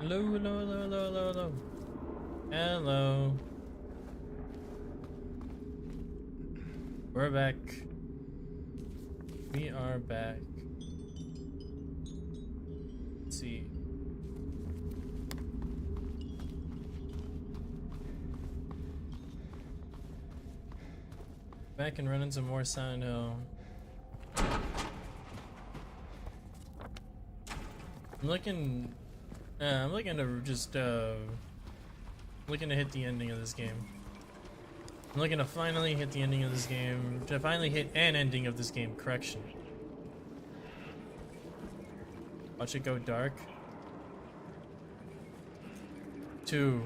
Hello, hello, hello, hello, hello, hello. Hello. We're back. We are back. Let's see. Back and running some more Silent Hill. I'm looking to just looking to hit the ending of this game. I'm looking to finally hit the ending of this game. To finally hit an ending of this game. Correction. Watch it go dark. 2.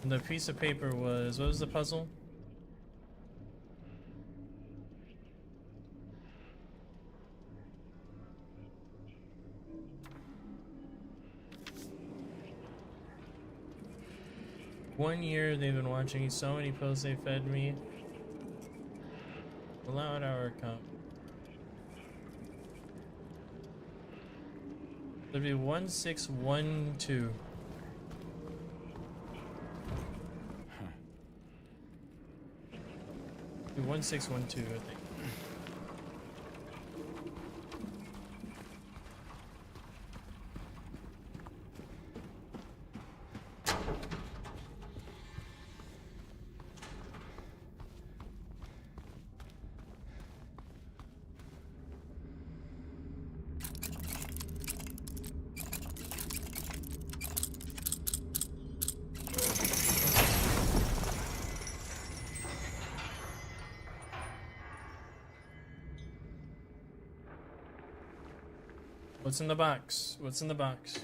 And the piece of paper was, what was the puzzle? One year they've been watching so many posts they fed me. Allowed hour count. It'd be 1612. It'd be 1612, I think. What's in the box? What's in the box?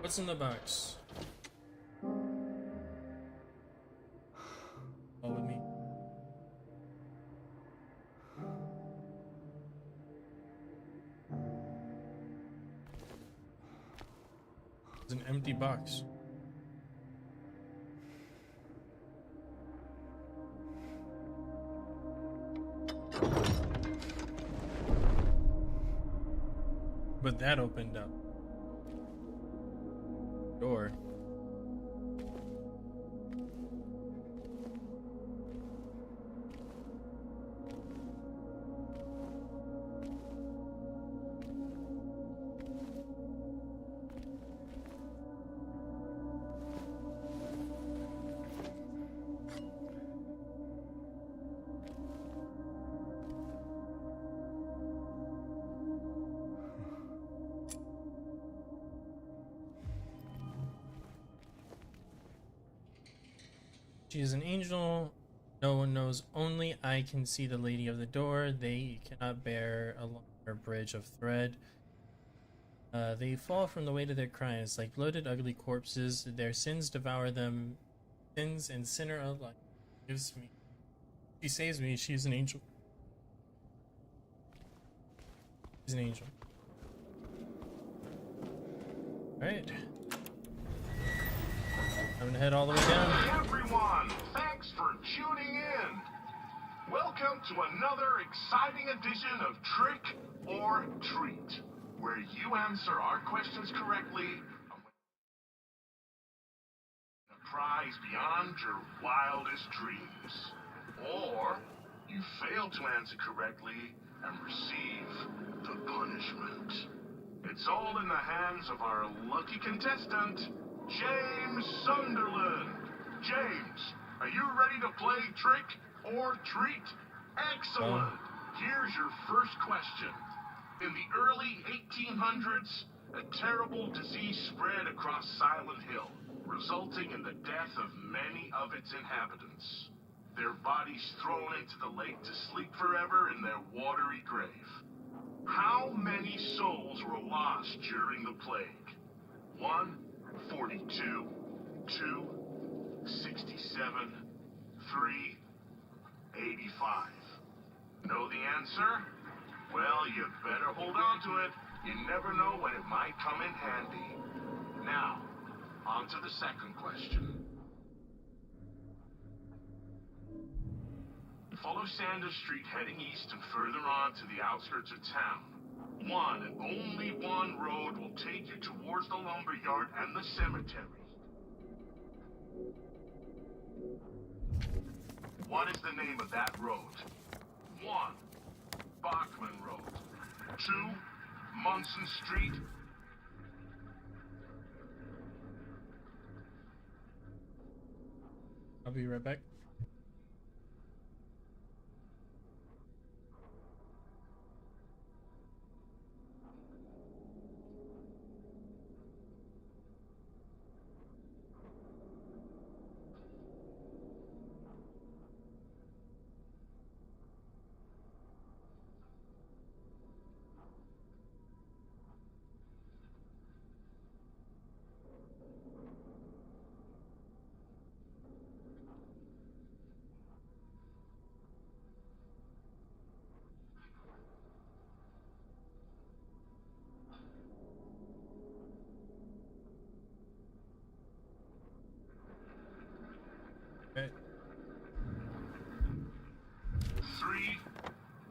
What's in the box? All with me. It's an empty box. But that opened up. Door. She is an angel. No one knows. Only I can see the lady of the door. They cannot bear a longer bridge of thread. They fall from the weight of their crimes, like bloated, ugly corpses. Their sins devour them. Sins and sinner alike. Gives me. She saves me. She's an angel. She's an angel. All right. I'm gonna head all the way down. Hey everyone, thanks for tuning in. Welcome to another exciting edition of Trick or Treat, where you answer our questions correctly and win a prize beyond your wildest dreams. Or you fail to answer correctly and receive the punishment. It's all in the hands of our lucky contestant, James Sunderland. James, are you ready to play Trick or Treat? Excellent. Here's your first question. In the early 1800s, a terrible disease spread across Silent Hill, resulting in the death of many of its inhabitants. Their bodies thrown into the lake to sleep forever in their watery grave. How many souls were lost during the plague? 1, 42, 2, 67, 3, 85. Know the answer? Well, you better hold on to it. You never know when it might come in handy. Now, on to the second question. Follow Sanders Street heading east and further on to the outskirts of town. One and only one road will take you towards the lumberyard and the cemetery. What is the name of that road? 1. Bachman Road. 2. Munson Street. I'll be right back. Okay. 3.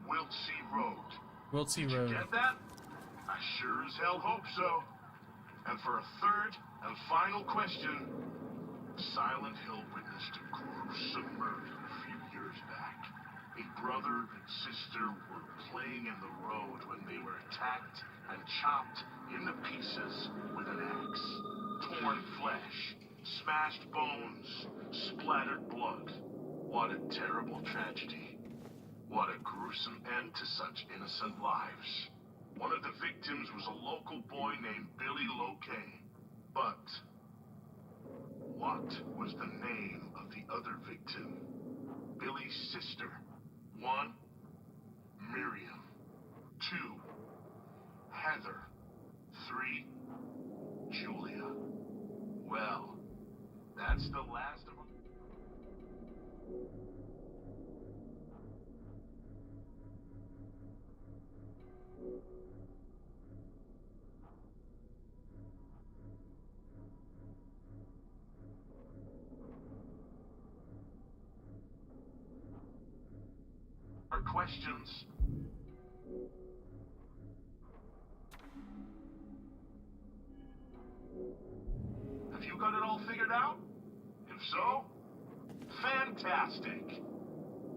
Wiltsey Road. Wiltsey Did you Road. get that? I sure as hell hope so. And for a third and final question, Silent Hill witnessed a gruesome murder a few years back. A brother and sister were playing in the road when they were attacked and chopped into pieces with an axe. Torn flesh, smashed bones, splattered blood. What a terrible tragedy. What a gruesome end to such innocent lives. One of the victims was a local boy named Billy Locay. But what was the name of the other victim? Billy's sister. 1. Miriam. 2. Heather. 3. Julia. Well, that's the last of them. Our questions. Have you got it all figured out? If so, fantastic.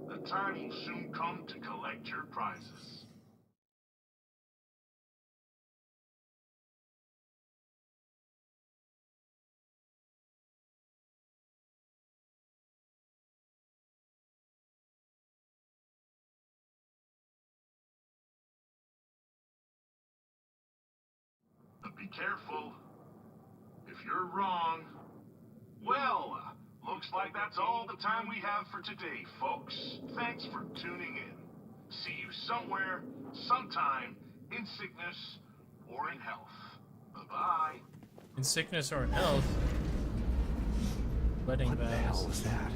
The time will soon come to collect your prizes. But be careful. If you're wrong, well, looks like that's all the time we have for today, folks. Thanks for tuning in. See you somewhere, sometime, in sickness or in health. Bye-bye. In sickness or in health. Wedding What the hell vows. was that?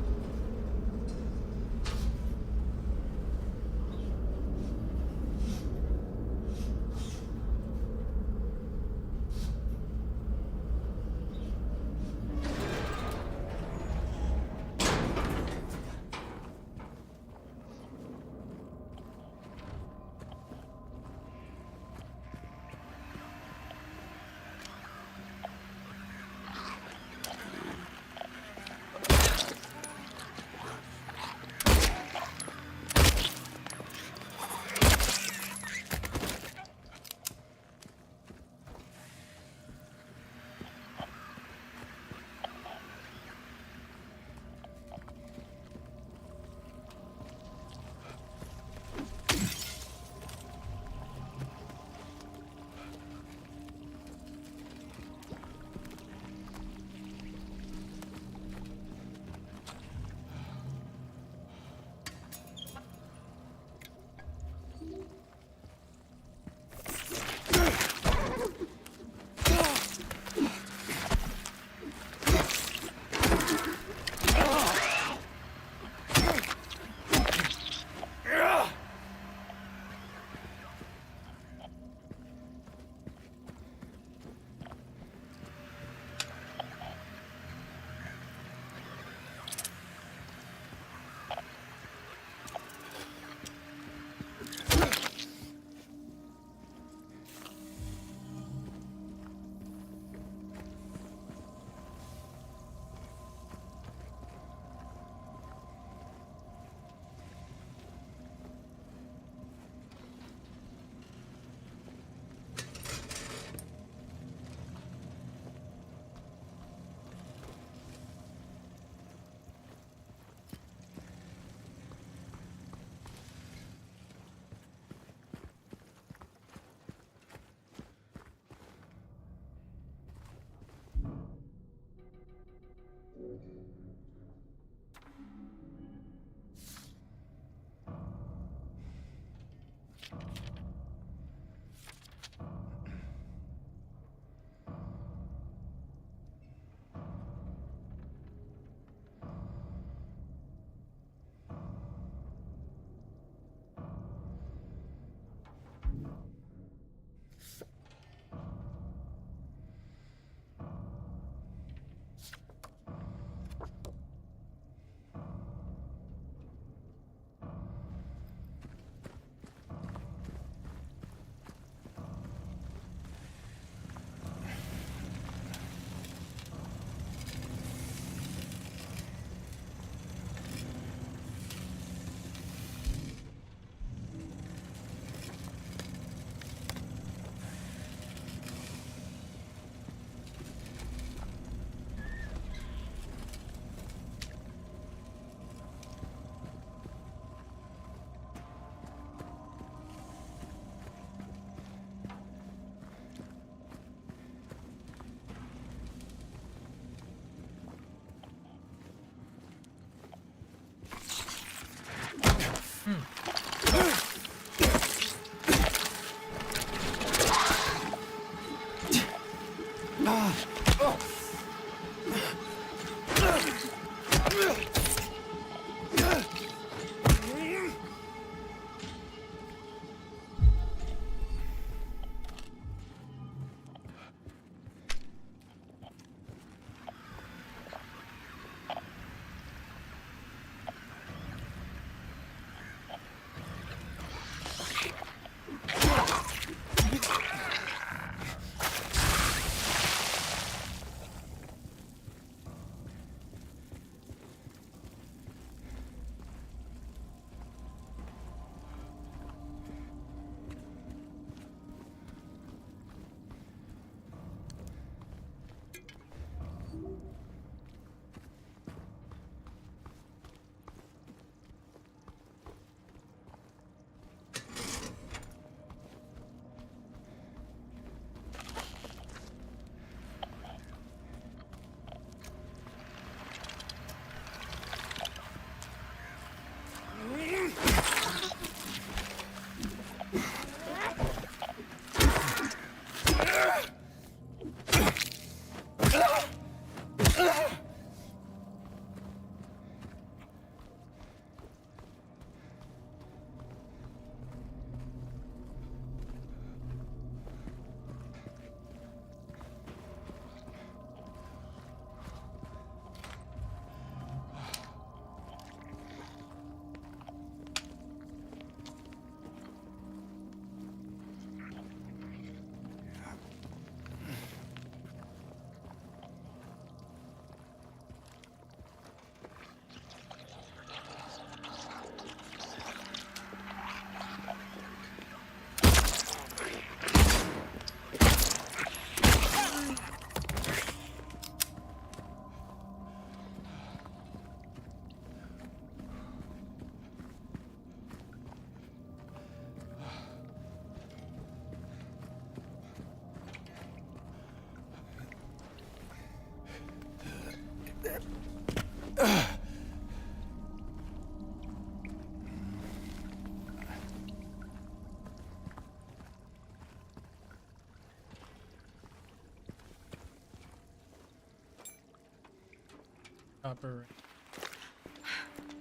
Operator.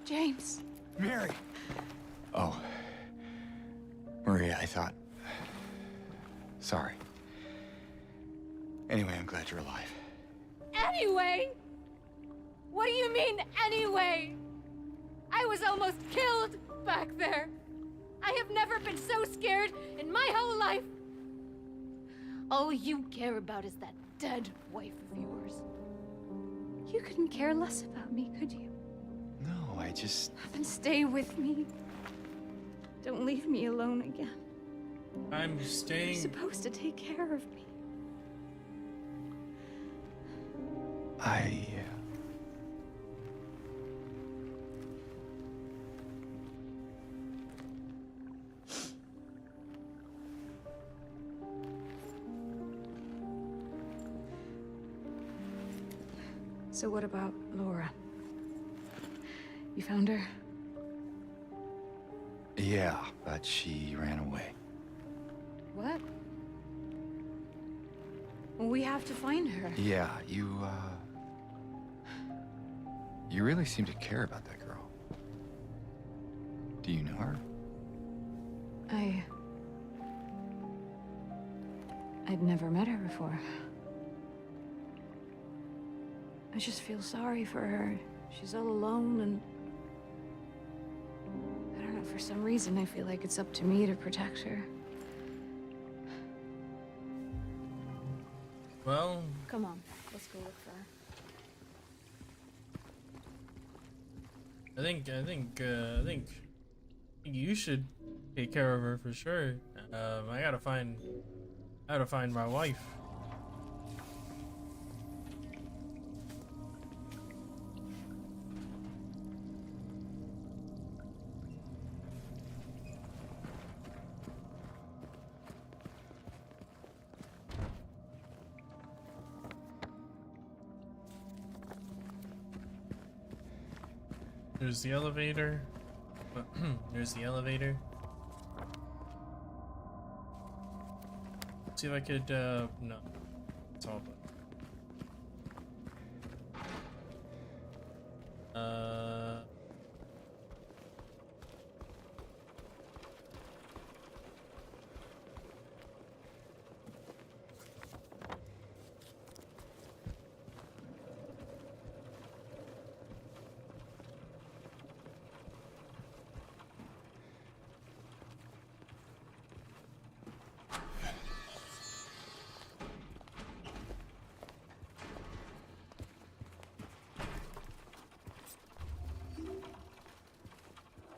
James. Mary! Oh. Maria, I thought... Sorry. Anyway, I'm glad you're alive. Anyway? What do you mean, anyway? I was almost killed back there. I have never been so scared in my whole life. All you care about is that dead wife of yours. You couldn't care less about me, could you? No, I just... Then stay with me. Don't leave me alone again. I'm You're staying. supposed to take care of me. So what about Laura? You found her? Yeah, but she ran away. What? Well, we have to find her. Yeah, you really seem to care about that girl. Do you know her? I'd never met her before. I just feel sorry for her. She's all alone and... I don't know, for some reason I feel like it's up to me to protect her. Well, Come on, let's go look for her. I think you should take care of her for sure. I gotta find my wife. There's the elevator. There's the elevator. See if I could, no. It's all but. Uh.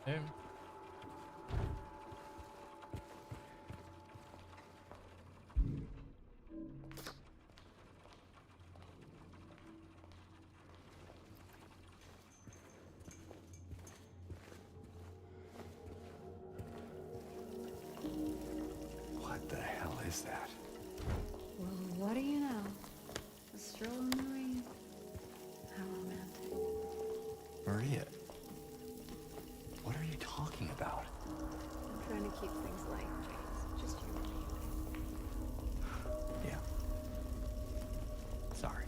Okay. What the hell is that? Well, what do you know? A stroll in the rain. How romantic. Maria, what are you talking about? I'm trying to keep things light, James. Just you and me. Yeah. Sorry.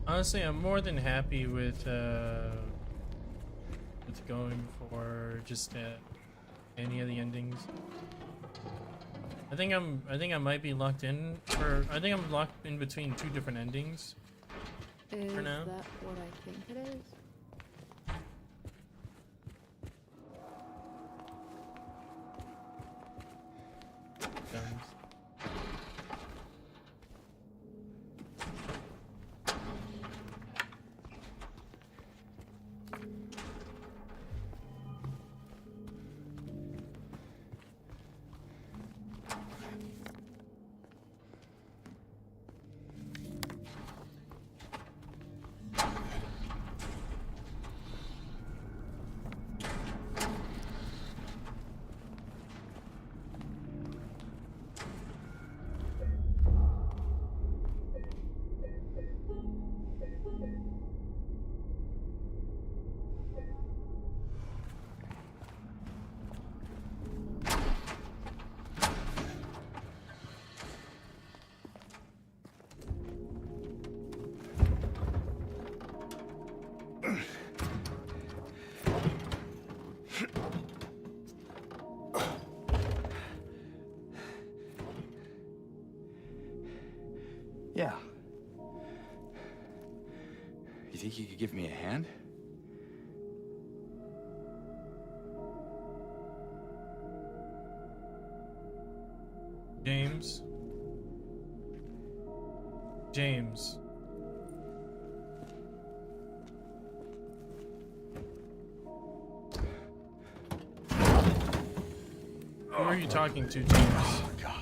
Honestly, I'm more than happy with going for just any of the endings. I think I might be locked in, or I think I'm locked in between two different endings. Is For now. that what I think it is? Guns. Yeah. You think you could give me a hand? James. James. Who are you talking to, James? Oh, God.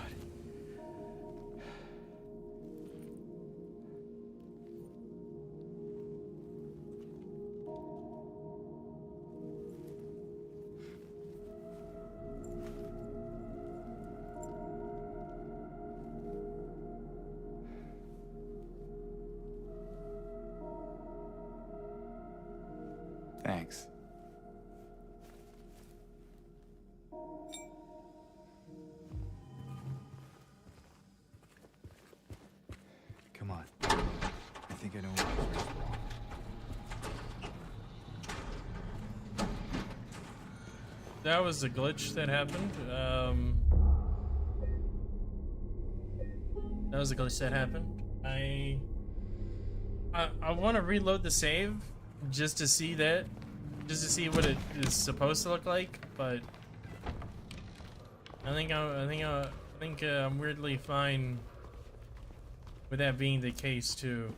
Thanks. Come on. I think I know what was wrong. that was a glitch that happened. That was a glitch that happened. I want to reload the save just to see that, just to see what it is supposed to look like, but I think I'm weirdly fine with that being the case too.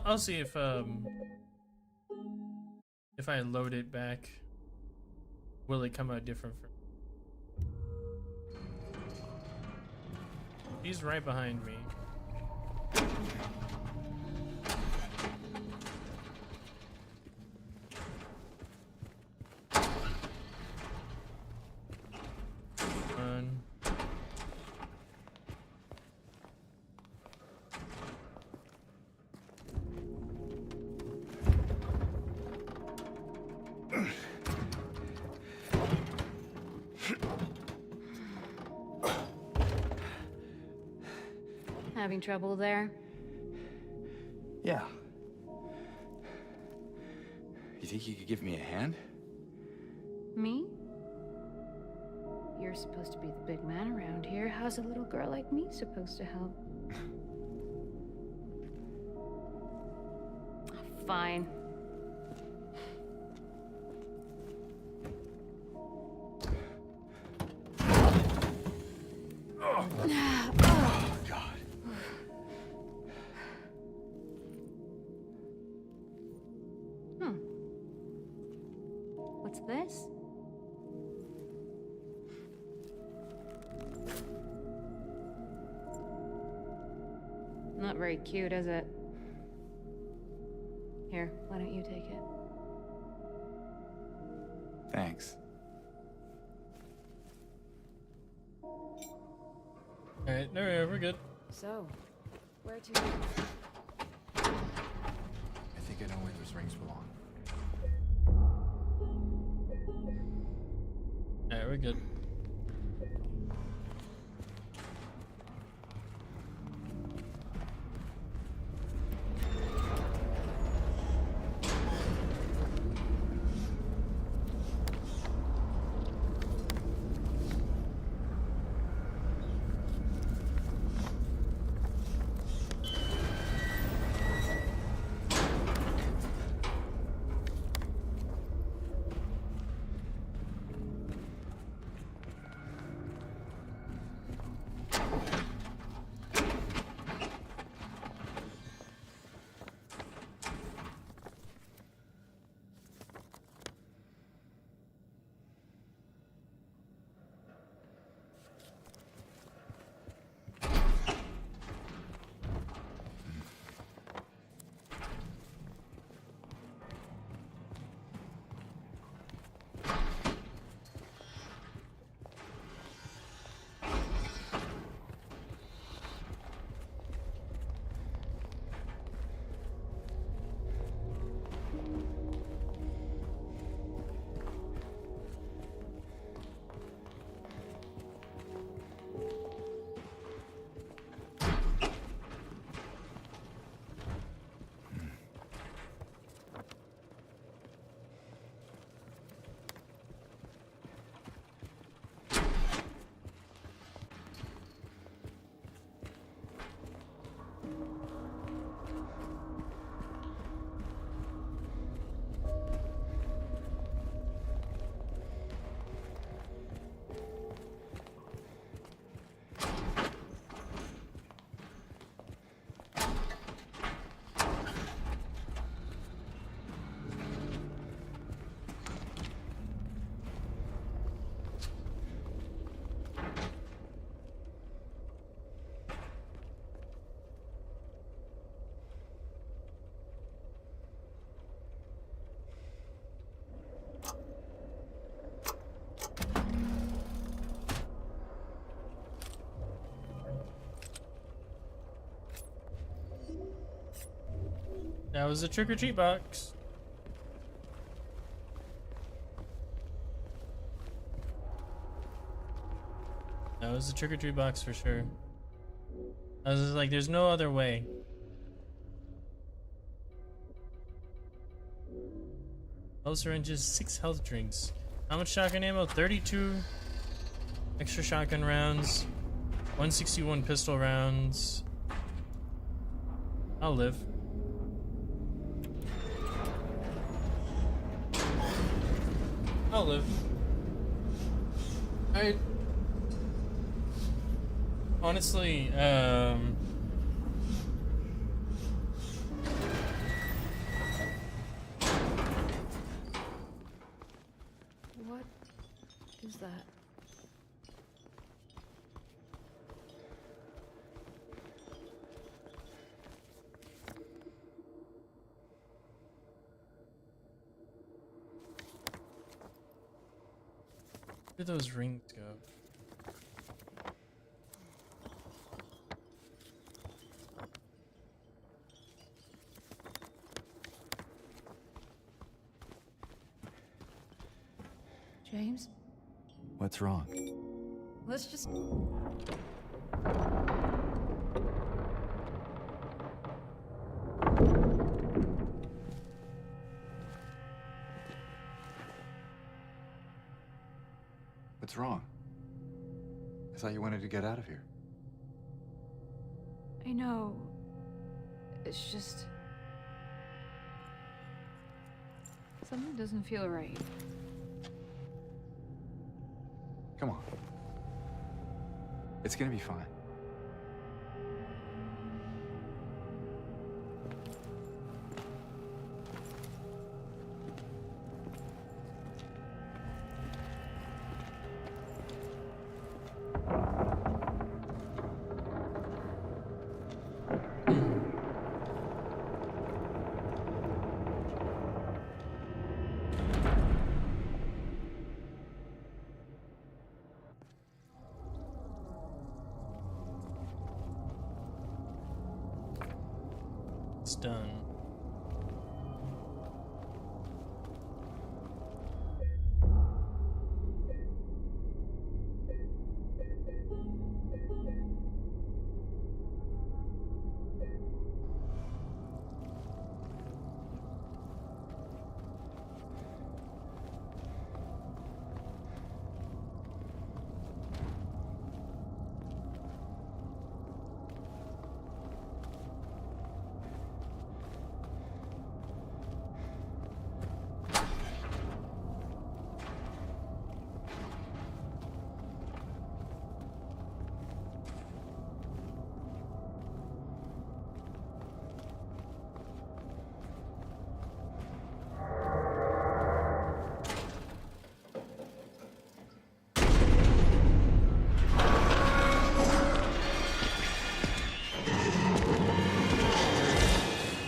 I'll see if I load it back, will it come out different for He's right behind me. Having trouble there? Yeah. You think you could give me a hand? Me? You're supposed to be the big man around here. How's a little girl like me supposed to help? Fine. Oh, God. What's this? Not very cute, is it? Here, why don't you take it? Thanks. Alright, no, we're good. So, where to? I think I know where those rings belong. Alright, we're good. That was a trick-or-treat box. That was the trick-or-treat box for sure. I was just like, there's no other way. Health syringes, 6 health drinks. How much shotgun ammo? 32 extra shotgun rounds. 161 pistol rounds. I'll live. I'll live. I honestly, What is that? where did those rings go? James, What's wrong? let's just. What's wrong? I thought you wanted to get out of here. I know. It's just. Something doesn't feel right. Come on. It's gonna be fine. It's done.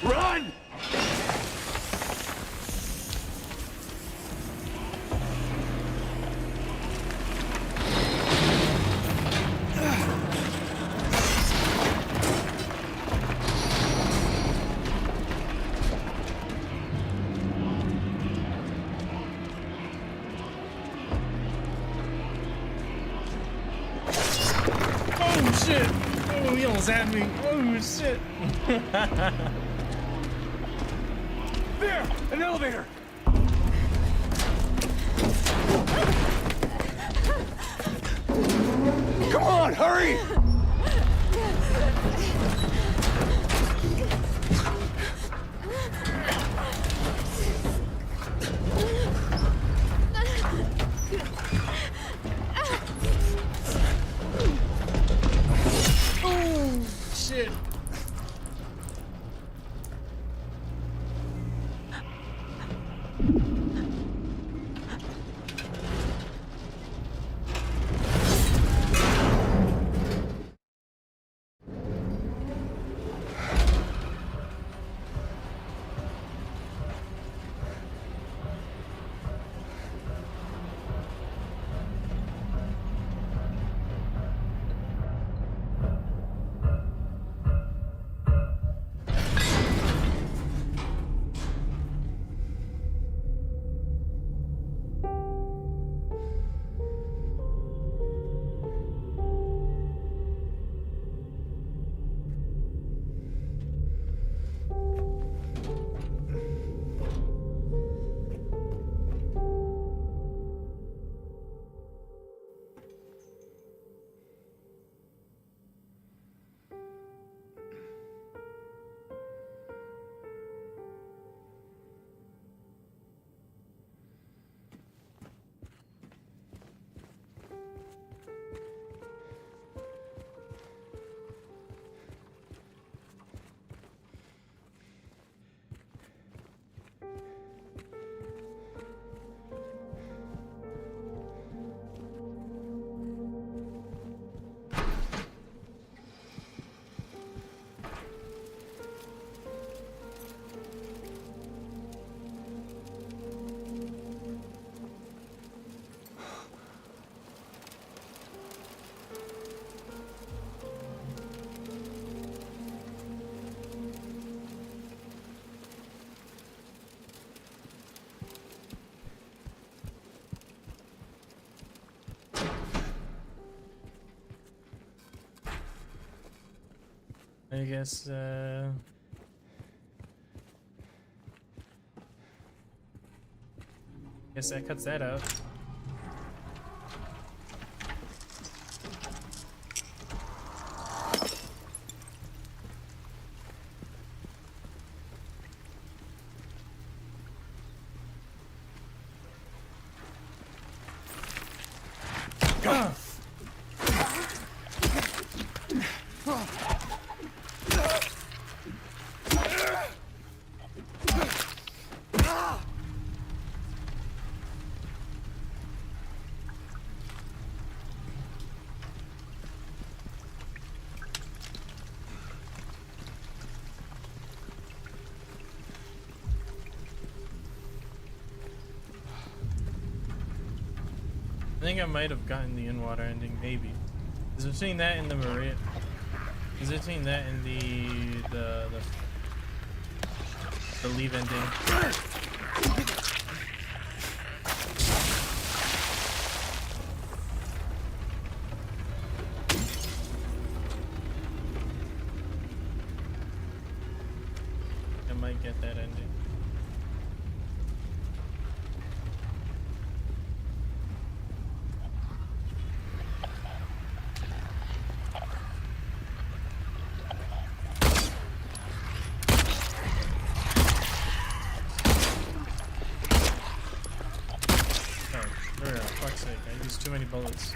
Run! Oh shit! Oh, he almost had me. Oh shit! There! An elevator! Come on, hurry! Oh shit! I guess, guess that cuts that out. I think I might have gotten the in-water ending, maybe. Is between that and the Maria? Is between that and the leave ending? I might get that ending. Fuck's sake, I used too many bullets.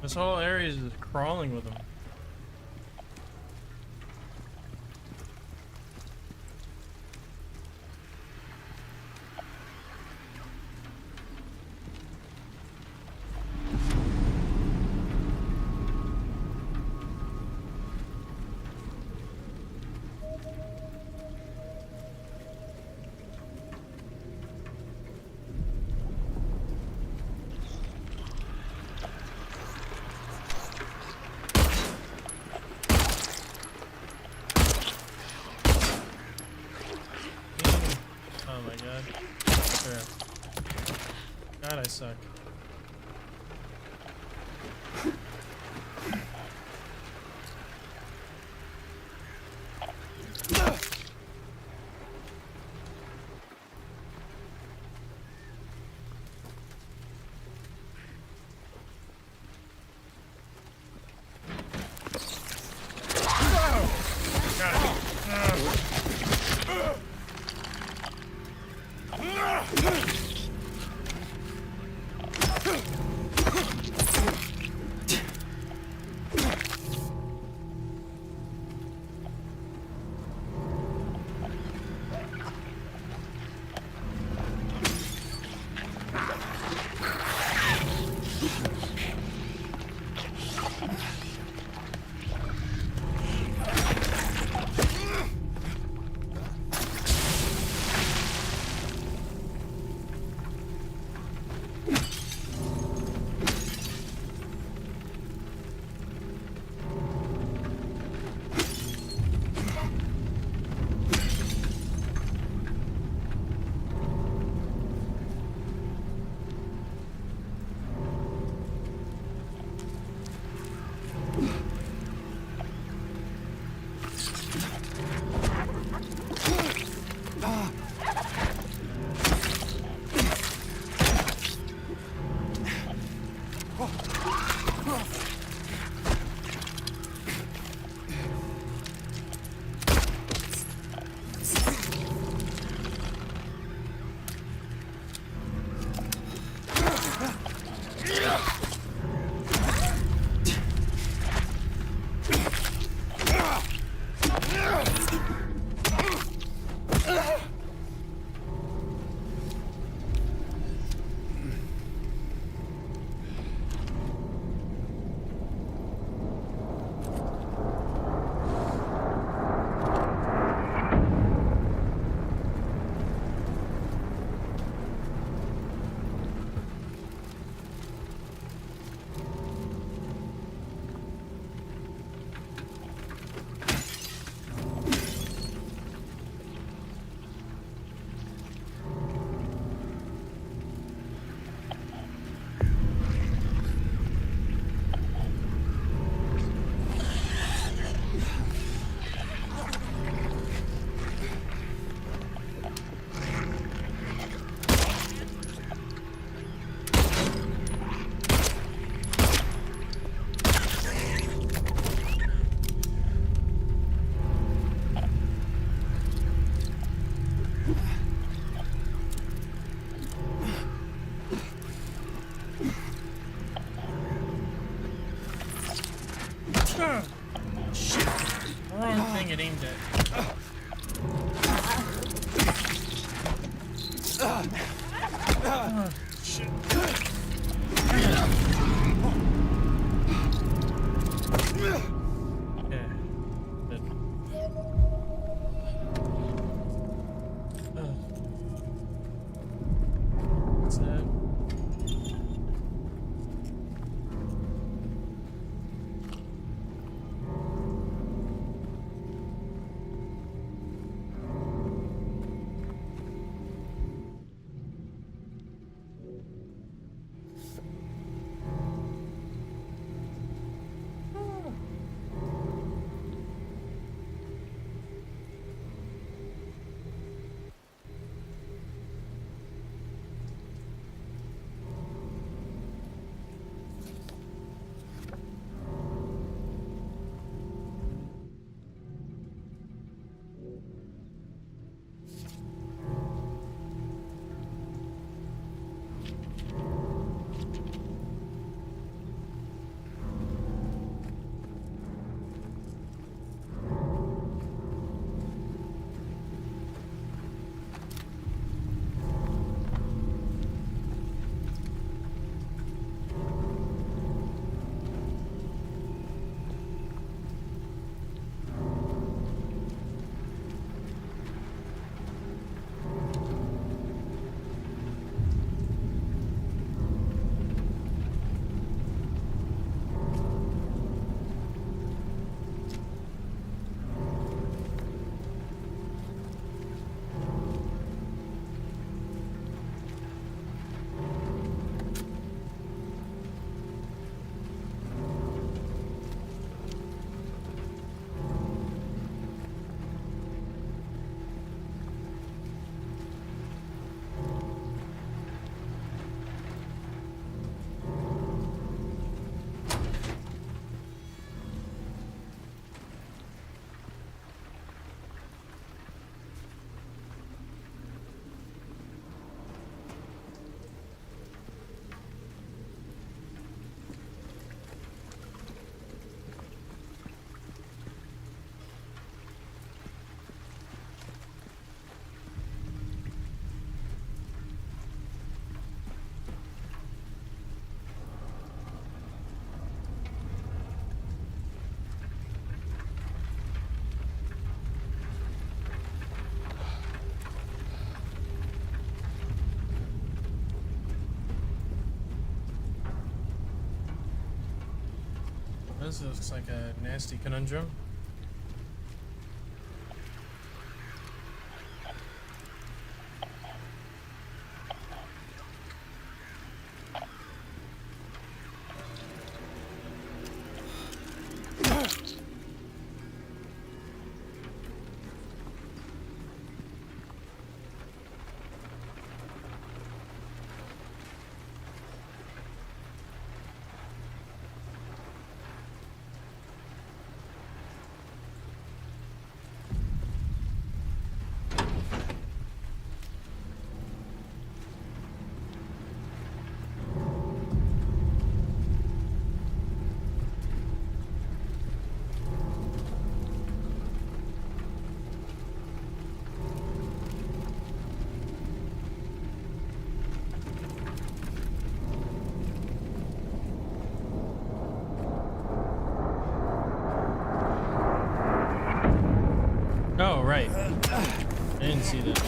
This whole area is just crawling with them. God, I suck. getting it aimed at. Oh, shit. Yeah. Good. What's that? This looks like a nasty conundrum. Oh, right. I didn't see that.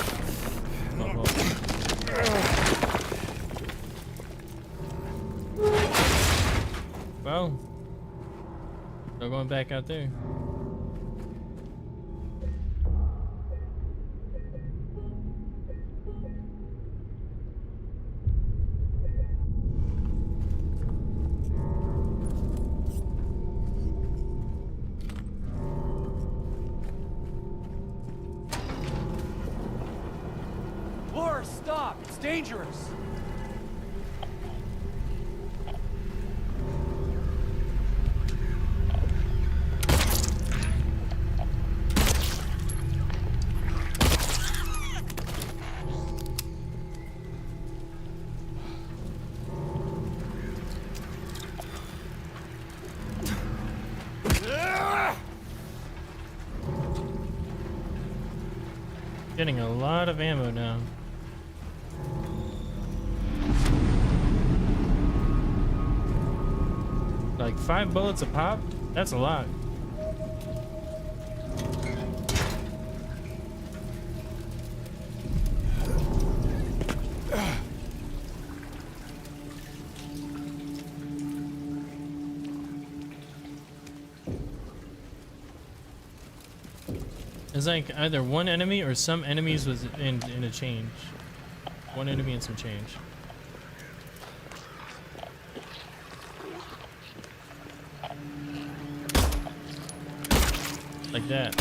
Oh, well, no going back out there. Laura, stop! It's dangerous! Getting a lot of ammo now. Like 5 bullets a pop? That's a lot. It's like either one enemy or some enemies was in a change. One enemy and some change. Like that.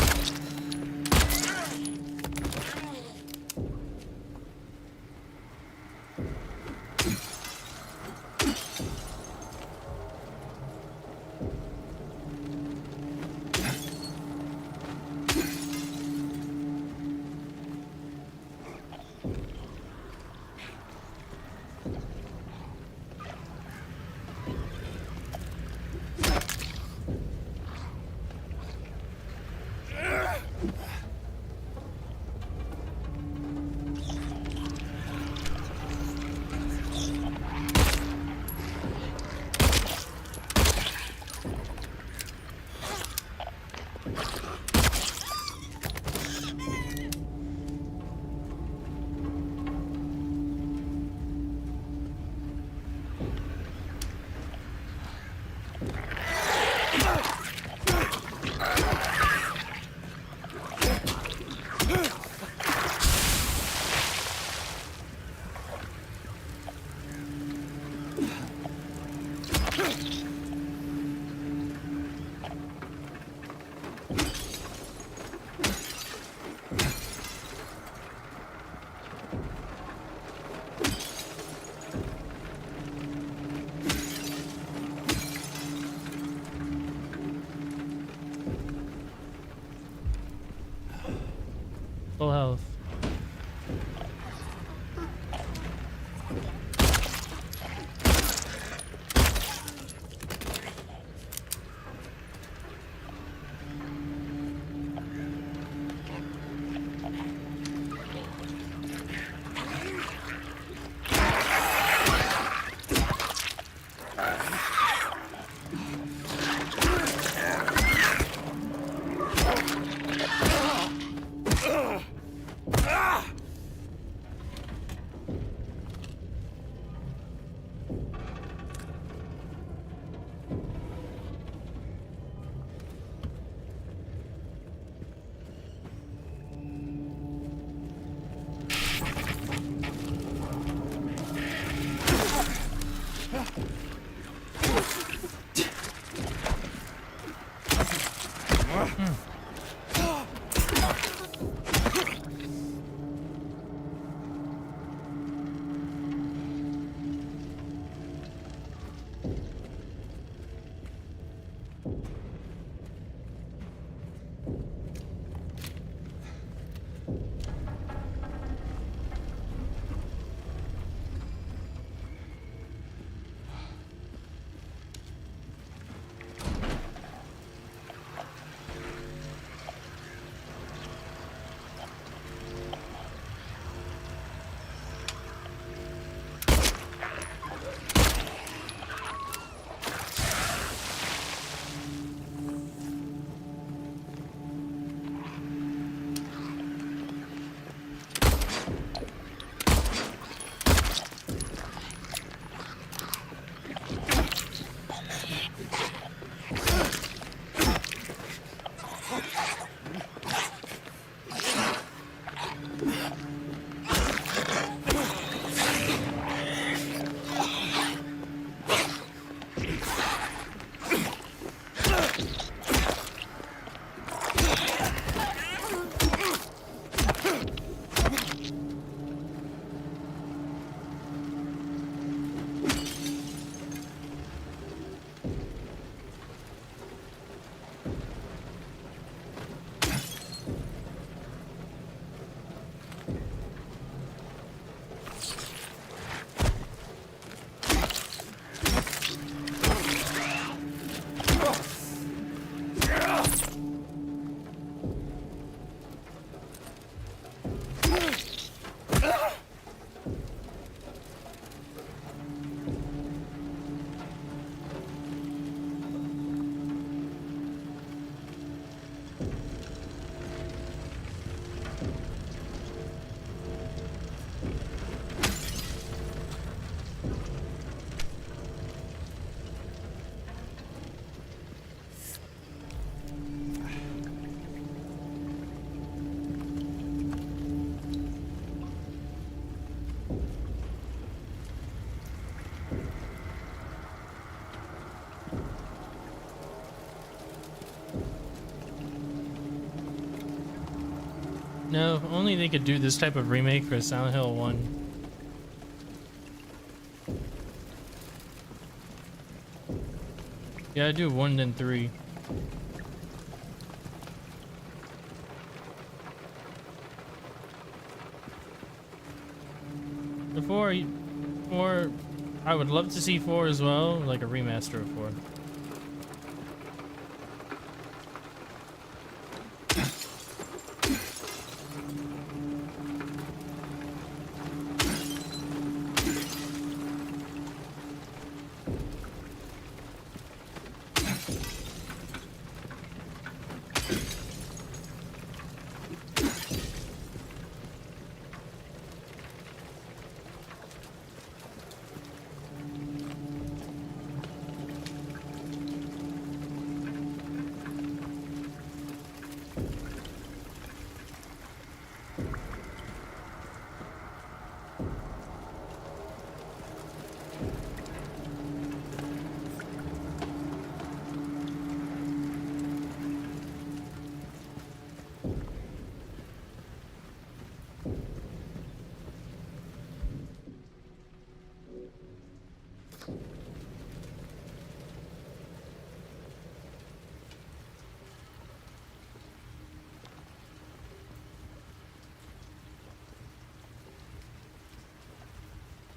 Full health. No, only they could do this type of remake for Silent Hill 1. Yeah, I do 1 then 3. The 4, I would love to see 4 as well, like a remaster of 4.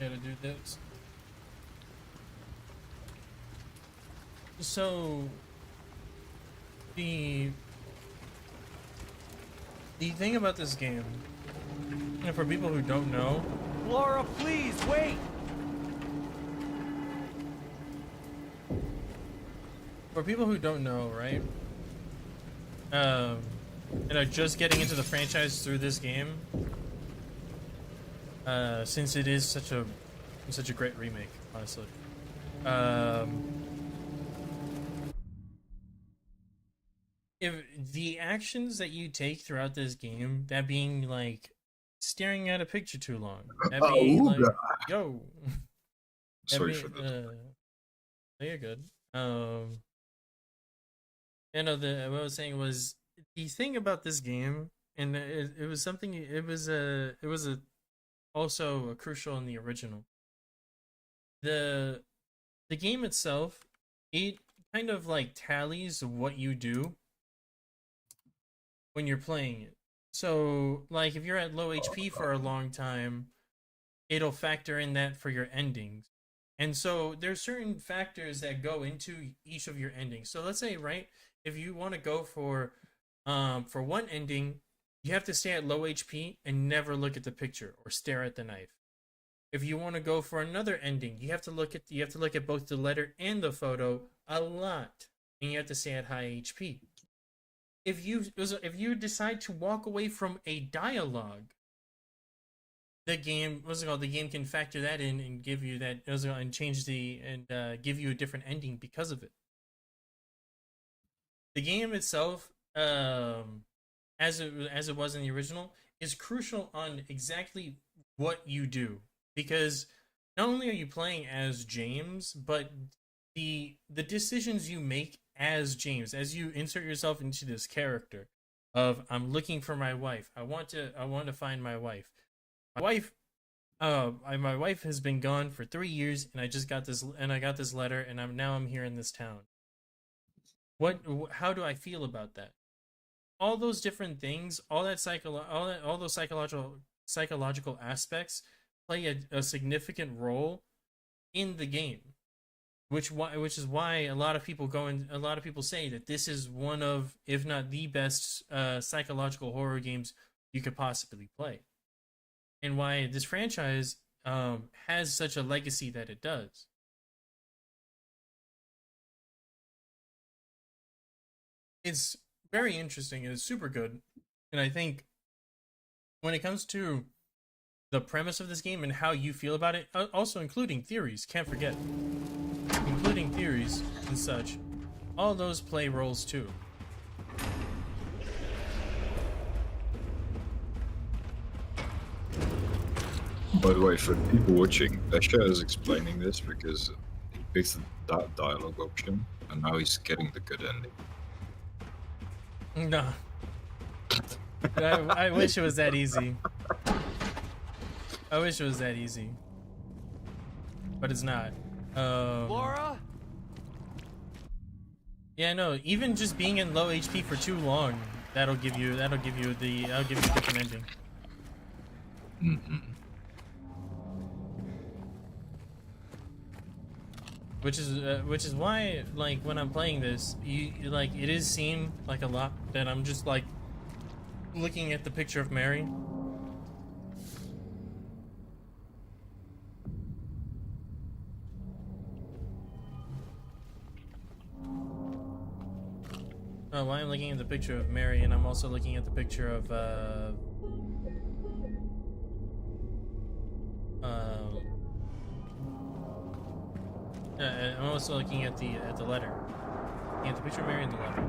Gotta do this. So the thing about this game, and for people who don't know, Laura, please, wait! for people who don't know, right? And are just getting into the franchise through this game, since it is such a great remake, honestly. If the actions that you take throughout this game, that being like staring at a picture too long, that being like, yo, Sorry for that. you're good. You know, what I was saying was the thing about this game, and it was something. It was also crucial in the original. The game itself, it kind of like tallies what you do when you're playing it. So, like, if you're at low HP for a long time, it'll factor in that for your endings. And so there's certain factors that go into each of your endings. So let's say, right, if you want to go for one ending, you have to stay at low HP and never look at the picture or stare at the knife. If you want to go for another ending, you have to look at both the letter and the photo a lot, and you have to stay at high HP. If you decide to walk away from a dialogue, the game the game can factor that in and give you that and change give you a different ending because of it. The game itself, as it was in the original, is crucial on exactly what you do, because not only are you playing as James, but the decisions you make as James, as you insert yourself into this character of, I'm looking for my wife. I want to find my wife. My wife has been gone for 3 years, and I got this letter, and I'm here in this town. How do I feel about that? All those different things, all those psychological aspects play a significant role in the game. Which is why a lot of people say that this is one of, if not the best, psychological horror games you could possibly play, and why this franchise has such a legacy that it does. It's very interesting. It's super good, and I think when it comes to the premise of this game and how you feel about it, also including theories, can't forget. Including theories and such, all those play roles too. By the way, for the people watching, Escha is explaining this because he picked that dialogue option, and now he's getting the good ending. No. I wish it was that easy. I wish it was that easy, but it's not. Laura? Yeah, no. Even just being in low HP for too long, that'll give you a different ending. Mm-hmm. Which is why, like, when I'm playing this, like, it is seem like a lot that I'm just like looking at the picture of Mary. Why I'm looking at the picture of Mary, and I'm also looking at the picture of I'm also looking at the letter. Looking at the picture of Mary and the letter.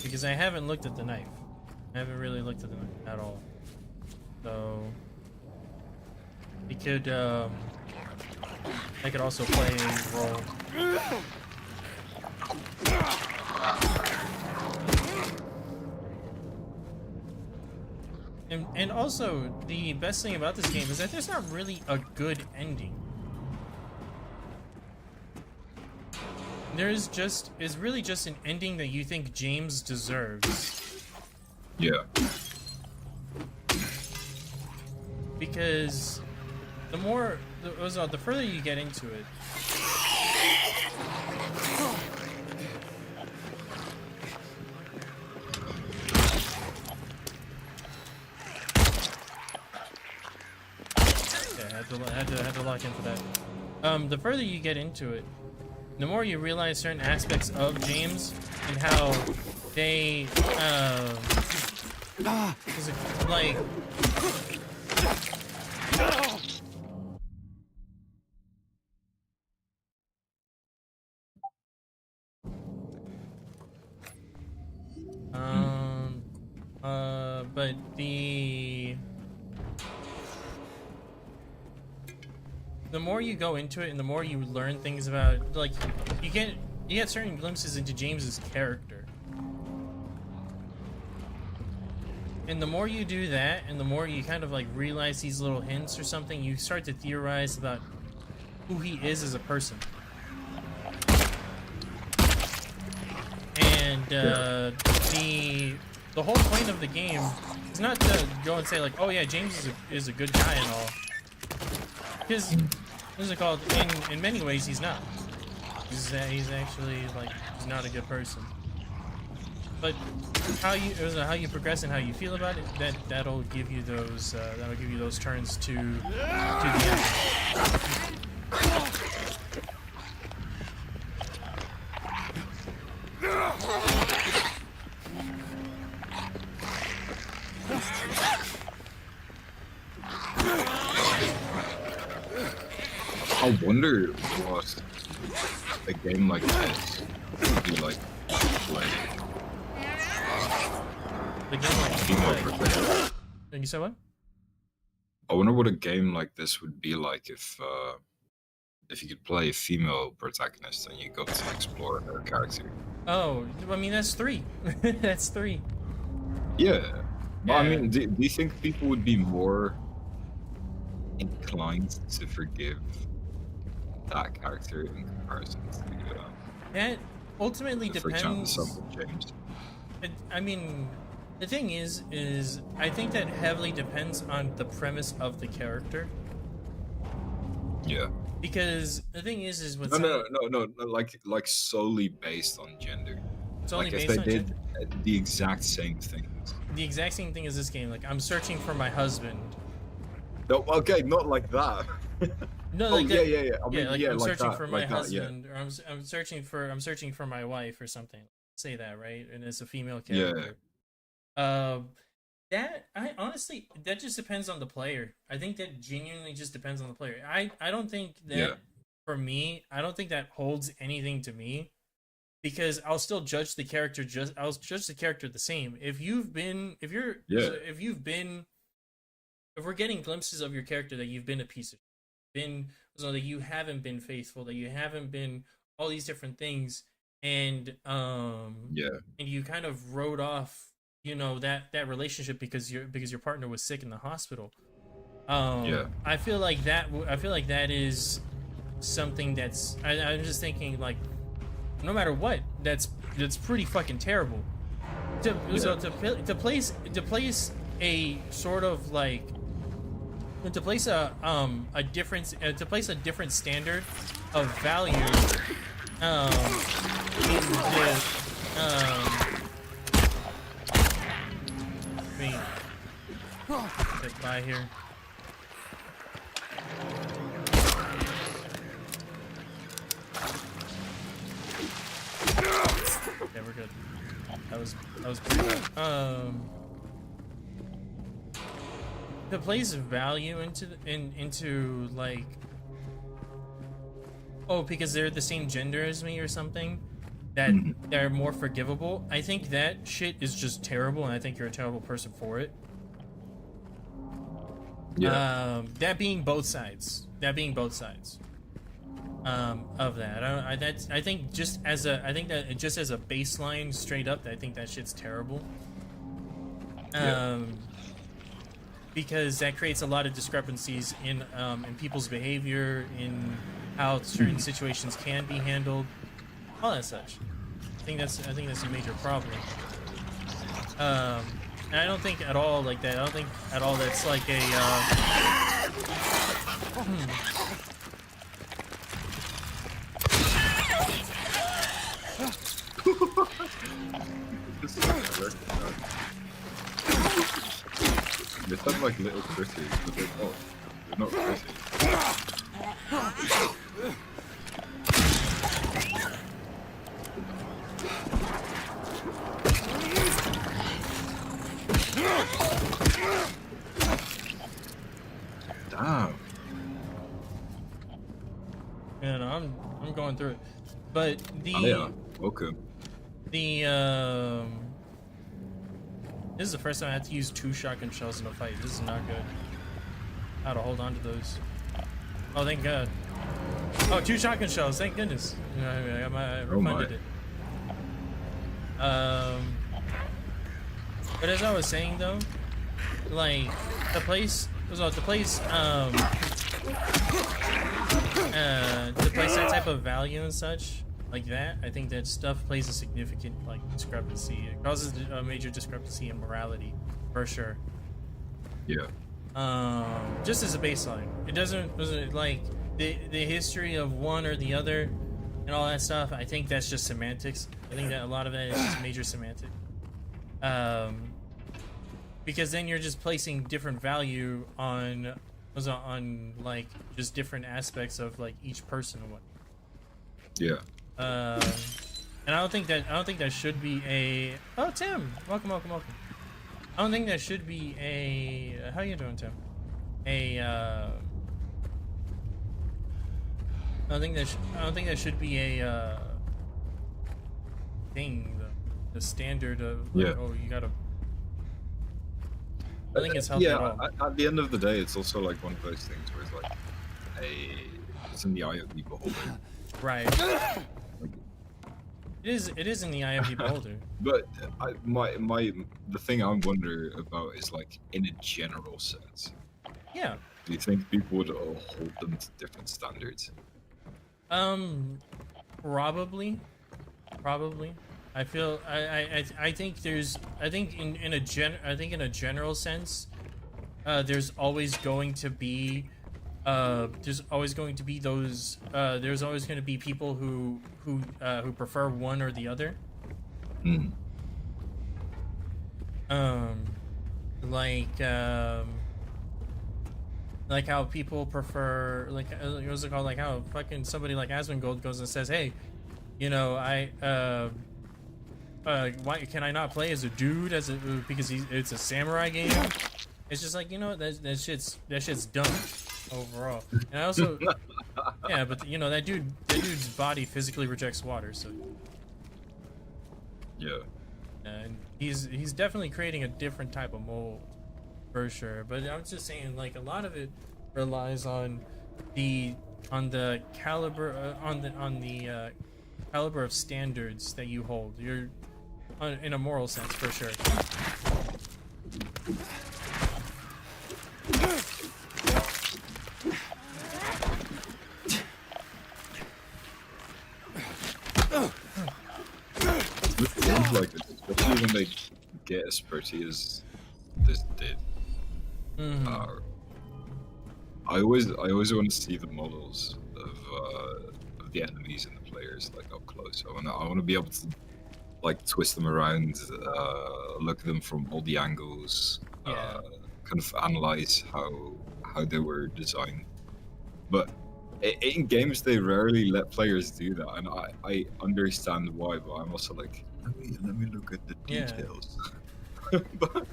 Because I haven't looked at the knife. I haven't really looked at the knife at all. So it could that could also play a role. And also, the best thing about this game is that there's not really a good ending. Is really just an ending that you think James deserves. Yeah. Because the further you get into it, had to lock in for that. The further you get into it, the more you realize certain aspects of James and how they, like, but the more you go into it and the more you learn things about, like, you get certain glimpses into James's character. And the more you do that, and the more you kind of like realize these little hints or something, you start to theorize about who he is as a person. And the whole point of the game is not to go and say like, oh yeah, James is a good guy and all. Because, what is it called? In many ways, he's not. He's actually, like, he's not a good person. But how you progress and how you feel about it, that'll give you those turns to the end. I wonder what a game like this would be like to play. The game like Female protagonist. You said what? I wonder what a game like this would be like if you could play a female protagonist and you got to explore her character. Oh, I mean that's 3. That's 3. Yeah. But I Yeah. mean, do you think people would be more inclined to forgive that character in comparison to, That ultimately for example, depends. some with James? I mean, the thing is I think that heavily depends on the premise of the character. Yeah. Because the thing is with No, like solely based on gender. it's only Like if based they on did gender. the exact same things. The exact same thing as this game. Like, I'm searching for my husband. No, okay, not like that. No, Oh like yeah, that, yeah, yeah. I mean, like yeah, I'm like searching that, for my like that, yeah. husband, or I'm searching for my wife or something. Say that, right? And it's a female character. That I honestly, that just depends on the player. I think that genuinely just depends on the player. I don't think that Yeah. for me, I don't think that holds anything to me, because I'll still judge the character I'll judge the character the same. If we're getting glimpses of your character that you've been a piece of shit, been so that you haven't been faithful, that you haven't been all these different things, and Yeah. and you kind of wrote off, you know, that relationship because your partner was sick in the hospital. Yeah. I feel like I feel like that is something that's I'm just thinking like, no matter what, that's pretty fucking terrible. So to place a sort of like to place a difference to place a different standard of value in the let me get by here. Yeah, we're good. That was pretty bad. To place value into like, oh, because they're the same gender as me or something, that they're more forgivable. I think that shit is just terrible, and I think you're a terrible person for it. Yeah. That being both sides. Of that. I think just as a baseline, straight up, I think that shit's terrible. Because that creates a lot of discrepancies in people's behavior, in how certain situations can be handled, all that such. I think that's a major problem. And I don't think at all like that. I don't think at all that's like a. They sound like little critters, but they're not critters. Damn. Yeah, no, I'm going through it, but the Yeah. Okay. this is the first time I had to use 2 shotgun shells in a fight. This is not good. How to hold on to those? Oh, thank God. Oh, 2 shotgun shells. Thank goodness. You know, I refunded it. But as I was saying though, like to place that type of value and such like that, I think that stuff plays a significant like discrepancy. It causes a major discrepancy in morality, for sure. Yeah. Just as a baseline, it doesn't like the history of one or the other and all that stuff. I think that's just semantics. I think that a lot of that is just major semantic. Because then you're just placing different value on like just different aspects of like each person and what. Yeah. And I don't think that should be a. Oh, Tim, welcome. I don't think that should be a. How you doing, Tim? I don't think that should be a thing. The standard of like, Yeah. oh, you gotta. I think it's healthy Yeah. at all. At the end of the day, it's also like one of those things where it's like, it's in the eye of the beholder. Right. Like, It is in the eye of the beholder. but the thing I'm wondering about is like in a general sense. Yeah. Do you think people would all hold them to different standards? Probably. I feel I think in a general sense, there's always going to be those there's always going to be people who prefer one or the other. Like how people prefer what's it called, like how fucking somebody like Asmongold goes and says, hey, you know, why can I not play as a dude because it's a samurai game? It's just like, you know, that shit's dumb overall. And I also yeah, but you know, that dude's body physically rejects water, so Yeah. and he's definitely creating a different type of mold for sure. But I'm just saying, like, a lot of it relies on the on the caliber caliber of standards that you hold. You're in a moral sense, for sure. Games like this, especially when they get as pretty as this did. I always want to see the models of the enemies and the players like up close. I want to be able to like twist them around, look at them from all the angles, kind of analyze how they were designed. But in games, they rarely let players do that, and I understand why. But I'm also like, let me look at the details. But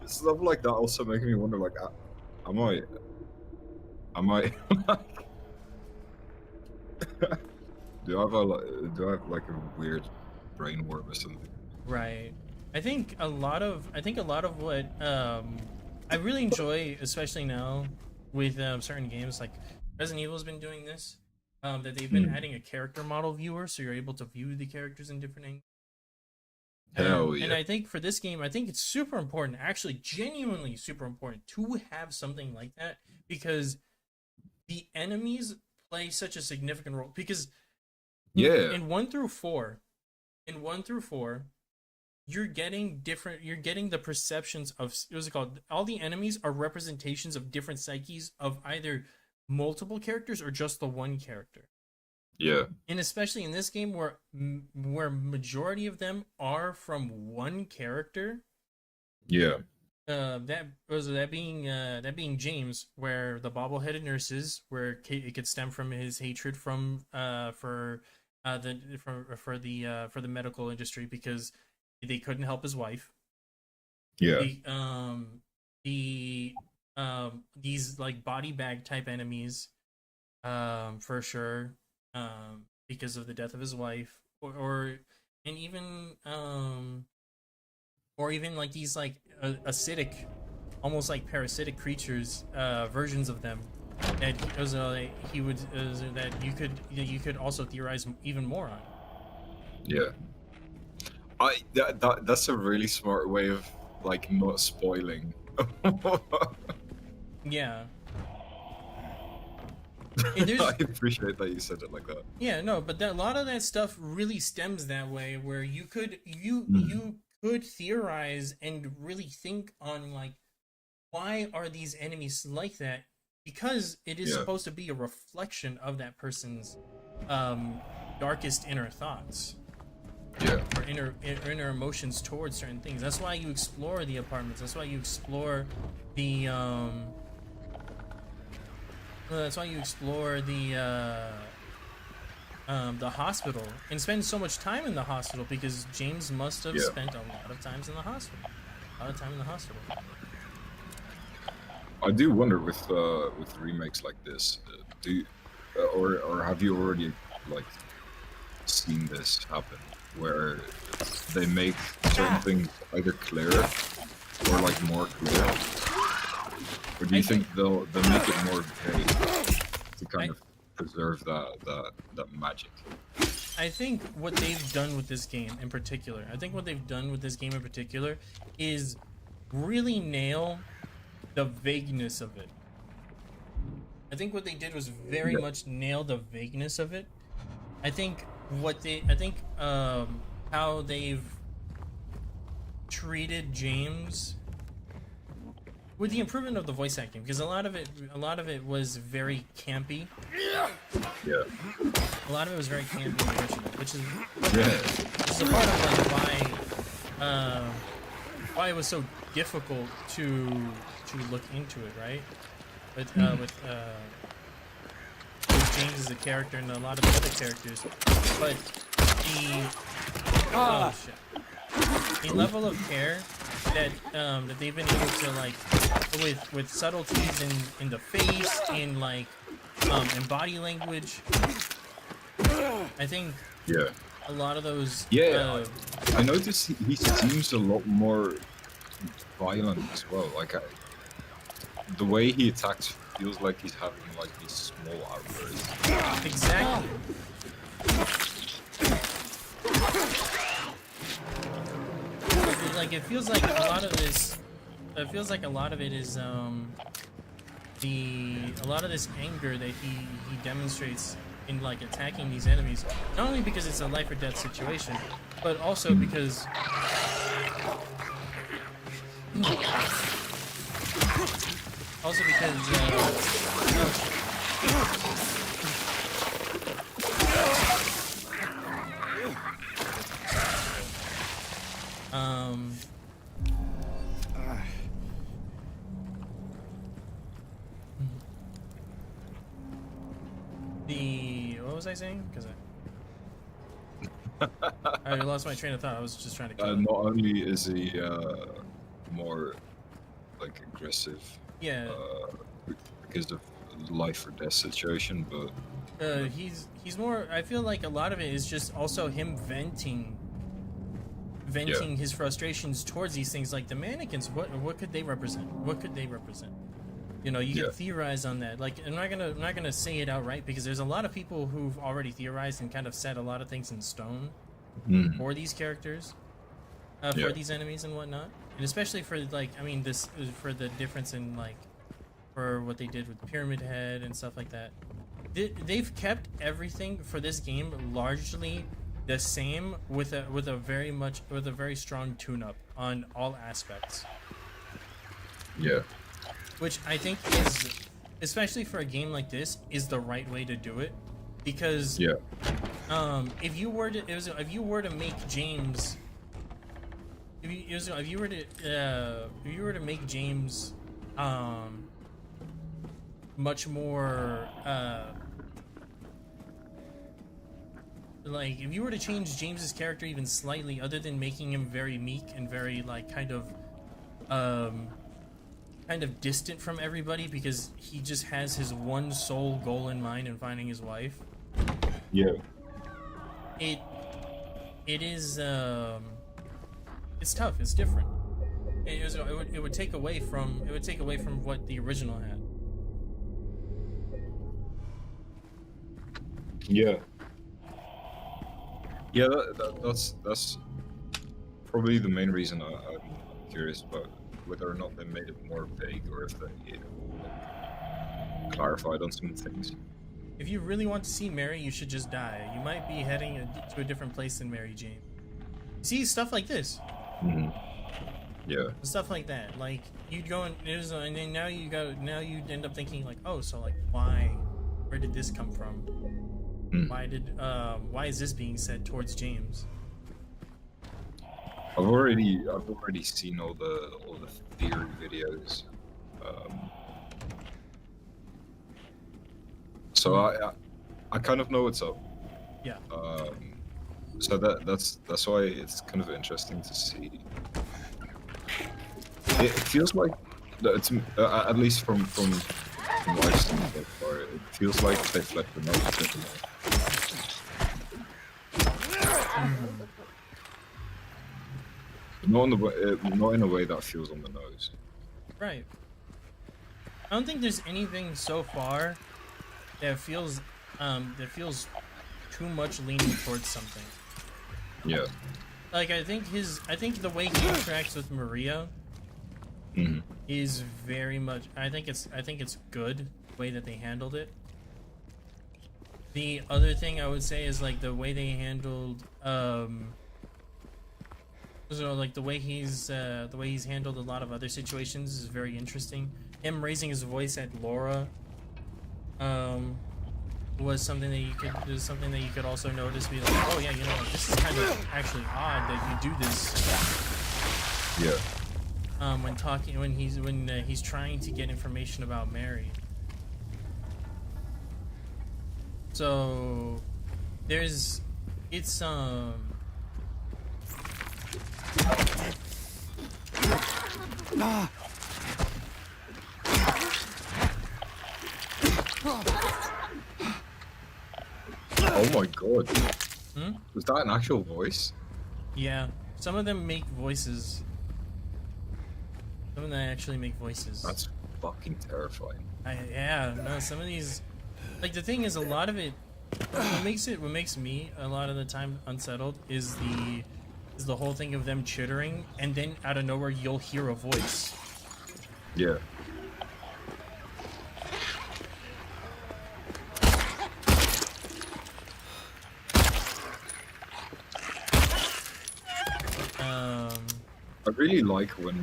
stuff like that also makes me wonder, like, am I do I have like a weird brain warp or something? Right. I think a lot of what I really enjoy, especially now with certain games like Resident Evil's been doing this, that they've been adding a character model viewer, so you're able to view the characters in different angles. Hell yeah. And I think for this game, I think it's super important, actually genuinely super important, to have something like that, because the enemies play such a significant role. Because in 1 through 4, you're getting the perceptions of, what's it called? All the enemies are representations of different psyches of either multiple characters or just the one character. Yeah. And especially in this game where majority of them are from one character. Yeah. That being James, where the bobble-headed nurses, where it could stem from his hatred for the medical industry because they couldn't help his wife. Yeah. These like body bag type enemies, for sure, because of the death of his wife, or even like these like acidic, almost like parasitic creatures, versions of them that you could also theorize even more on. Yeah. That's a really smart way of like not spoiling. Yeah. I appreciate that you said it like that. Yeah, no, but a lot of that stuff really stems that way, where you could theorize and really think on like, why are these enemies like that? Because it is supposed to be a reflection of that person's darkest inner thoughts. Yeah. Or inner emotions towards certain things. That's why you explore the apartments. That's why you explore the hospital and spend so much time in the hospital, because James must have spent a lot of time in the hospital. I do wonder with remakes like this, or have you already like seen this happen, where they make certain things either clearer or like more clear? Or do you think they'll make it more vague to kind of preserve that magic? I think what they've done with this game in particular, is really nail the vagueness of it. I think what they did was very much nail the vagueness of it. I think how they've treated James with the improvement of the voice acting, because a lot of it was very campy. Yeah. A lot of it was very campy in the original, which is a part of like why it was so difficult to look into it, right? With James as a character and a lot of the other characters, but the level of care that they've been able to, like, with subtleties in the face, in like in body language. I think a lot of those. I noticed he seems a lot more violent as well. Like the way he attacks feels like he's having like these small outbursts. Exactly. Like it feels like a lot of this. It feels like a lot of it is a lot of this anger that he demonstrates in like attacking these enemies. Not only because it's a life or death situation, but also because. Also because. What was I saying? Because I lost my train of thought. I was just trying to kill him. Not only is he more like aggressive, Yeah. Because of life or death situation, but he's more. I feel like a lot of it is just also him venting his frustrations towards these things, like the mannequins. What could they represent? What could they represent? You know, you can theorize on that. Like, I'm not gonna say it outright because there's a lot of people who've already theorized and kind of set a lot of things in stone for these characters, for these enemies and whatnot, and especially for like, I mean, this is for the difference in like, for what they did with Pyramid Head and stuff like that. They've kept everything for this game largely the same with a very strong tune-up on all aspects. Yeah. Which I think is, especially for a game like this, is the right way to do it, because if you were to make James, if you were to make James much more like, if you were to change James's character even slightly, other than making him very meek and very like kind of distant from everybody because he just has his one sole goal in mind in finding his wife. Yeah. It is it's tough. It's different. It would take away from what the original had. Yeah. Yeah, that's probably the main reason I'm curious about whether or not they made it more vague or if they clarified on some things. If you really want to see Mary, you should just die. You might be heading to a different place than Mary Jane. See, stuff like this. Yeah. Stuff like that. Like, you'd go and then now you end up thinking like, oh, so like, where did this come from? Why is this being said towards James? I've already seen all the theory videos, so I kind of know what's up. Yeah. So that's why it's kind of interesting to see. It feels like it's at least from what I've seen so far, it feels like they fleshed them out a bit more. Not in a way that feels on the nose. Right. I don't think there's anything so far that feels too much leaning towards something. Yeah. Like, I think the way he interacts with Maria is very much. I think it's good the way that they handled it. The other thing I would say is like the way they handled so like the way he's handled a lot of other situations is very interesting. Him raising his voice at Laura was something that you could also notice. Be like, oh yeah, you know, this is kind of actually odd that you do this. Yeah. When he's trying to get information about Mary. So it's Oh my god. Was that an actual voice? Yeah. Some of them make voices. Some of them actually make voices. That's fucking terrifying. Yeah, no, some of these, like the thing is, a lot of it, what makes me a lot of the time unsettled is the whole thing of them chittering, and then out of nowhere you'll hear a voice. Yeah. I really like when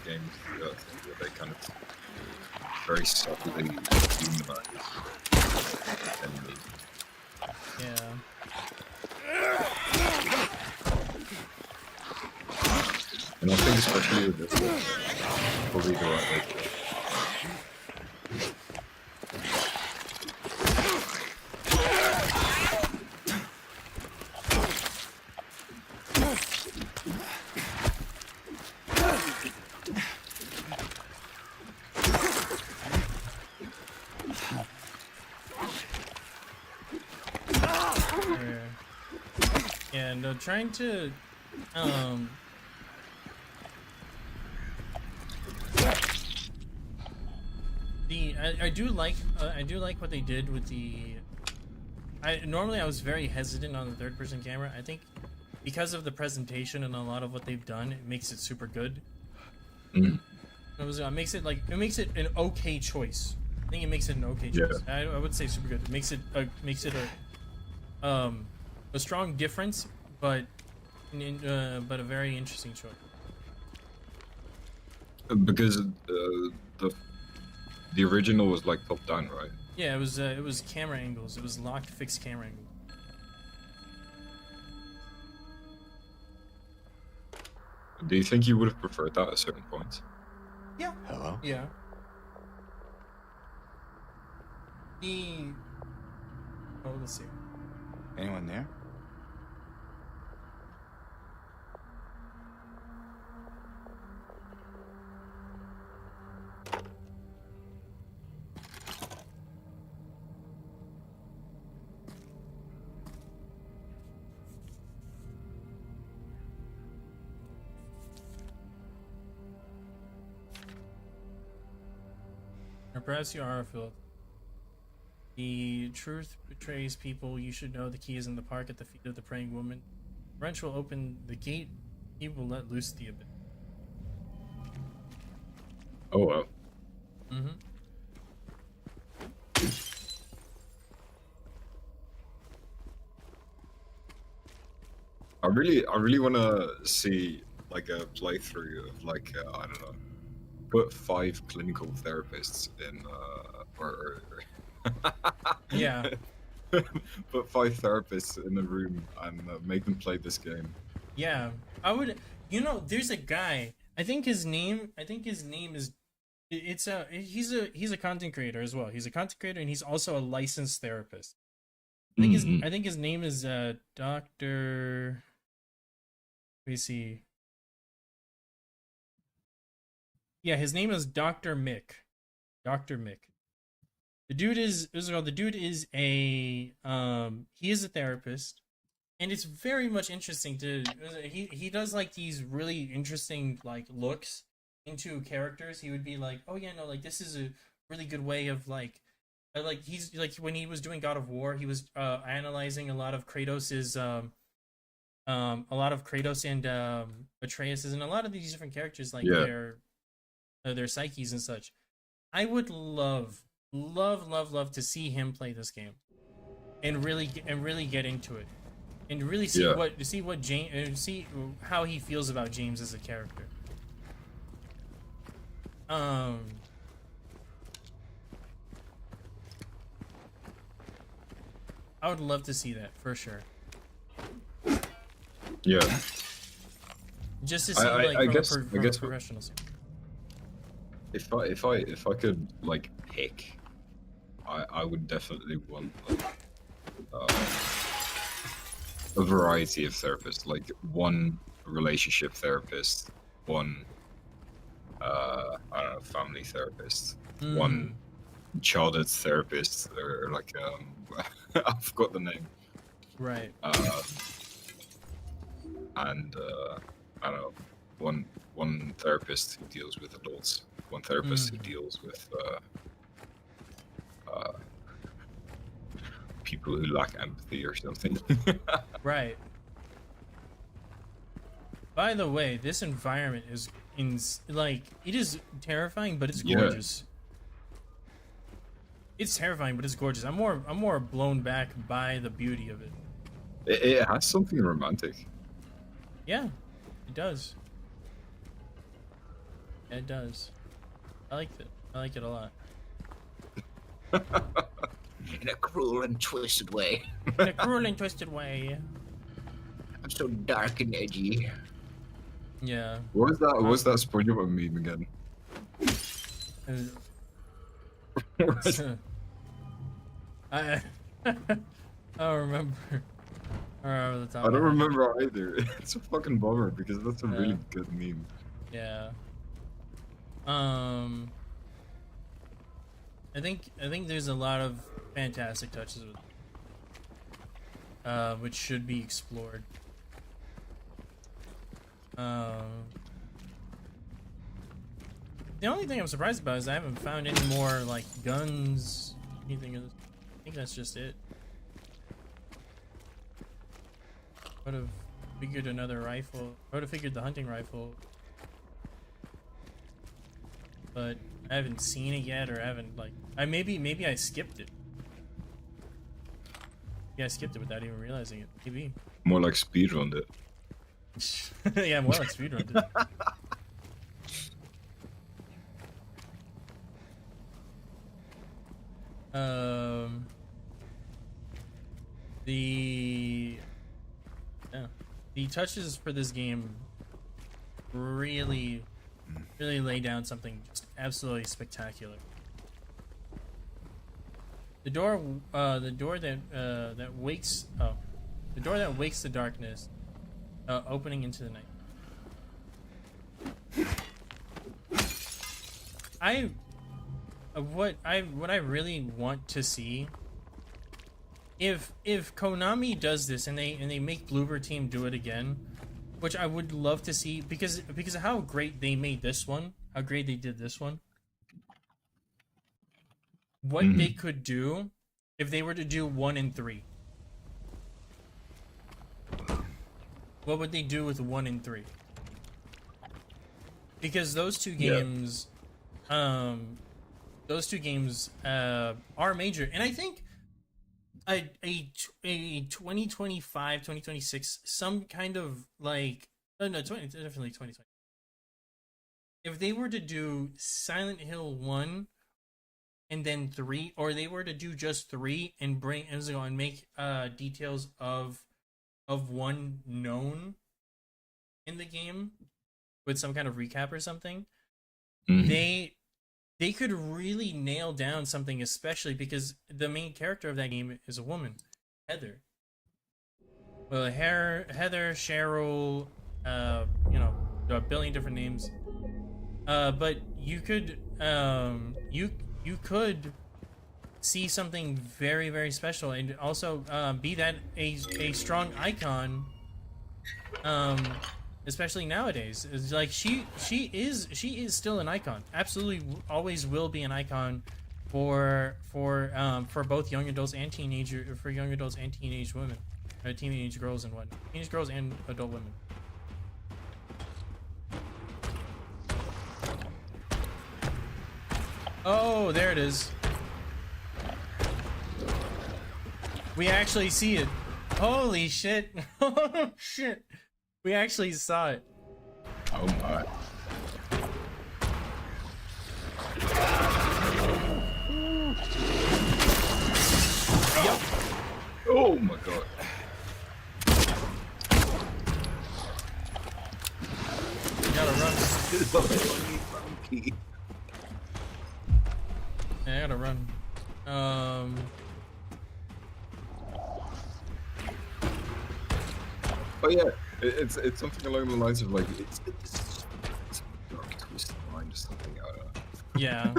games do that thing where they kind of very subtly humanize enemies. Yeah. And I think especially with this one, probably the right way to go. Yeah, no, trying to I do like what they did with the normally I was very hesitant on the third person camera. I think because of the presentation and a lot of what they've done, it makes it super good. Mm. It makes it an okay choice. I think it makes it an okay choice. Yeah. I would say super good. It makes it a strong difference, but a very interesting choice. Because the original was like top down, right? Yeah, it was camera angles. It was locked fixed camera angle. Do you think you would have preferred that at certain points? Yeah. Hello? Yeah. Let's see. Anyone there? Or perhaps you are a filth. The truth betrays people. You should know the key is in the park at the feet of the praying woman. Wrench will open the gate. He will let loose the abyss. Oh wow. Mm-hmm. I really want to see like a playthrough of like I don't know, put 5 clinical therapists in or Yeah. put 5 therapists in a room and make them play this game. Yeah. I would. You know, there's a guy. I think his name is. He's a content creator as well. He's a content creator and he's also a licensed therapist. I think his name is Doctor. Let me see. Yeah, his name is Dr. Mick. Dr. Mick. The dude is a he is a therapist, and it's very much interesting to he does like these really interesting like looks into characters. He would be like, oh yeah, no, like this is a really good way of like he's like when he was doing God of War, he was analyzing a lot of Kratos's and Atreus's and a lot of these different characters like their psyches and such. I would love to see him play this game and really get into it and really see how he feels about James as a character. I would love to see that for sure. Yeah. Just to see I guess professional standpoint. If I could like pick, I would definitely want like, a variety of therapists, like one relationship therapist, one I don't know, family therapist, one childhood therapist, or like I forgot the name. Right. And I don't know, one therapist who deals with adults. one therapist who deals with people who lack empathy or something. Right. By the way, this environment is like, it is terrifying, but it's gorgeous. It's terrifying, but it's gorgeous. I'm more blown back by the beauty of it. It has something romantic. Yeah, it does. It does. I liked it. I like it a lot. In a cruel and twisted way. In a cruel and twisted way. I'm so dark and edgy. Yeah. What was that? What was that SpongeBob meme again? I don't remember. The top I don't remember either. It's a fucking bummer because that's a Yeah. really good meme. Yeah. I think there's a lot of fantastic touches with which should be explored. The only thing I'm surprised about is I haven't found any more like guns, anything of this. I think that's just it. Would have figured another rifle. I would have figured the hunting rifle. But I haven't seen it yet, or I haven't like maybe I skipped it. Yeah, I skipped it without even realizing it. Maybe. More like speedrunned it. Yeah, more like speedrun it. The touches for this game really lay down something just absolutely spectacular. The door that wakes the darkness, opening into the night. What I really want to see, if Konami does this and they make Bloober Team do it again, which I would love to see because of how great they made this one, how great they did this one. What they could do if they were to do 1 and 3. What would they do with 1 and 3? Because those two games, are major, and I think a 2025, 2026, some kind of like, definitely 2020. If they were to do Silent Hill 1 and then 3, or they were to do just 3 and make details of 1 known in the game with some kind of recap or something, they could really nail down something, especially because the main character of that game is a woman, Heather. Well, Heather, Cheryl, there are a billion different names. But you could you could see something very, very special, and also be that a strong icon, especially nowadays. It's like she is still an icon. Absolutely, always will be an icon for both young adults and teenage women, or teenage girls and whatnot, teenage girls and adult women. Oh, there it is. We actually see it. Holy shit. Oh shit. We actually saw it. Oh my. Yep. Oh my god. You gotta run. Yeah, I gotta run. Oh yeah, it's something along the lines of like it's a dark twisted mind or something. I don't know. Yeah.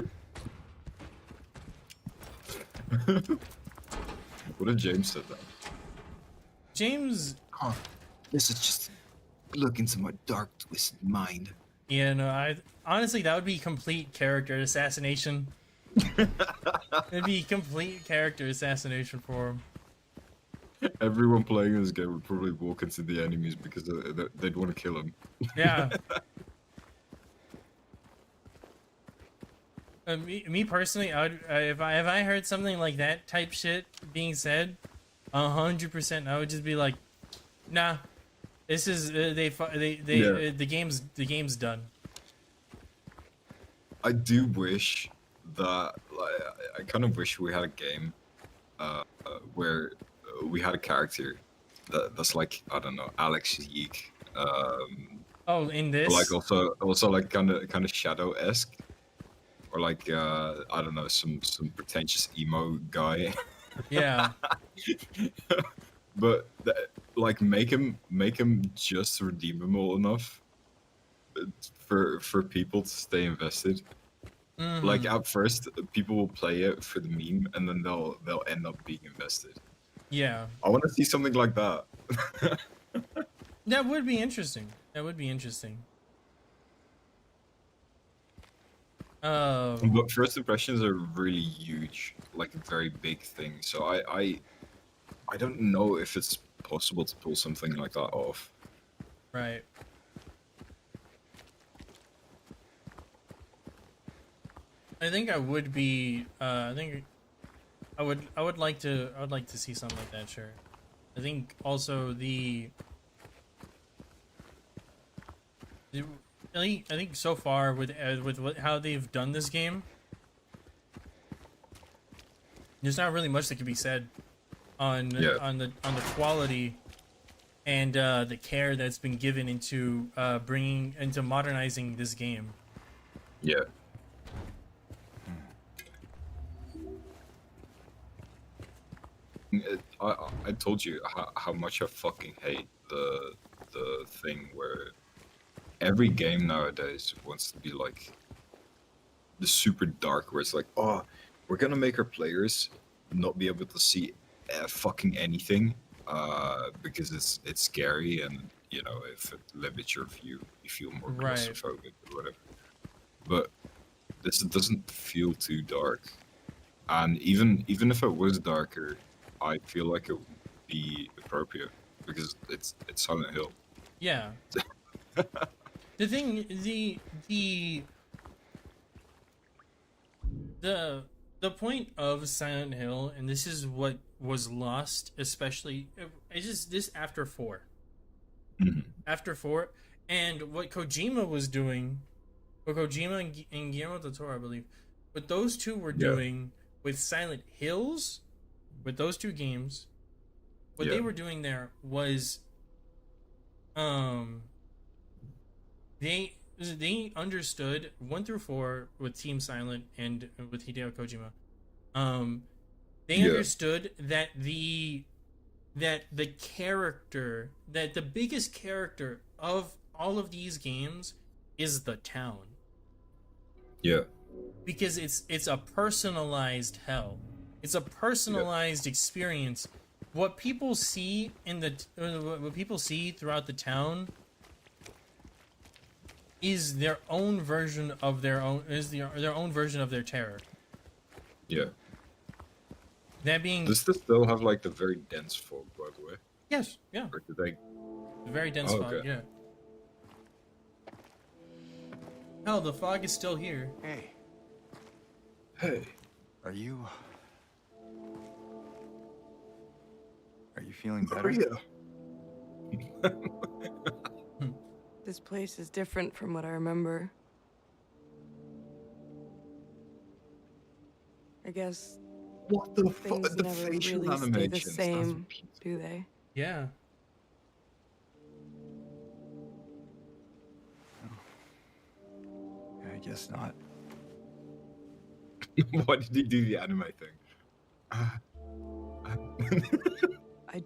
What if James said that? James. This is just a look into my dark twisted mind. Yeah, no, I honestly that would be complete character assassination. It'd be complete character assassination for him. Everyone playing this game would probably walk into the enemies because they'd want to kill him. Yeah. Me personally, I would if I heard something like that type shit being said, 100%, I would just be like, nah, this is Yeah. the game's done. I do wish that, like, I kind of wish we had a game where we had a character that's like, I don't know, Alex Yeek, Oh, in but like this, also like kind of Shadow-esque, or like I don't know, some pretentious emo guy. yeah, But like make him just redeemable enough for people to stay invested. Like mm-hmm. at first, people will play it for the meme, and then they'll end up being invested. Yeah, I want to see something like that. that would be interesting. That would be interesting. But first impressions are really huge, like a very big thing. So I don't know if it's possible to pull something like that off. Right. I think I would be. I think I would like to. I would like to see something like that. Sure. I think also I think so far with how they've done this game, there's not really much that can be said on the quality and the care that's been given into bringing into modernizing this game. Yeah. I told you how much I fucking hate the thing where every game nowadays wants to be like the super dark, where it's like, oh, we're gonna make our players not be able to see fucking anything because it's scary, and you know, if it limits your view, you feel more Right. claustrophobic or whatever. But this doesn't feel too dark, and even if it was darker, I feel like it would be appropriate because it's Silent Hill. Yeah. The thing, the point of Silent Hill, and this is what was lost, especially it's just this after 4. Mhm. After 4, and what Kojima was doing, what Kojima and Guillermo del Toro, I believe, what those two were Yeah. doing with Silent Hills, with those two games, what Yeah. they were doing there was, they understood 1 through 4 with Team Silent and with Hideo Kojima. They Yeah. understood that the character, that the biggest character of all of these games is the town, Yeah. because it's a personalized hell. It's a personalized experience. What people see in what people see throughout the town is their own version of their own version of their terror. Yeah. That being, Does this still have like the very dense fog, by the way? yes, yeah, Or did they? very dense Oh, fog, okay. yeah. Hell, the fog is still here. Hey, Hey. are you feeling How better? are you? This place is different from what I remember. I guess What the fuck? things The never facial really stay the animations. That's same, beautiful. do they? Yeah. I guess not. Why did he do the anime thing? I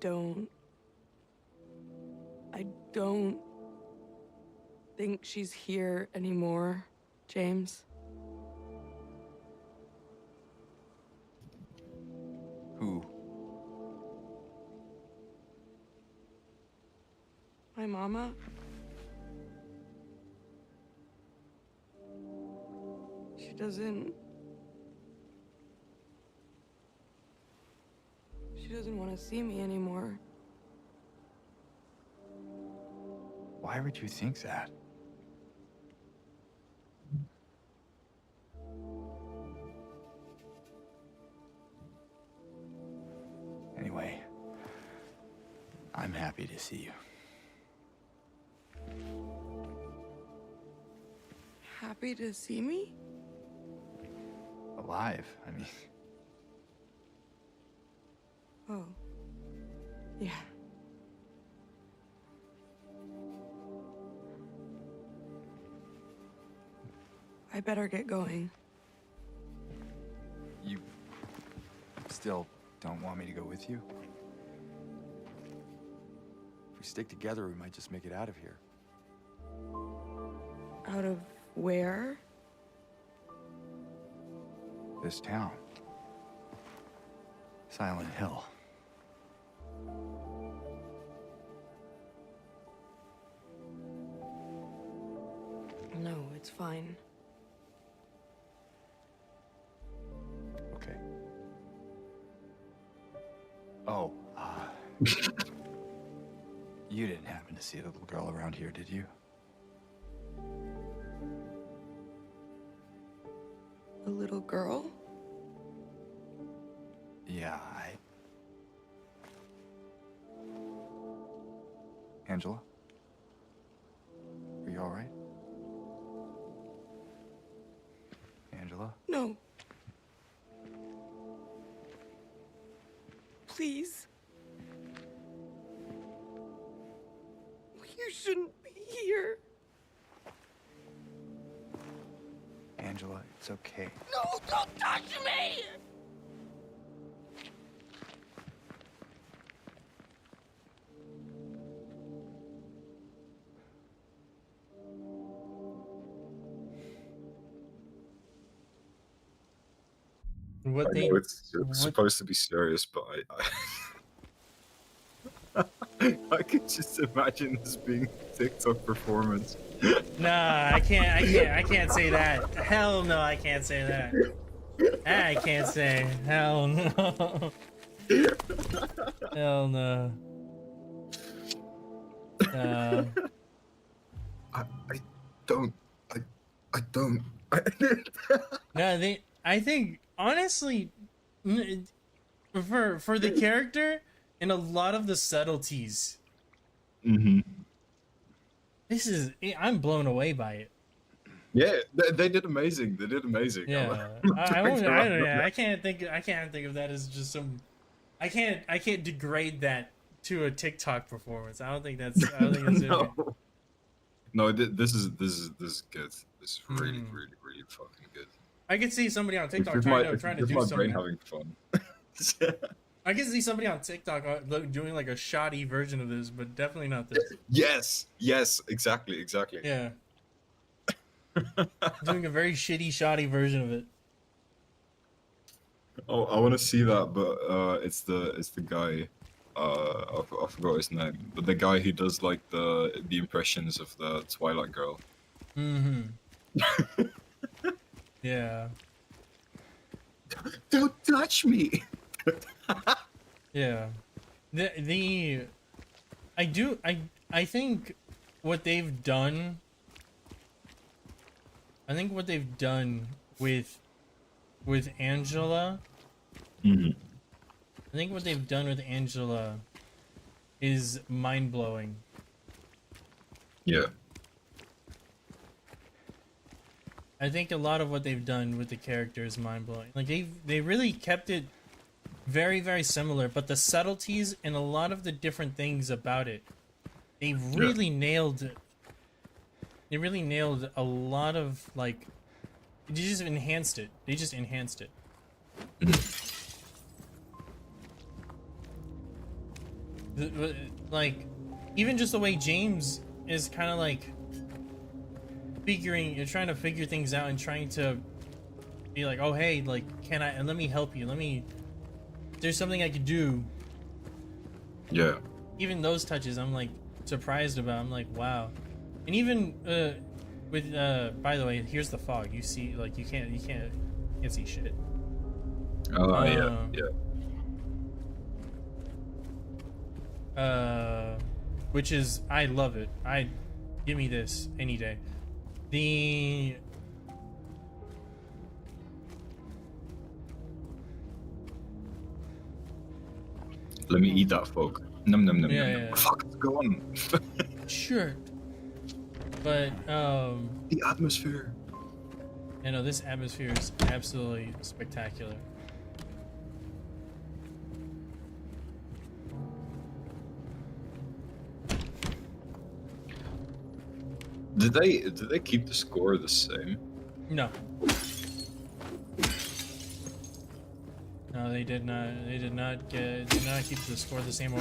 don't think she's here anymore, James. Who? My mama? She doesn't want to see me anymore. Why would you think that? Anyway, I'm happy to see you. Happy to see me? Alive, I mean. Oh. Yeah. I better get going. You still don't want me to go with you? If we stick together, we might just make it out of here. Out of where? This town. Silent Hill. No, it's fine. Okay. Oh, you didn't happen to see a little girl around here, did you? A little girl? Yeah, Angela? Are you all right? Angela? No. Please. You shouldn't be here. Angela, it's okay. No, don't touch me! What I they know it's what supposed to be serious, but I could just imagine this being a TikTok performance. Nah, I can't say that. Hell no, I can't say that. I can't say. Hell no. Hell no. I don't. I don't. No, I think honestly, for the character and a lot of the subtleties, Mm-hmm. I'm blown away by it. Yeah, they did amazing. They did amazing. Yeah, I can't think of that as just some. I can't degrade that to a TikTok performance. I don't think that's it. No, no, this is good. This is really, really, really fucking good. I could see somebody on TikTok It's trying just to do my brain something. having fun. I can see somebody on TikTok doing like a shoddy version of this, but definitely not this. Yes, exactly. Yeah. Doing a very shitty, shoddy version of it. Oh, I want to see that, but it's the guy. I forgot his name, but the guy who does like the impressions of the Twilight girl. Mm-hmm. Yeah. Don't touch me. Yeah. I think what they've done. I think what they've done with Angela. Mm-hmm. I think what they've done with Angela is mind blowing. Yeah. I think a lot of what they've done with the character is mind blowing. Like they really kept it very, very similar, but the subtleties and a lot of the different things about it, they really nailed it. They really nailed a lot of like. They just enhanced it. They just enhanced it. Like, even just the way James is kind of like trying to figure things out and trying to be like, oh hey, like, let me help you. There's something I could do. Yeah. Even those touches, I'm like surprised about. I'm like, wow. And even With by the way, here's the fog. You see, like you can't see shit. Oh yeah, yeah. Which is, I love it. Give me this any day. Let me eat that fog. Num num num Yeah, num. yeah. Num. Fuck, it's gone. Sure. But The atmosphere. you know, this atmosphere is absolutely spectacular. Did they keep the score the same? No. No, they did not. They did not keep the score the same,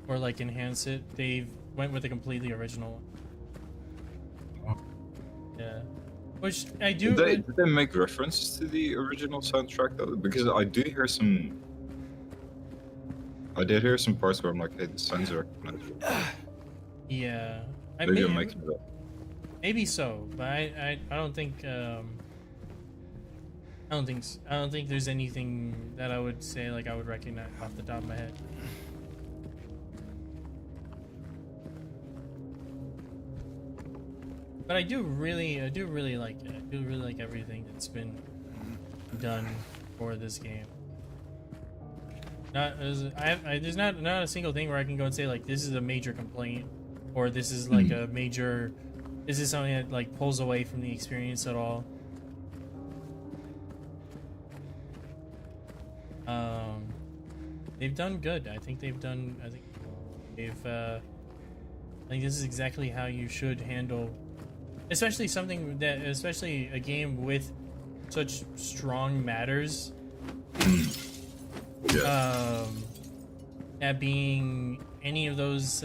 or like enhance it. They went with a completely original one. Yeah. Which I do. Did they make references to the original soundtrack though? Because I do hear some. I did hear some parts where I'm like, hey, this sounds recognizable. Yeah. Maybe I'm making it up. Maybe so, but I don't think I don't think there's anything that I would say like I would recognize off the top of my head. But I do really like it. I do really like everything that's been done for this game. There's not a single thing where I can go and say like this is a major complaint, or this is like a major, this is something that like pulls away from the experience at all. They've done good. I think this is exactly how you should handle, especially a game with such strong matters. Yeah. That being any of those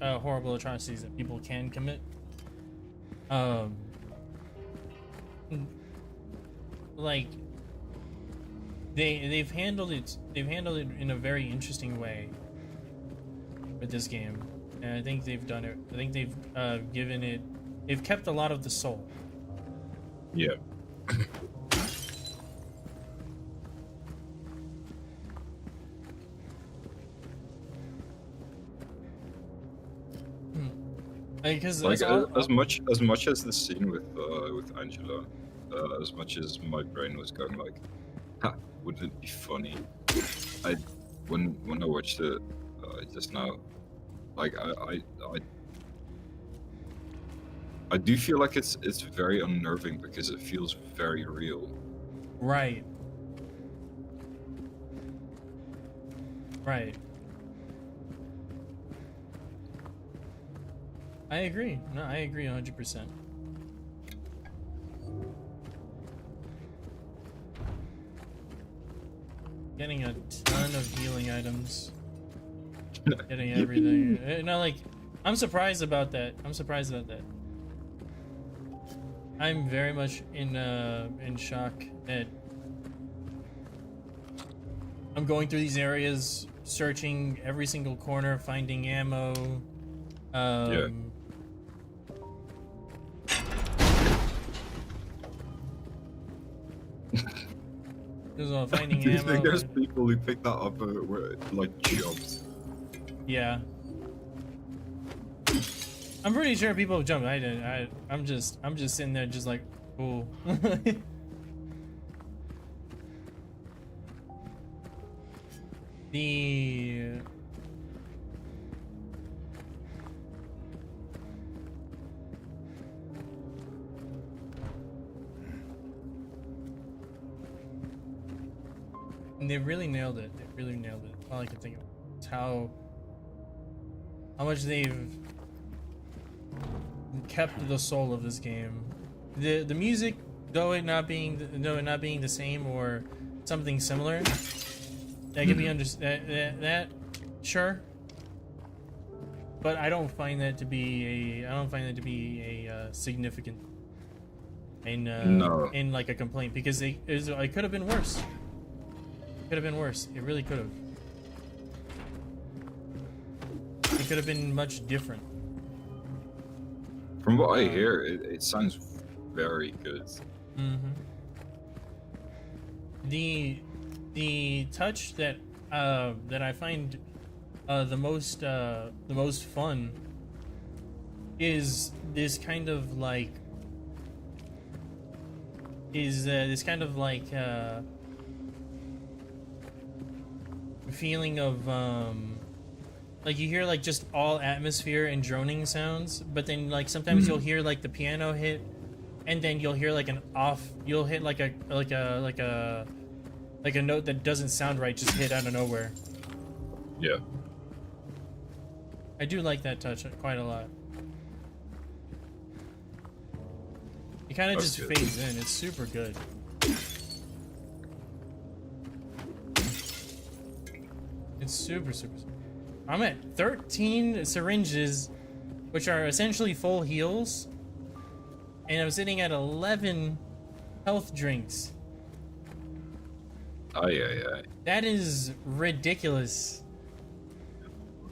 horrible atrocities that people can commit. Like they've handled it in a very interesting way with this game, and I think they've done it. I think they've kept a lot of the soul. Yeah. Because Like as much as the scene with Angela, as much as my brain was going like, ha, wouldn't it be funny? When I watched it just now, like I do feel like it's very unnerving because it feels very real. Right. I agree. No, I agree 100%. Getting a ton of healing items. Getting everything. No, like, I'm surprised about that. I'm very much in shock that I'm going through these areas, searching every single corner, finding ammo. Yeah. Finding Do you ammo. think there's people who pick that up were like jobs? Yeah. I'm pretty sure people have jumped. I didn't. I'm just sitting there, just like, cool. They really nailed it. All I can think of is how much they've kept the soul of this game. The music, though it not being the same or something similar, that can be that sure. But I don't find that to be a significant in like a complaint, because it could have been worse. It really could have. It could have been much different. From what I hear, it sounds very good. Mm-hmm. The touch that I find the most fun is this kind of like feeling of like you hear like just all atmosphere and droning sounds, but then like sometimes you'll hear like the piano hit, and then you'll hear like you'll hit like a note that doesn't sound right just hit out of nowhere. Yeah. I do like that touch quite a lot. It kind of That's just good. fades in. It's super good. It's super. I'm at 13 syringes, which are essentially full heals, and I'm sitting at 11 health drinks. Aye. That is ridiculous.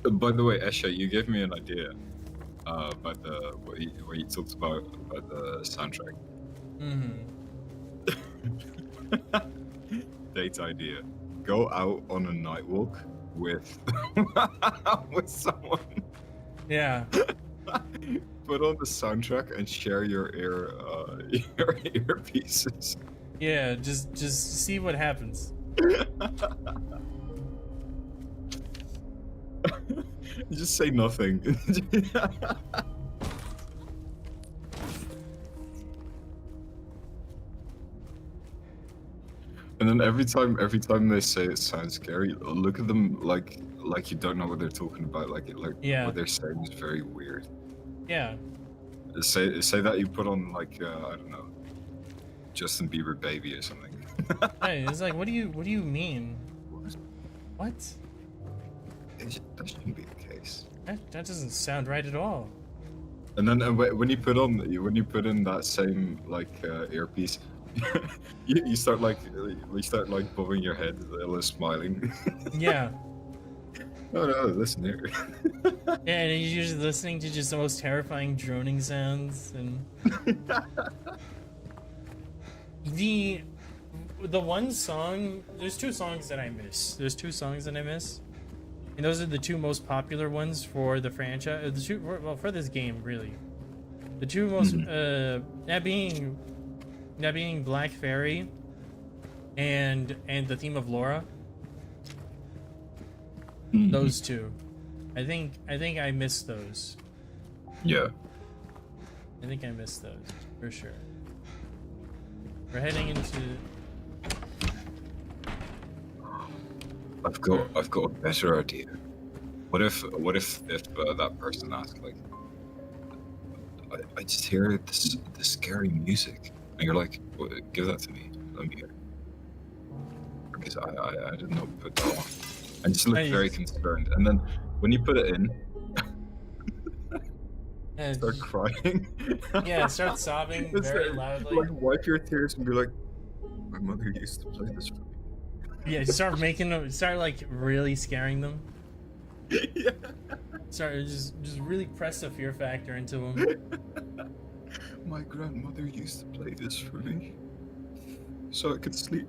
By the way, Escha, you gave me an idea about what you talked about the soundtrack. Date idea: go out on a night walk with with someone. Yeah. Put on the soundtrack and share your your earpieces. Yeah, just see what happens. Just say nothing. And then every time they say it sounds scary, look at them like you don't know what they're talking about. Yeah. What they're saying is very weird. Yeah. Say that you put on like I don't know, Justin Bieber Baby or something. Hey, it's like, what do you mean? What? That shouldn't be the case. That doesn't sound right at all. And then when you put in that same like earpiece, you start bobbing your head, a little smiling. Yeah. Oh no, listen here. Yeah, and you're usually listening to just the most terrifying droning sounds, and the one song. There's two songs that I miss. And those are the two most popular ones for the franchise. For this game, really. The two most that being Black Fairy and the theme of Laura. Those two. I think I missed those. Yeah. I think I missed those for sure. We're heading into. I've got a better idea. What if that person asked like, I just hear this scary music, and you're like, well, give that to me. Let me hear. Because I didn't know to put that on. And just look very concerned. And then when you put it in, start crying. Yeah, start sobbing very loudly. Like wipe your tears and be like, my mother used to play this for me. Yeah, start like really scaring them. Yeah. Start just really press the fear factor into them. My grandmother used to play this for me, so I could sleep.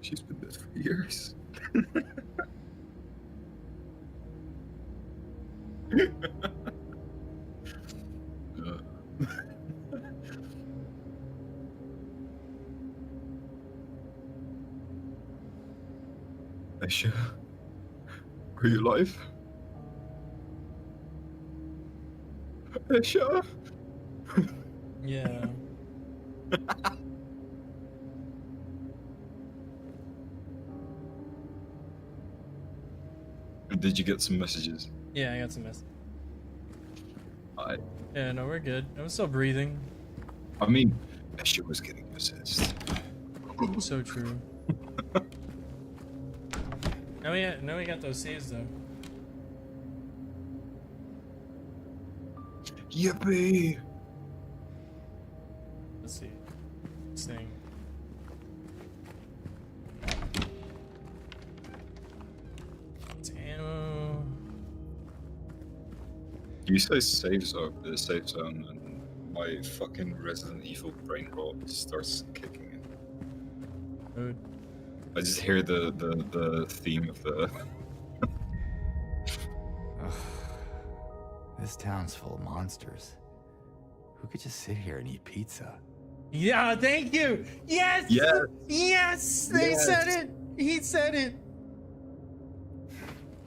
She's been dead for years. Escha, are you alive? Escha? Yeah. Did you get some messages? Yeah, I got some messages. Yeah, no, we're good. I'm still breathing. I mean, Escha was getting possessed. So true. Now we got those saves though. Yippee! Let's see. This thing. You say safe zone, the safe zone, and my fucking Resident Evil brain rot starts kicking in. Dude. I just hear the theme of the. Ugh. This town's full of monsters. Who could just sit here and eat pizza? Yeah, thank you. Yes. Yes. Yes. They Yes. said it. He said it.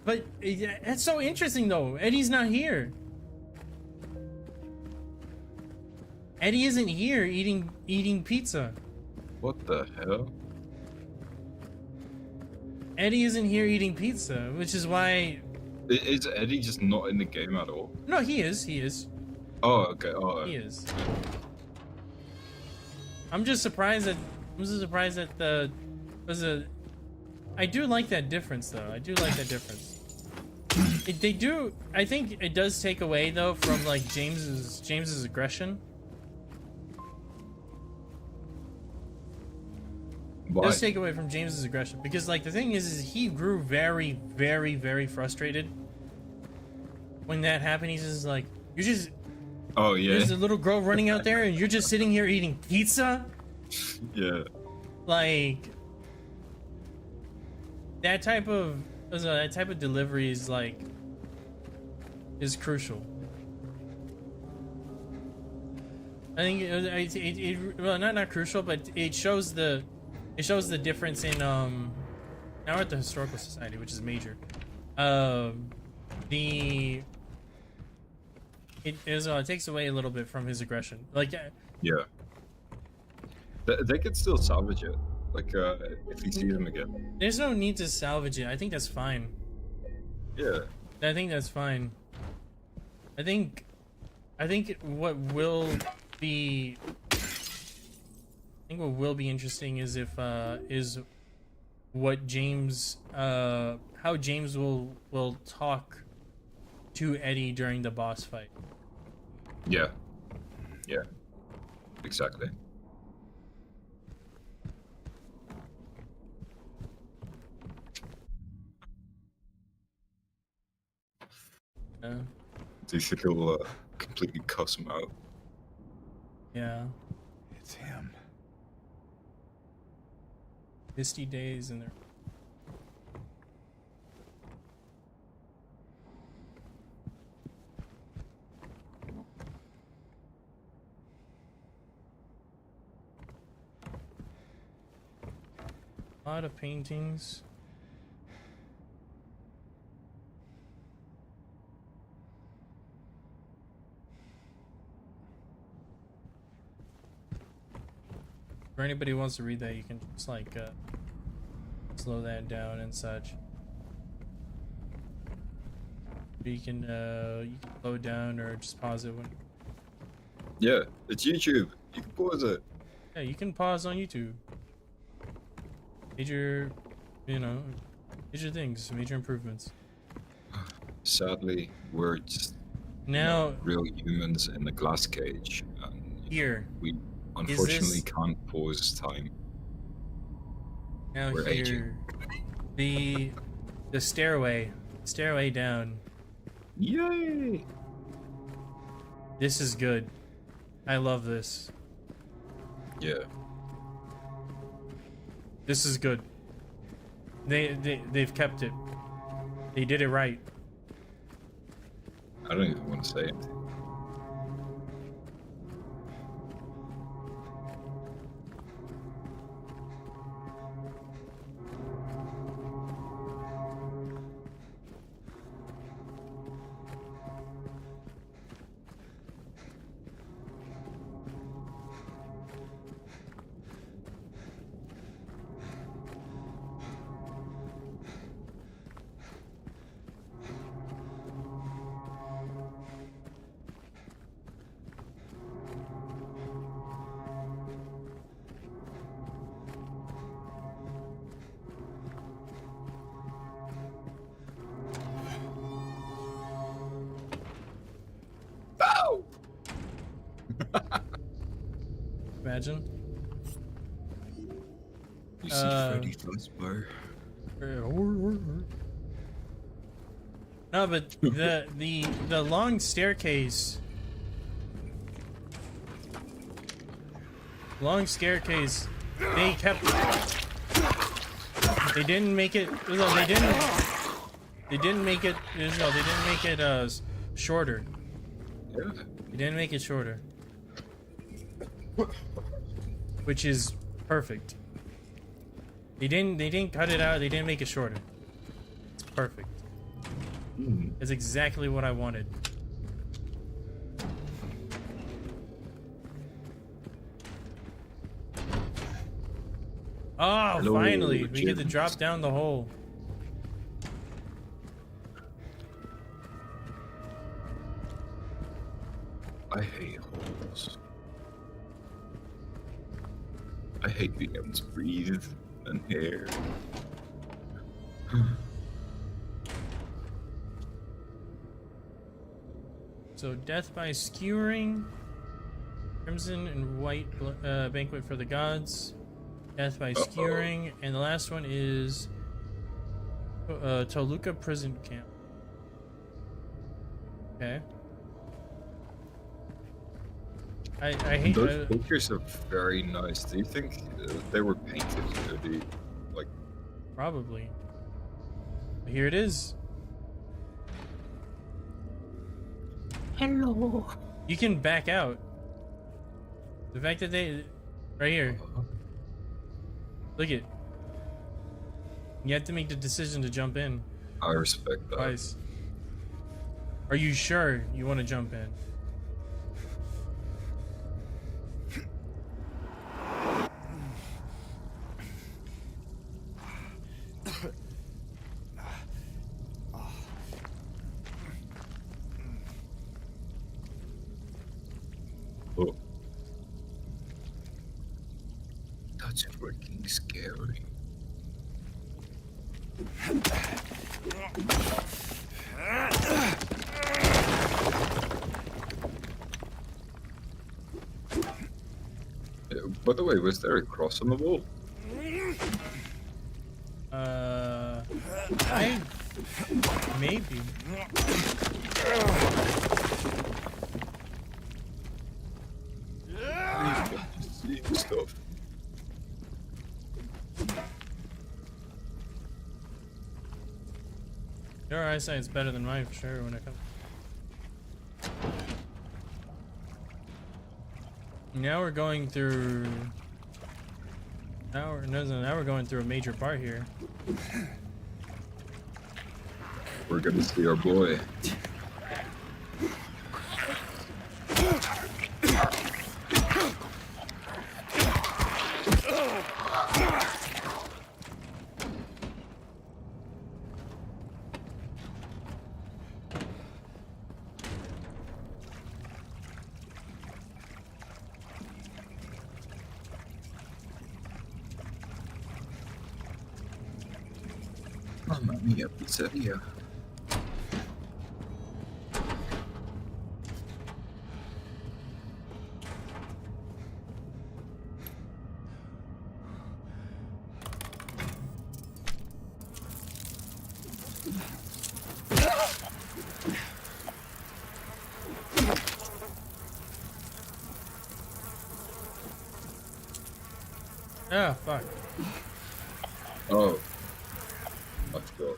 But it's so interesting though. Eddie's not here. Eddie isn't here eating pizza. What the hell? Eddie isn't here eating pizza, which is why. Is Eddie just not in the game at all? No, he is. He is. Oh, okay. Oh, He is. I'm just surprised that. I'm just surprised that the was a. I do like that difference though. I do like that difference. They do. I think it does take away though from like James's aggression. why? Does take away from James's aggression because like the thing is he grew very, very, very frustrated when that happened. He's just like, you're just Oh yeah. there's a little girl running out there and you're just sitting here eating pizza. Yeah. Like that type of delivery is like is crucial. I think well not crucial, but it shows the difference in now we're at the historical society, which is major. It takes away a little bit from his aggression. Like Yeah. They could still salvage it, like if he sees him again. there's no need to salvage it. I think that's fine. Yeah. I think that's fine. I think what will be interesting is if is what James how James will talk to Eddie during the boss fight. Yeah. Yeah. Exactly. Do you think he'll completely cuss him out? Yeah. It's him. Misty days and they're a lot of paintings. For anybody who wants to read that, you can just like slow that down and such. You can slow it down or just pause it when. Yeah, it's YouTube. You can pause it. Yeah, you can pause on YouTube. Major, major things, major improvements. Sadly, we're just Now real humans in a glass cage, and here, we unfortunately can't pause time. now We're here, the stairway down. Yay! This is good. I love this. Yeah. This is good. They've kept it. They did it right. I don't even want to say anything. Imagine. You see Freddy Fazbear. No, but the long staircase. Long staircase. They kept. They didn't make it. No, they didn't. They didn't make it. No, they didn't make it shorter. Yeah. They didn't make it shorter, which is perfect. They didn't cut it out. They didn't make it shorter. It's perfect. It's exactly what I wanted. Oh, Hello, finally, we get to Jim. drop down the hole. I hate holes. I hate being able to breathe and air. So, death by skewering, crimson and white banquet for the gods, death by skewering, and the last one is Toluca prison camp. Okay. I hate Those pictures are very nice. Do you think they were painted, or do you, like? probably. But here it is. Hello. You can back out. The fact that they right here. Look it. You have to make the decision to jump in I respect that. twice. Are you sure you want to jump in? Oh. That's freaking scary. By the way, was there a cross on the wall? I maybe. Just seeing stuff. Your eyesight's better than mine for sure when it comes. Now we're going through. Now we're going through a major part here. We're gonna see our boy. Mamma mia, pizzeria. Ah, fuck. Oh. Let's go.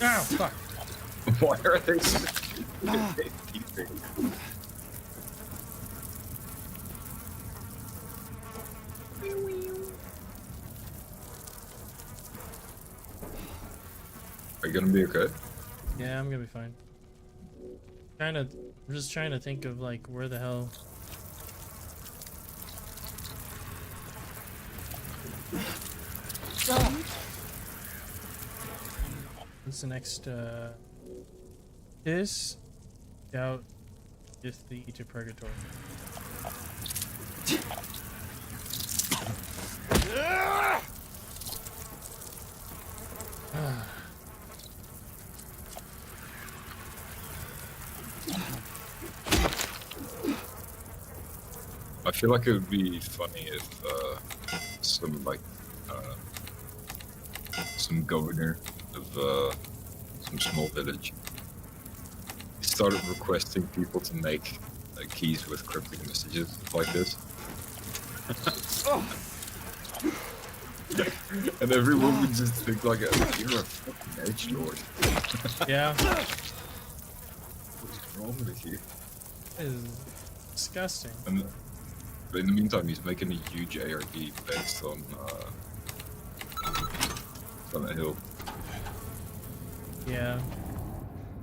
Ah, fuck. Why are they so keeping? Are you gonna be okay? Yeah, I'm gonna be fine. I'm just trying to think of like where the hell. What's the next? This doubt is the to purgatory. I feel like it would be funny if some like some governor of some small village. He started requesting people to make keys with cryptic messages like this. And everyone would just think like, you're a fucking edgelord. Yeah. What is wrong with you? It is disgusting. And but in the meantime, he's making a huge ARD based on a hill. Yeah.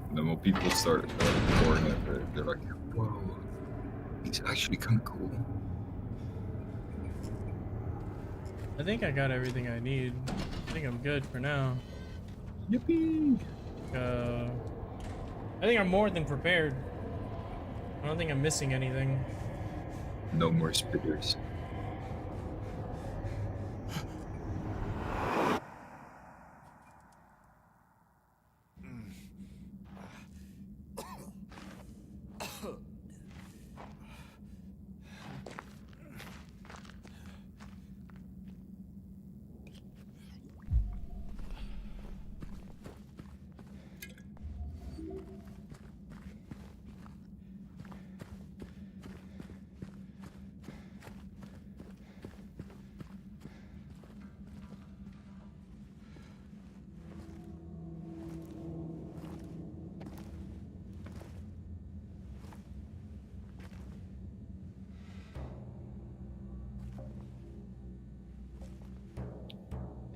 And then when people start pouring it, they're like, whoa, he's actually kind of cool. I think I got everything I need. I think I'm good for now. Yippee! I think I'm more than prepared. I don't think I'm missing anything. No more spitters.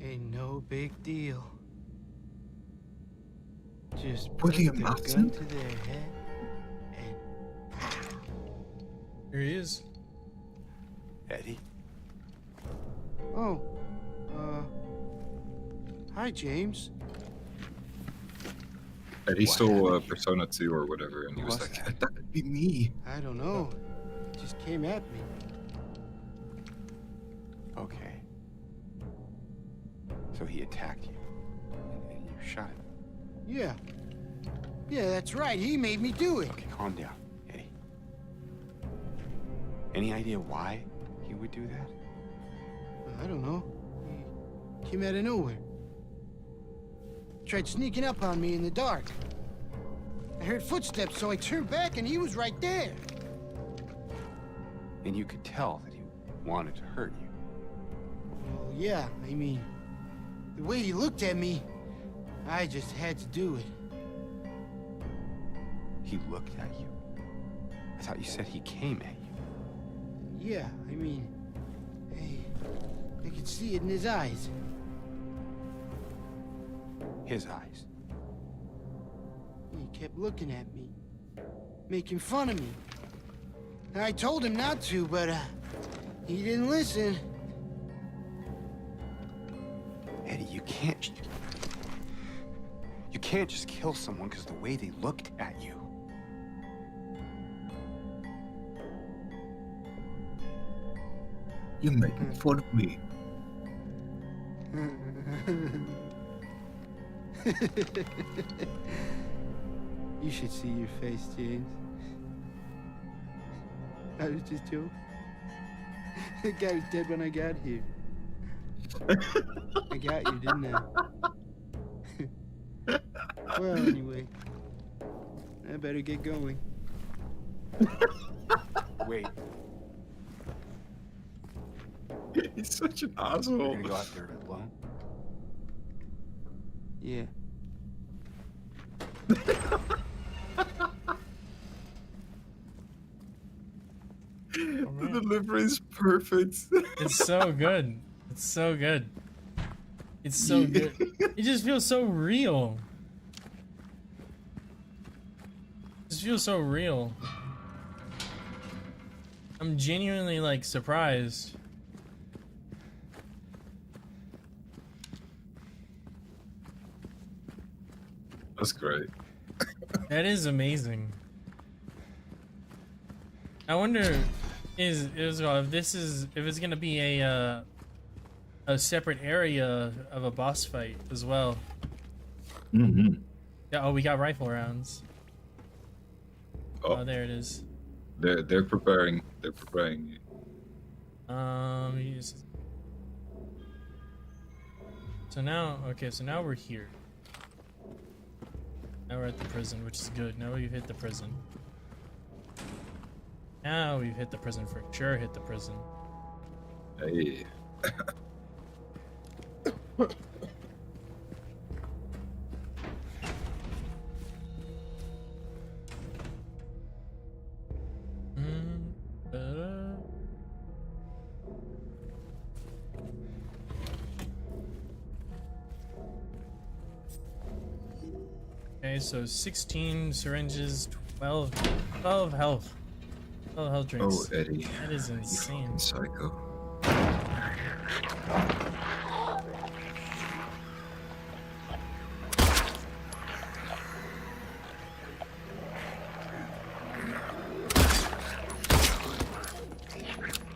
Ain't no big deal. Just William put the Upton? gun to their head and Here he is. Eddie? oh, hi James. And he stole Persona 2 or whatever, and he was What's like, that? that could be me. I don't know. It just came at me. Okay. So he attacked you, and you shot him. Yeah. Yeah, that's right. He made me do it. Okay, calm down, Eddie. Any idea why he would do that? I don't know. He came out of nowhere. Tried sneaking up on me in the dark. I heard footsteps, so I turned back and he was right there. And you could tell that he wanted to hurt you. Well, yeah, I mean, the way he looked at me, I just had to do it. He looked at you? I thought you said he came at you. Yeah, I mean, I could see it in his eyes. His eyes. He kept looking at me, making fun of me. I told him not to, but he didn't listen. Eddie, you can't just kill someone because the way they looked at you. You're making fun of me. You should see your face, James. I was just joking. The guy was dead when I got here. I got you, didn't I? Well, anyway, I better get going. Wait, He's such an you're asshole. gonna go out there alone? Yeah. The delivery is perfect. It's so good. It's so good. It's so good. It just feels so real. It just feels so real. I'm genuinely like surprised. That's great. That is amazing. I wonder if it's gonna be a separate area of a boss fight as well. Mm-hmm. Yeah. Oh, we got rifle rounds. Oh, Oh, there it is. they're preparing. They're preparing you. So now, okay, so now we're here. Now we're at the prison, which is good. Now we've hit the prison. Now we've hit the prison for sure. Hit the prison. Hey. Okay, so 16 syringes, 12 health. 12 health drinks. Oh, Eddie. That is You insane. fucking psycho.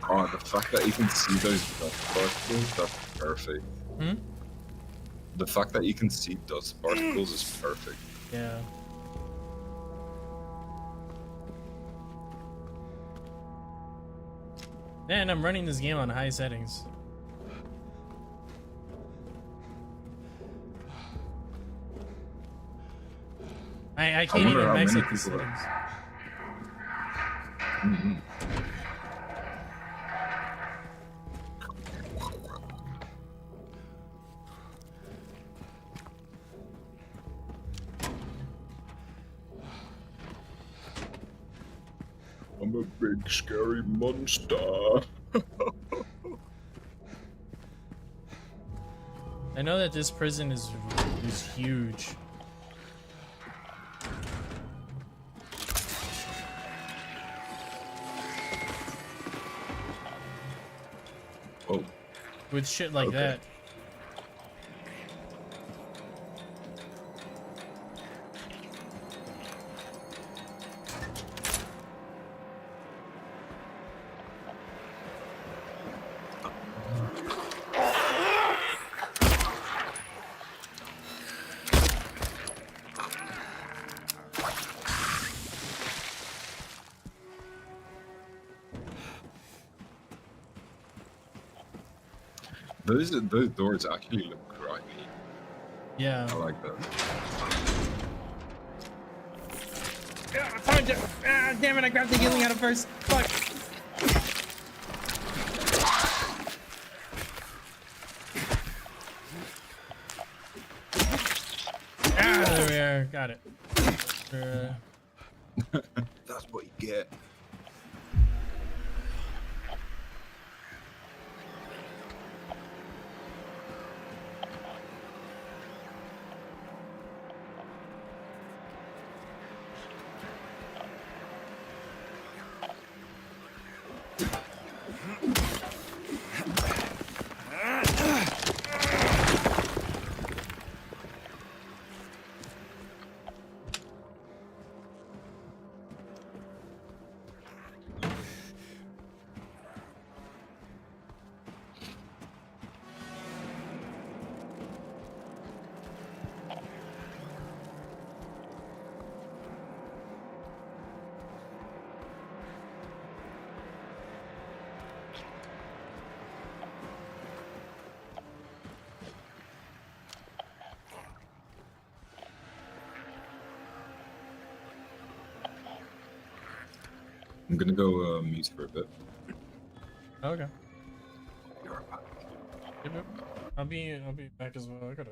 Oh, the fact that you can see those dust particles, that's perfect. Hmm? The fact that you can see dust particles is perfect. Yeah. Man, I'm running this game on high settings. I can't wonder even how max many out the people settings. Mm-hmm. I'm a big scary monster. I know that this prison is huge. Oh, With shit like Okay. that. those doors actually look grimy. Yeah. I like that. Damn it, I grabbed the healing out of first. Fuck. There we are. Got it. That's what you get. I'm gonna go mute for a bit. Okay. You're back. Yep. I'll be back as well. I gotta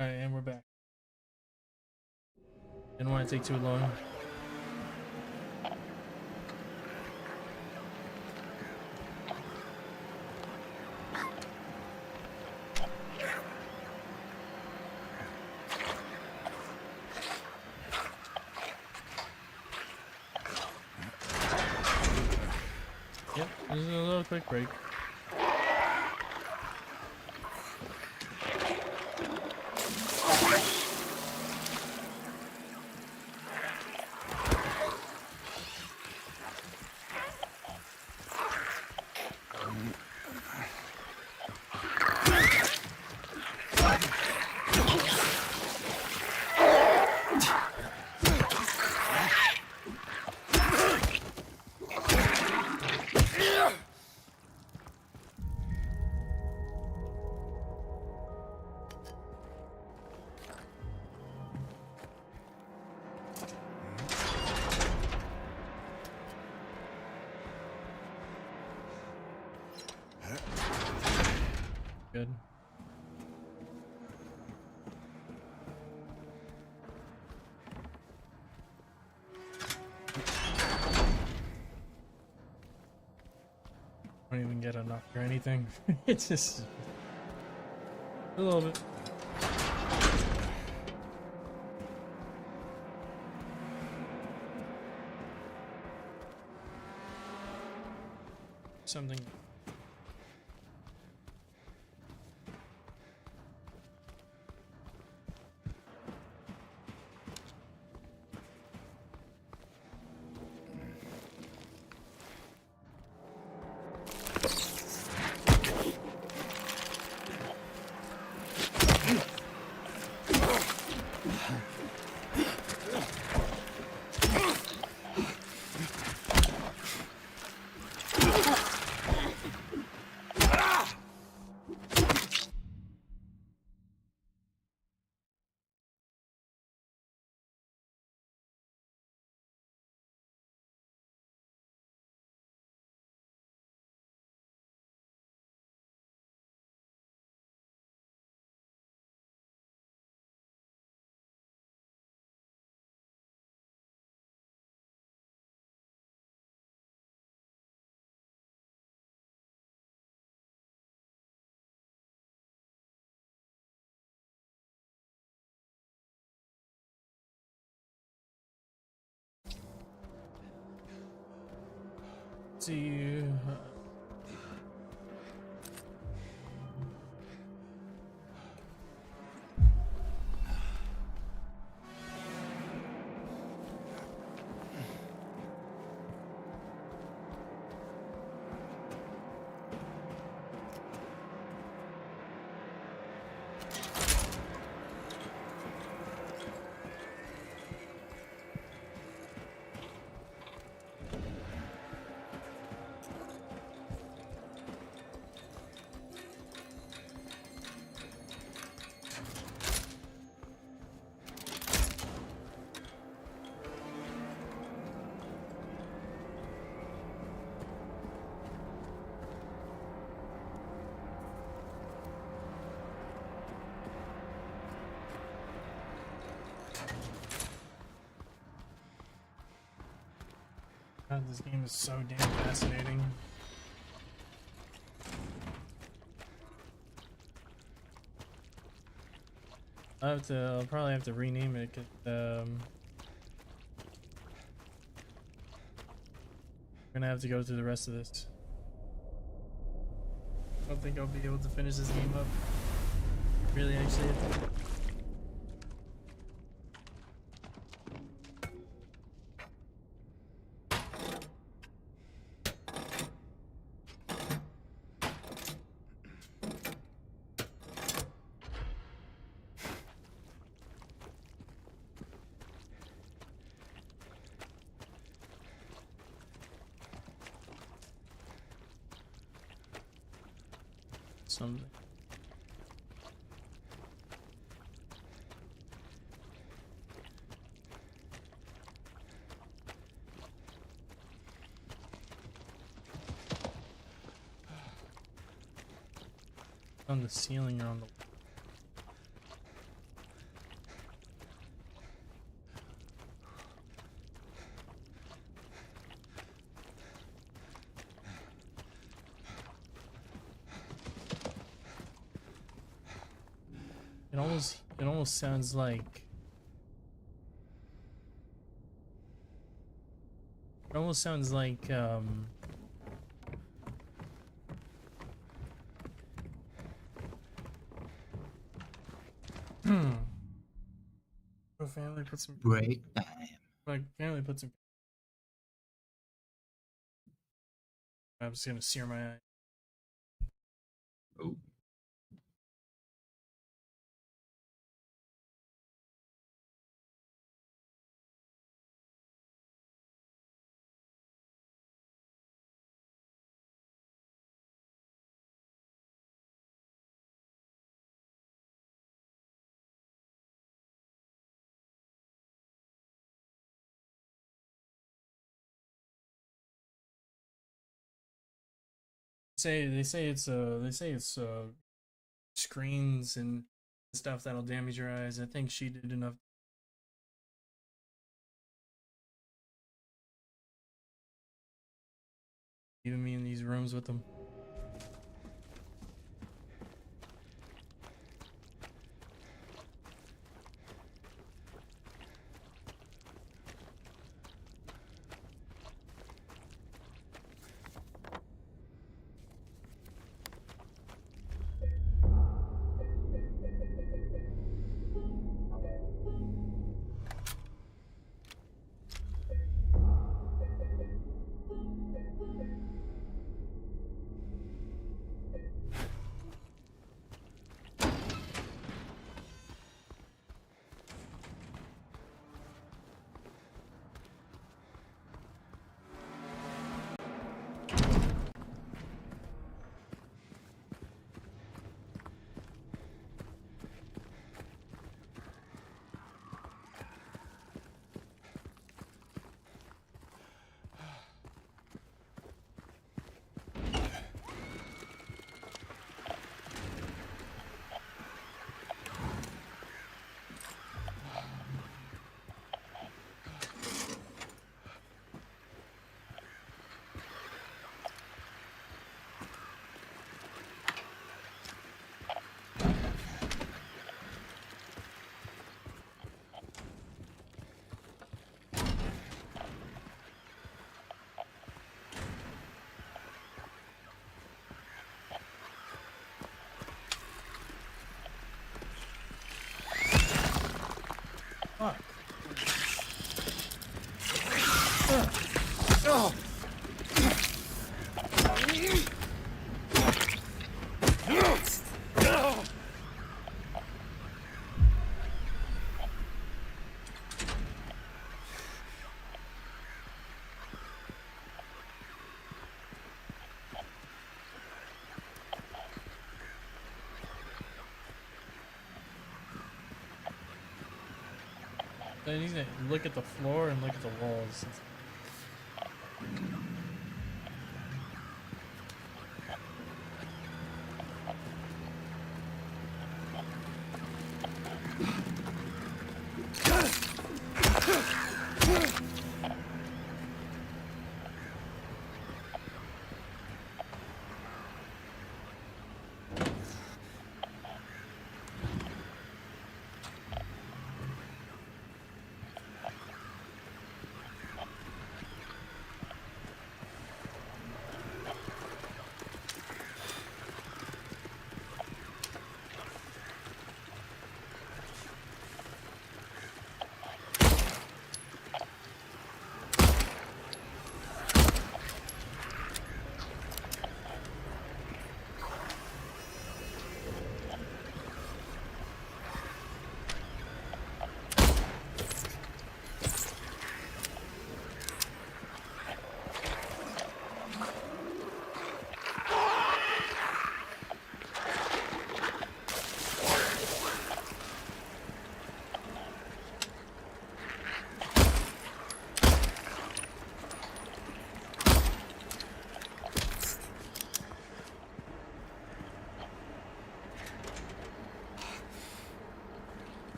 Alright, and we're back. Didn't want to take too long. Yep, this is a little quick break. Good. Don't even get a knock or anything. It's just a little bit. Something. See. God, this game is so damn fascinating. I'll probably have to rename it. 'Cause, I'm gonna have to go through the rest of this. I don't think I'll be able to finish this game up. Really, actually. Something. On the ceiling or on the It almost sounds like. It almost sounds like a family put some. Break time. My family put some. I'm just gonna sear my eye. Oh. They say it's screens and stuff that'll damage your eyes. I think she did enough. Leaving me in these rooms with them. Fuck. I need to look at the floor and look at the walls.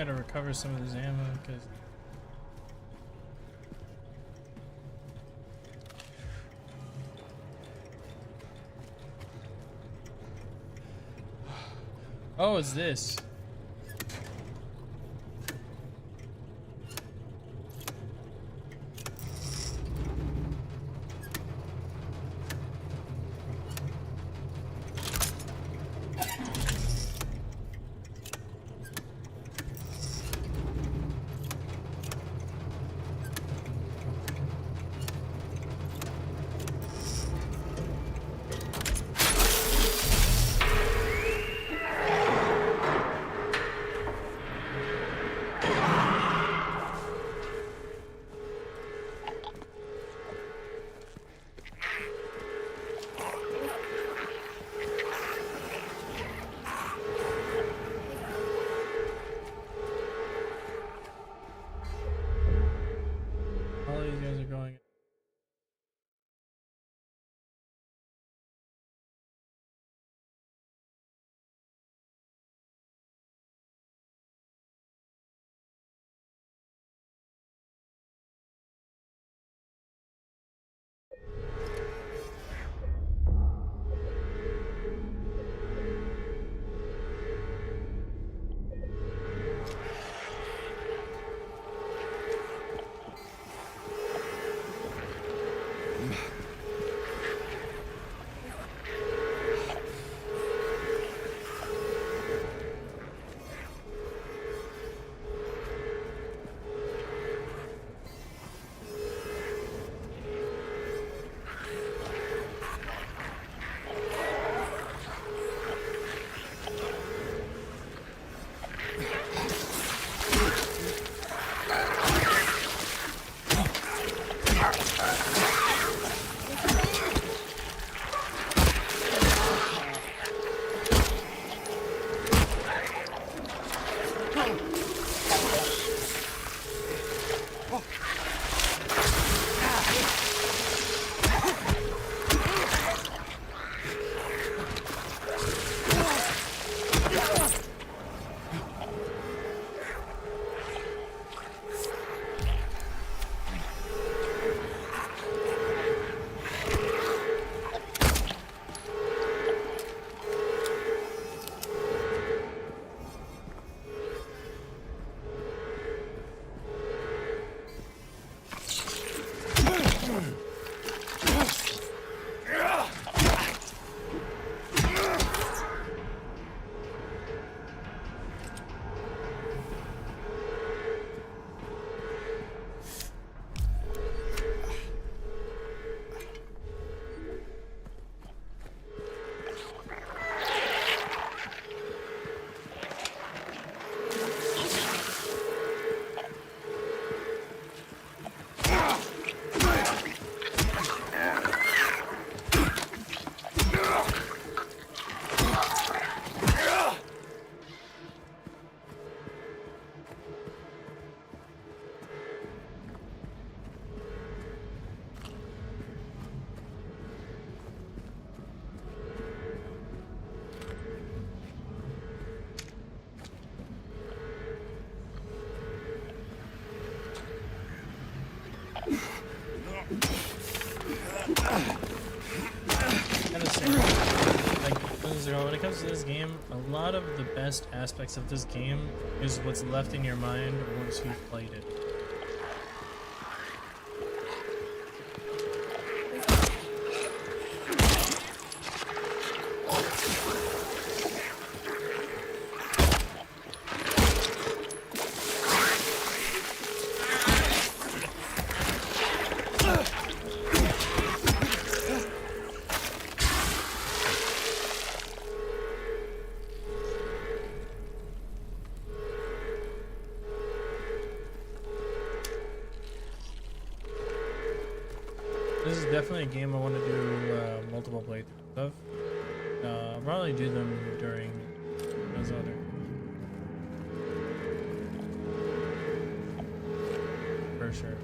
gotta recover some of this ammo because. Oh, it's this. All these guys are going. Gotta say, like, when it comes to this game, a lot of the best aspects of this game is what's left in your mind once you've played it. This is definitely a game I want to do multiple playthroughs of. I'll probably do them during those other. For sure.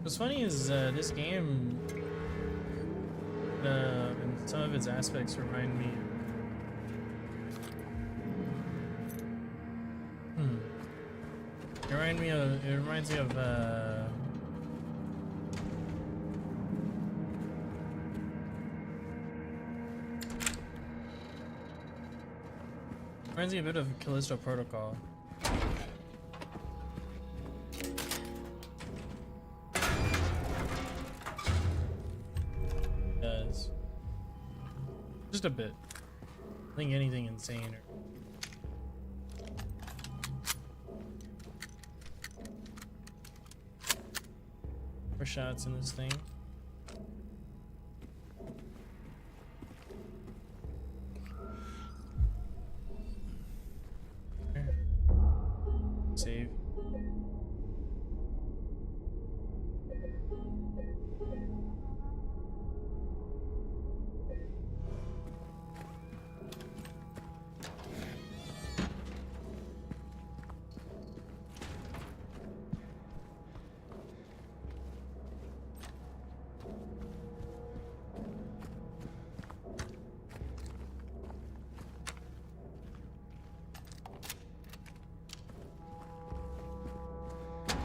What's funny is this game, and some of its aspects remind me. It reminds me of. Reminds me a bit of Callisto Protocol. Does just a bit. I think anything insane or shots in this thing. Save.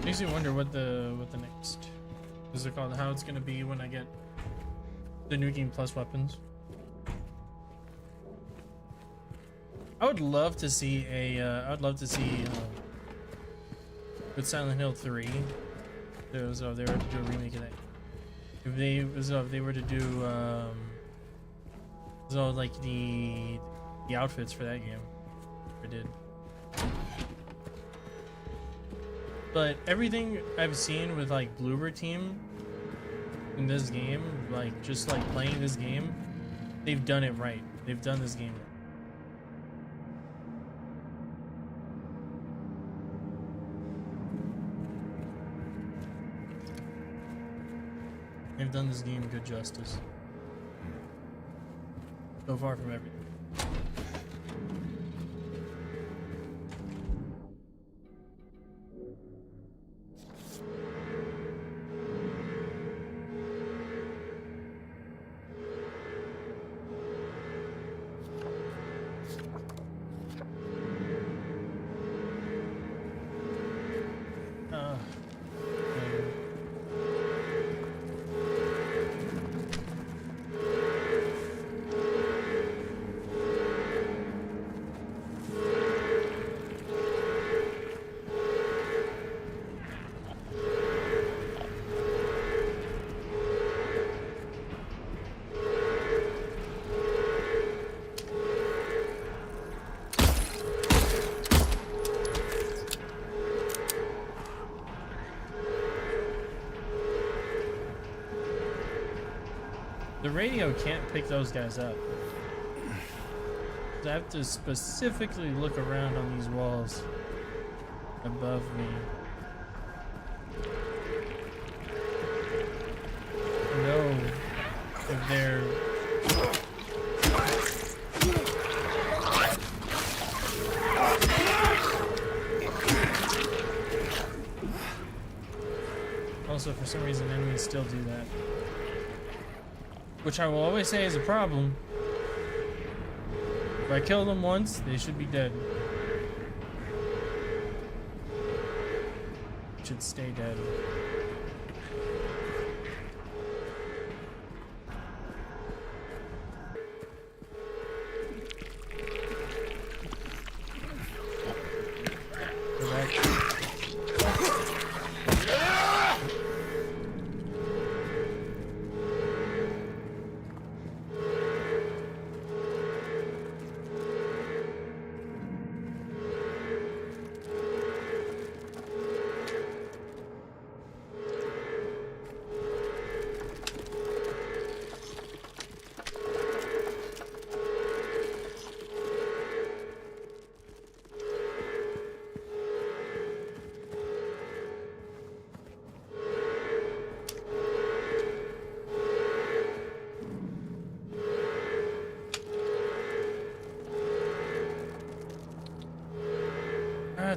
Makes me wonder what the next is it called, how it's gonna be when I get the New Game Plus weapons. I would love to see with Silent Hill 3. They were to do a remake of that. If they were to do like the outfits for that game, they did. But everything I've seen with like Bloober Team in this game, like just like playing this game, they've done it right. They've done this game right. They've done this game good justice. So far from everything. The radio can't pick those guys up. I have to specifically look around on these walls above me. Know if they're also, for some reason, enemies still do that. Which I will always say is a problem. If I kill them once, they should be dead. Should stay dead. Go back.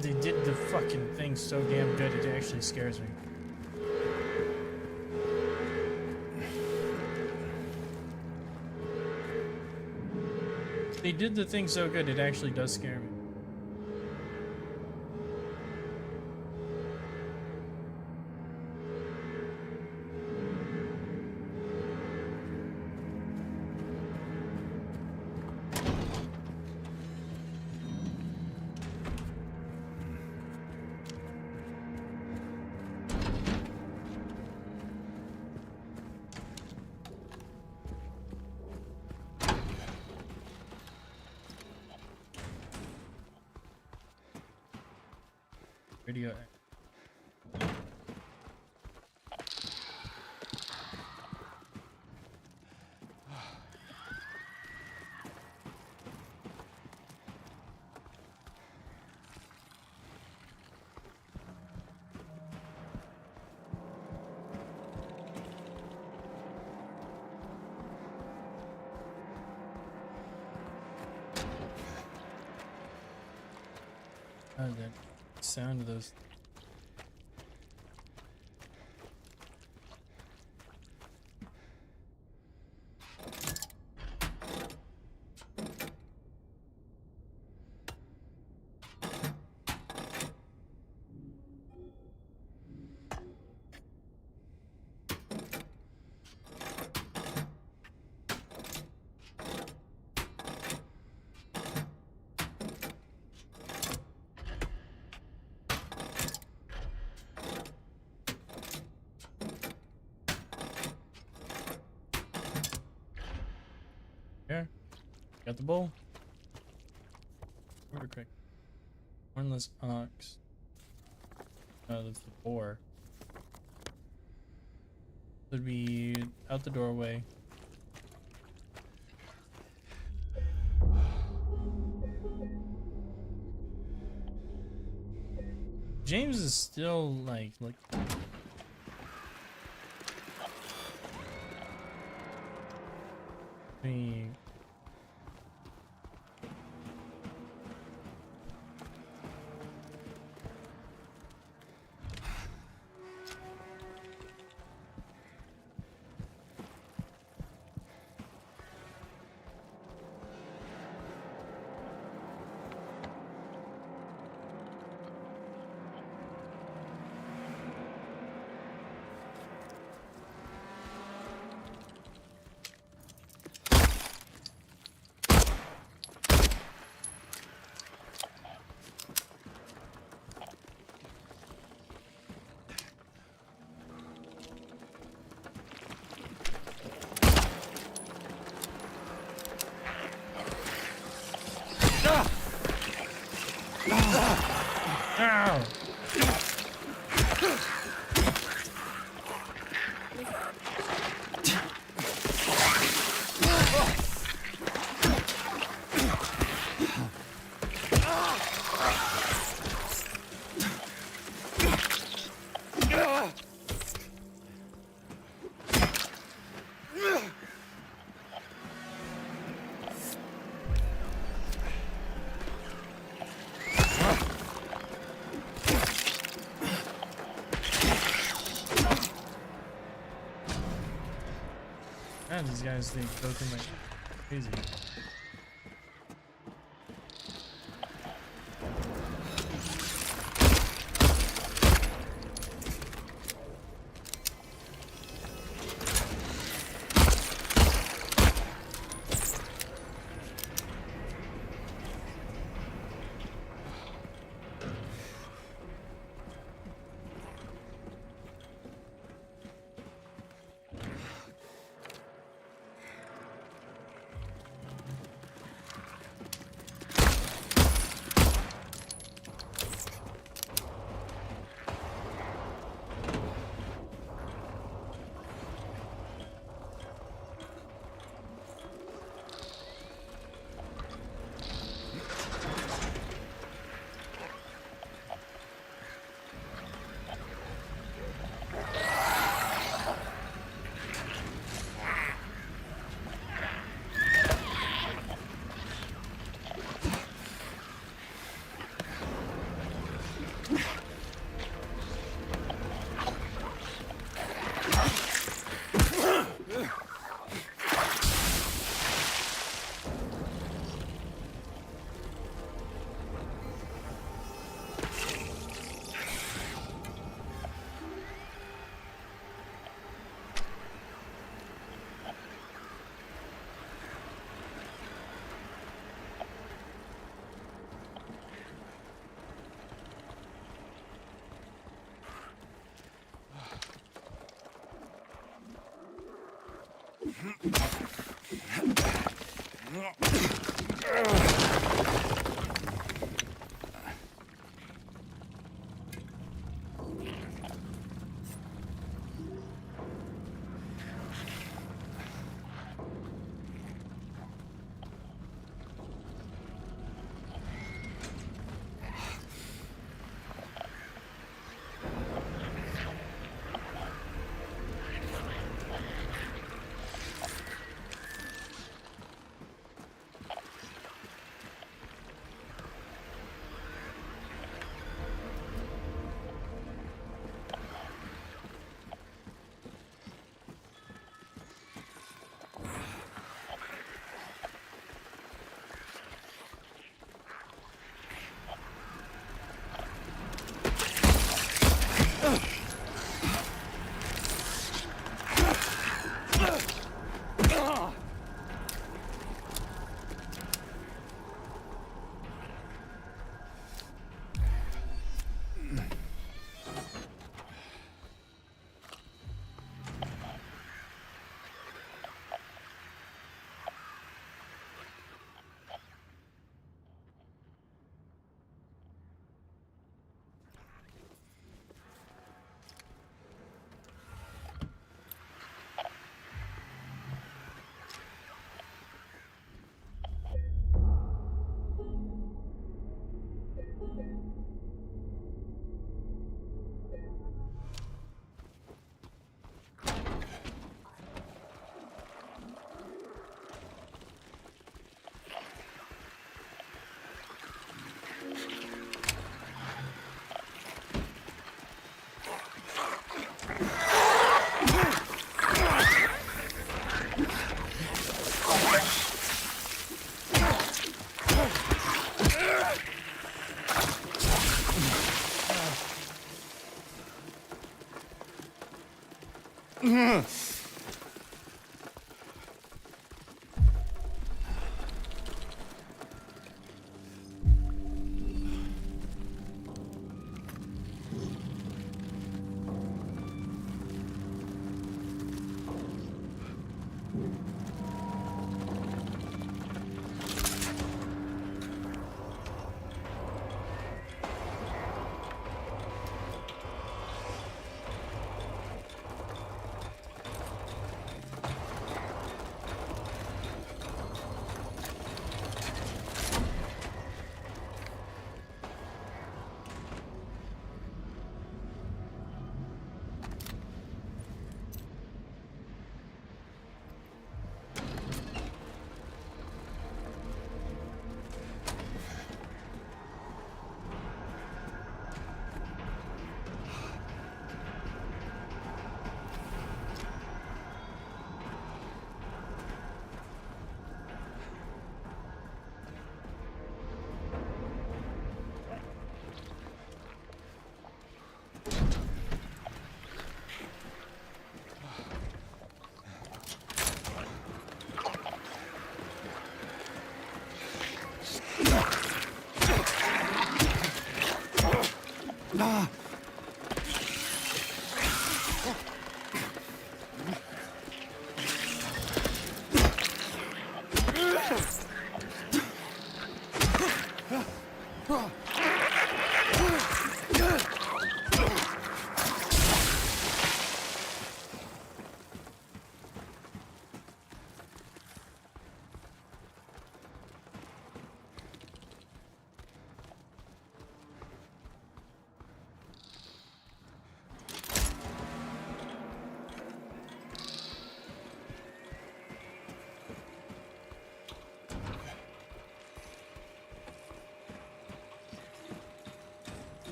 They did the fucking thing so damn good, it actually scares me. They did the thing so good, it actually does scare me. Radio. Oh, the sound of those. Here, got the bull. Order quick. Hornless ox. Oh, that's the boar. Would be out the doorway. James is still like, look. Me. Ow! God, these guys, they go through my crazy.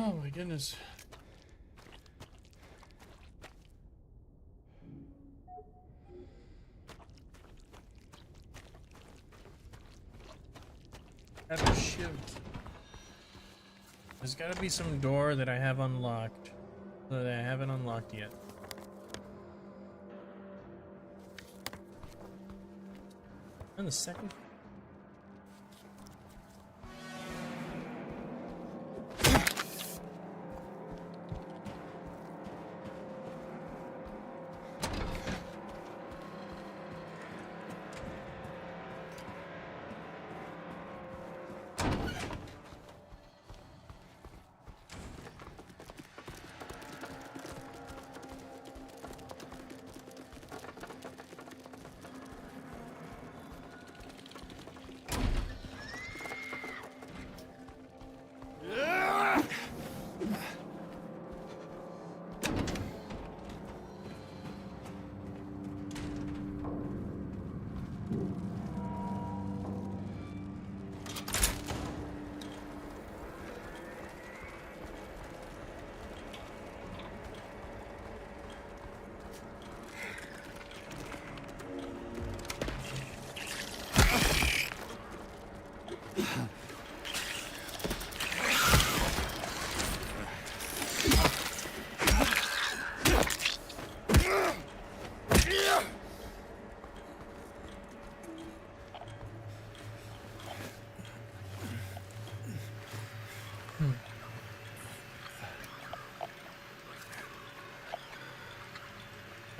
Oh my goodness. Have a shiv. There's gotta be some door that I have unlocked that I haven't unlocked yet. On the second.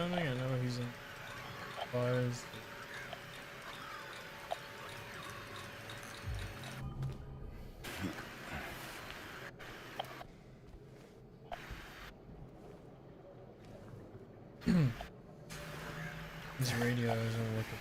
I don't think I know he's in bars. His radio isn't working.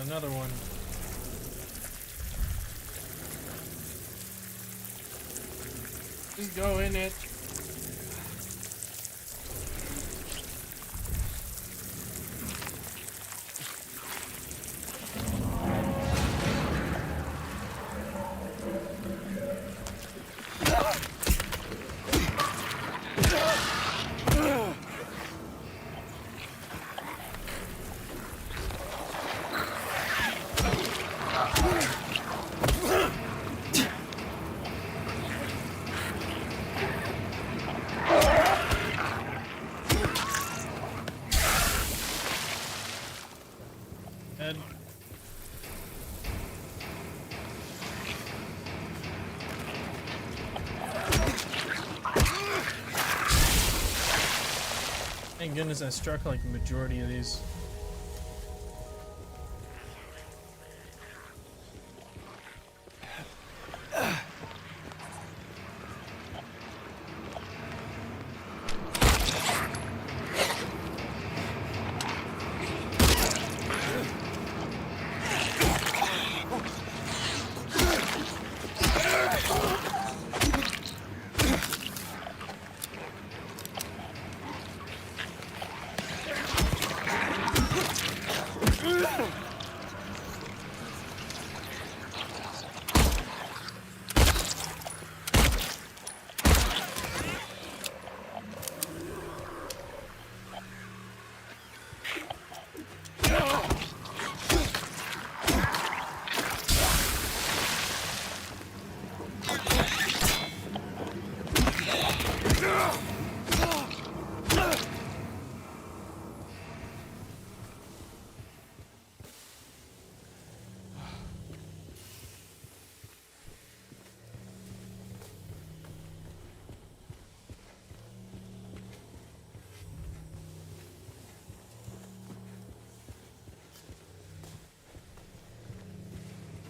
another one. Just go in it. Dead. Thank goodness I struck like the majority of these.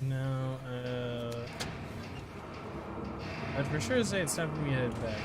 No, I'd for sure say it's time for me to head back.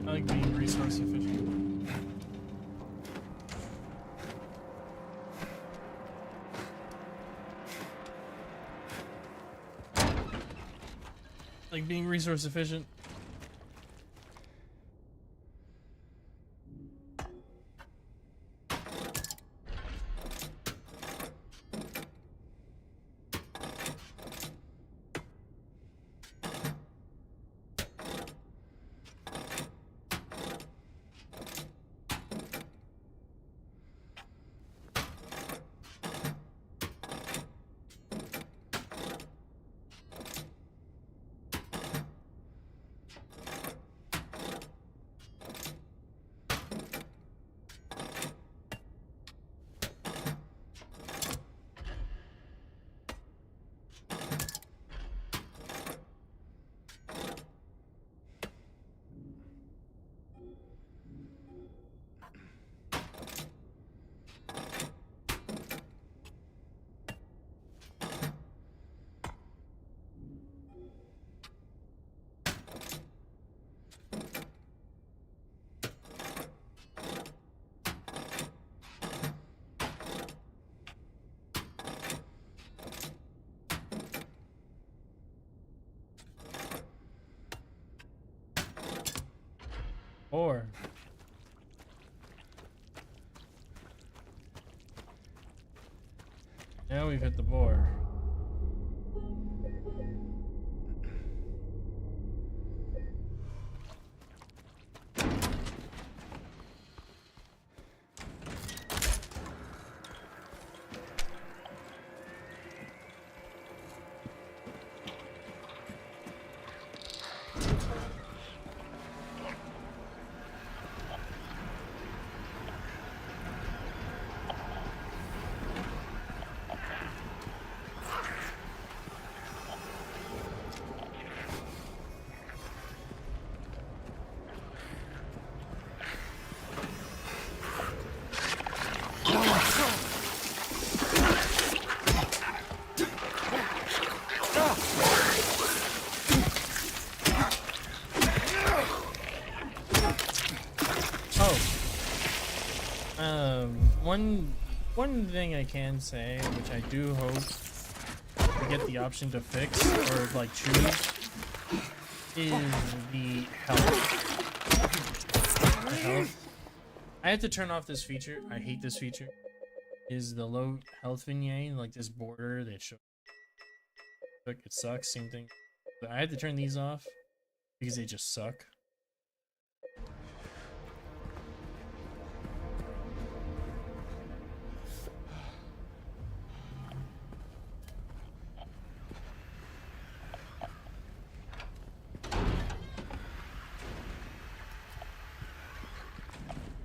I like being resource efficient. Like being resource efficient. 4. Now we've hit the boar. One thing I can say, which I do hope we get the option to fix or like choose, is the health. The health. I had to turn off this feature. I hate this feature. Is the low health vignette, like this border that shows. Look, it sucks. Same thing. But I had to turn these off because they just suck.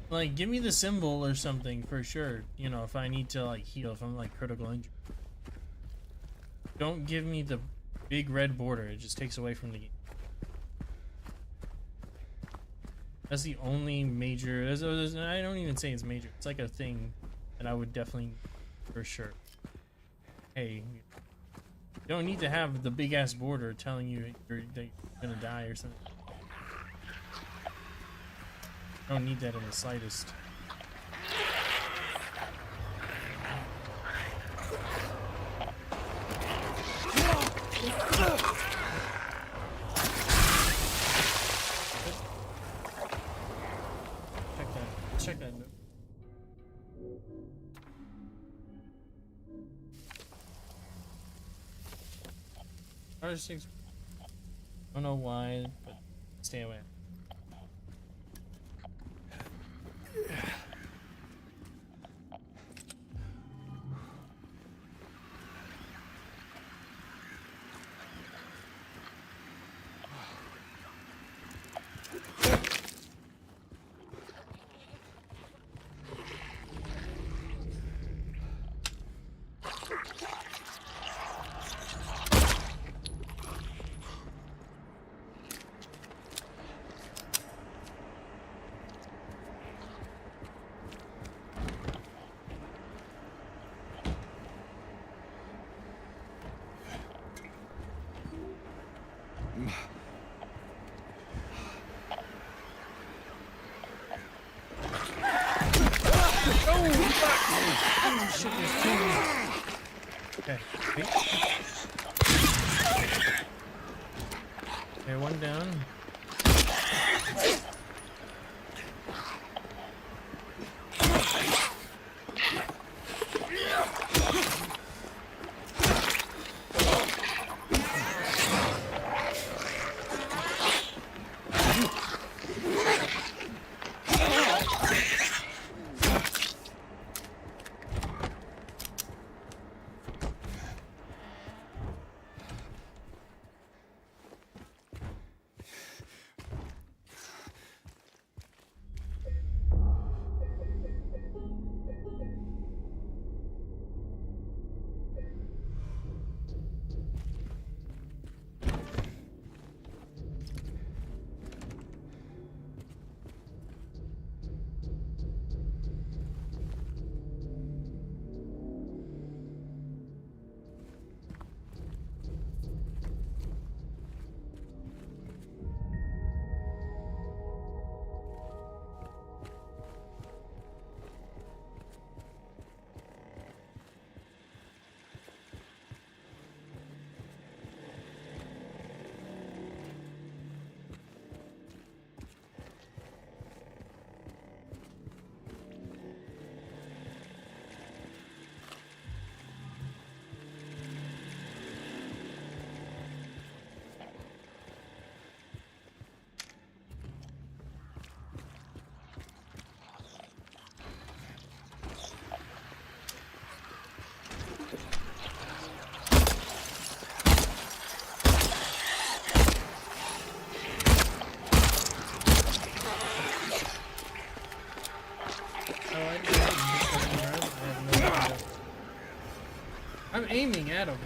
Like, give me the symbol or something for sure. You know, if I need to like heal, if I'm like critical injury. Don't give me the big red border. It just takes away from the game. That's the only major. I don't even say it's major. It's like a thing that I would definitely, for sure. Hey, you don't need to have the big ass border telling you that you're gonna die or something. I don't need that in the slightest. Check that note. R6. I don't know why, but stay away. Oh shit, there's two. Okay, wait. Okay, one down. at him.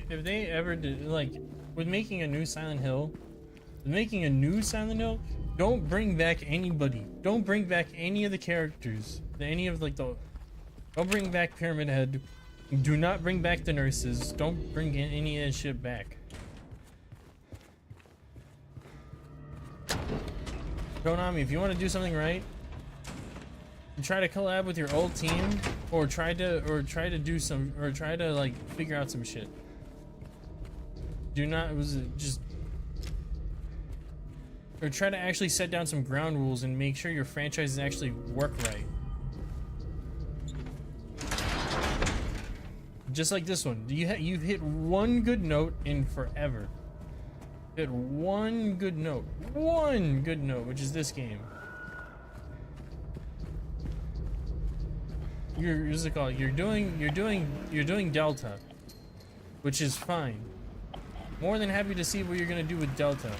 If they ever did, like, with making a new Silent Hill, don't bring back anybody. Don't bring back any of the characters. Any of like the, don't bring back Pyramid Head. Do not bring back the nurses. Don't bring in any of that shit back. Konami, if you want to do something right, try to collab with your old team, or try to like figure out some shit. Do not or try to actually set down some ground rules and make sure your franchises actually work right. Just like this one, you've hit one good note in forever. Hit one good note, which is this game. What's it called? You're doing Delta, which is fine. More than happy to see what you're gonna do with Delta.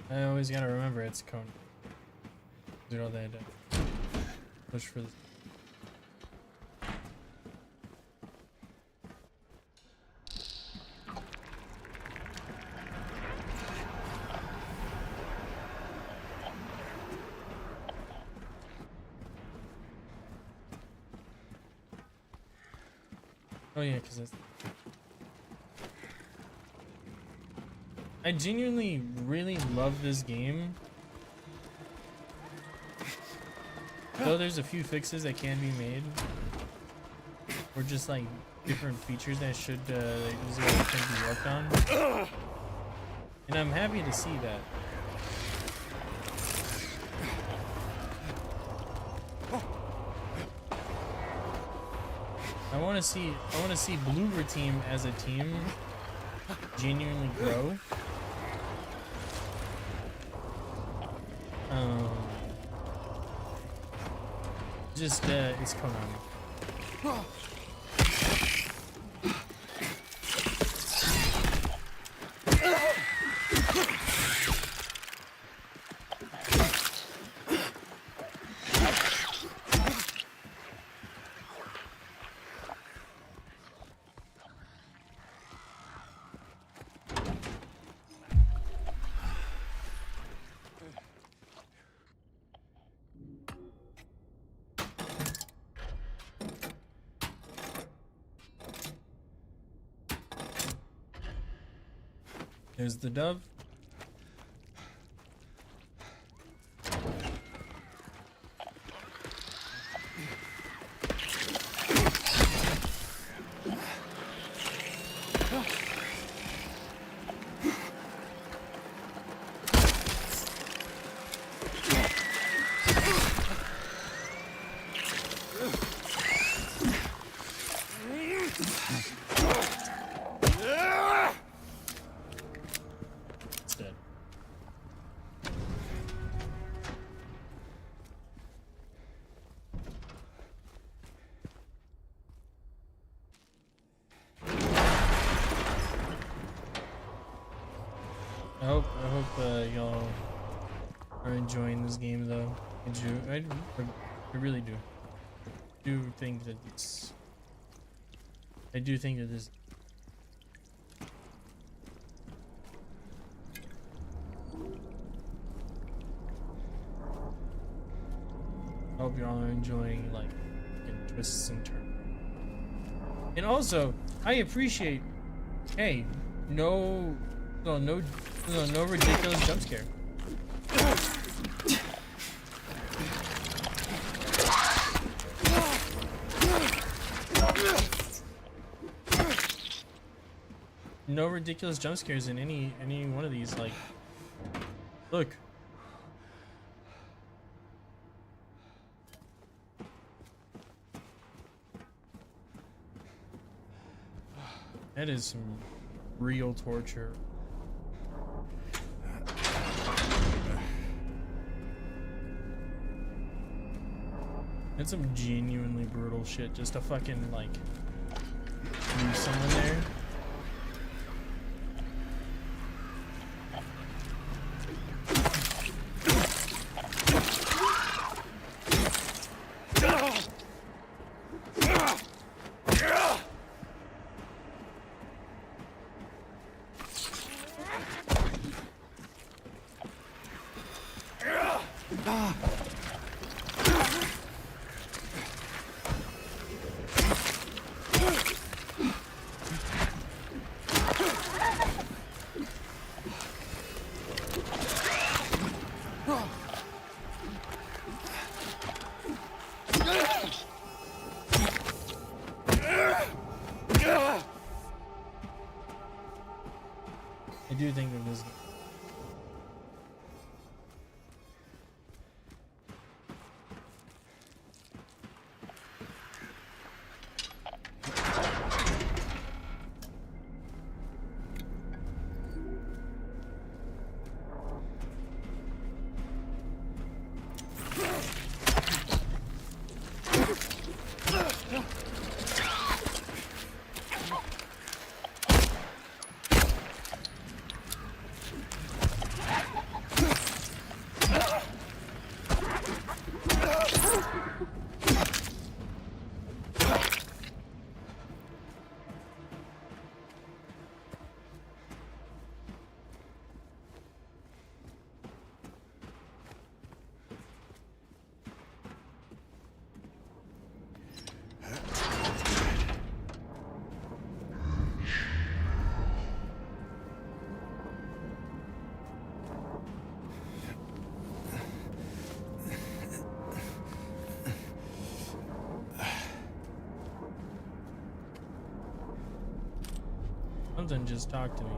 I always gotta remember it's Conan. Do all that. Push for the. Oh yeah, because it's. I genuinely really love this game. Though there's a few fixes that can be made, or just like different features that should can be worked on, and I'm happy to see that. I want to see Bloober Team as a team genuinely grow. It's Konami. There's the dove. It's dead. I hope y'all are enjoying this game though. I really do. Do think that it's. I do think that this. I hope y'all are enjoying like fucking twists and turns. And also, I appreciate. Hey, no ridiculous jump scare. No ridiculous jump scares in any one of these. Like, look. That is some real torture. That's some genuinely brutal shit just to fucking like leave someone there. I do think that this. Something just talked to me.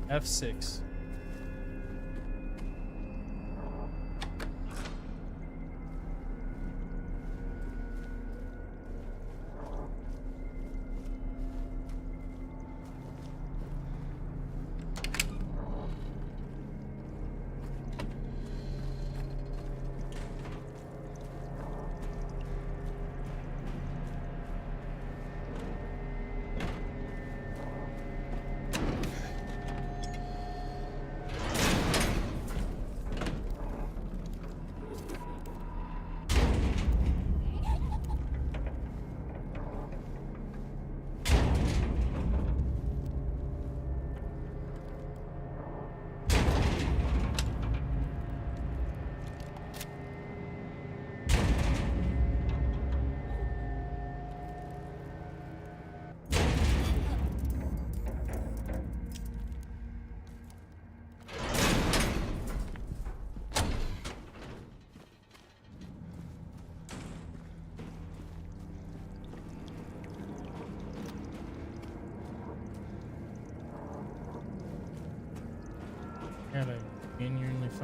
F6.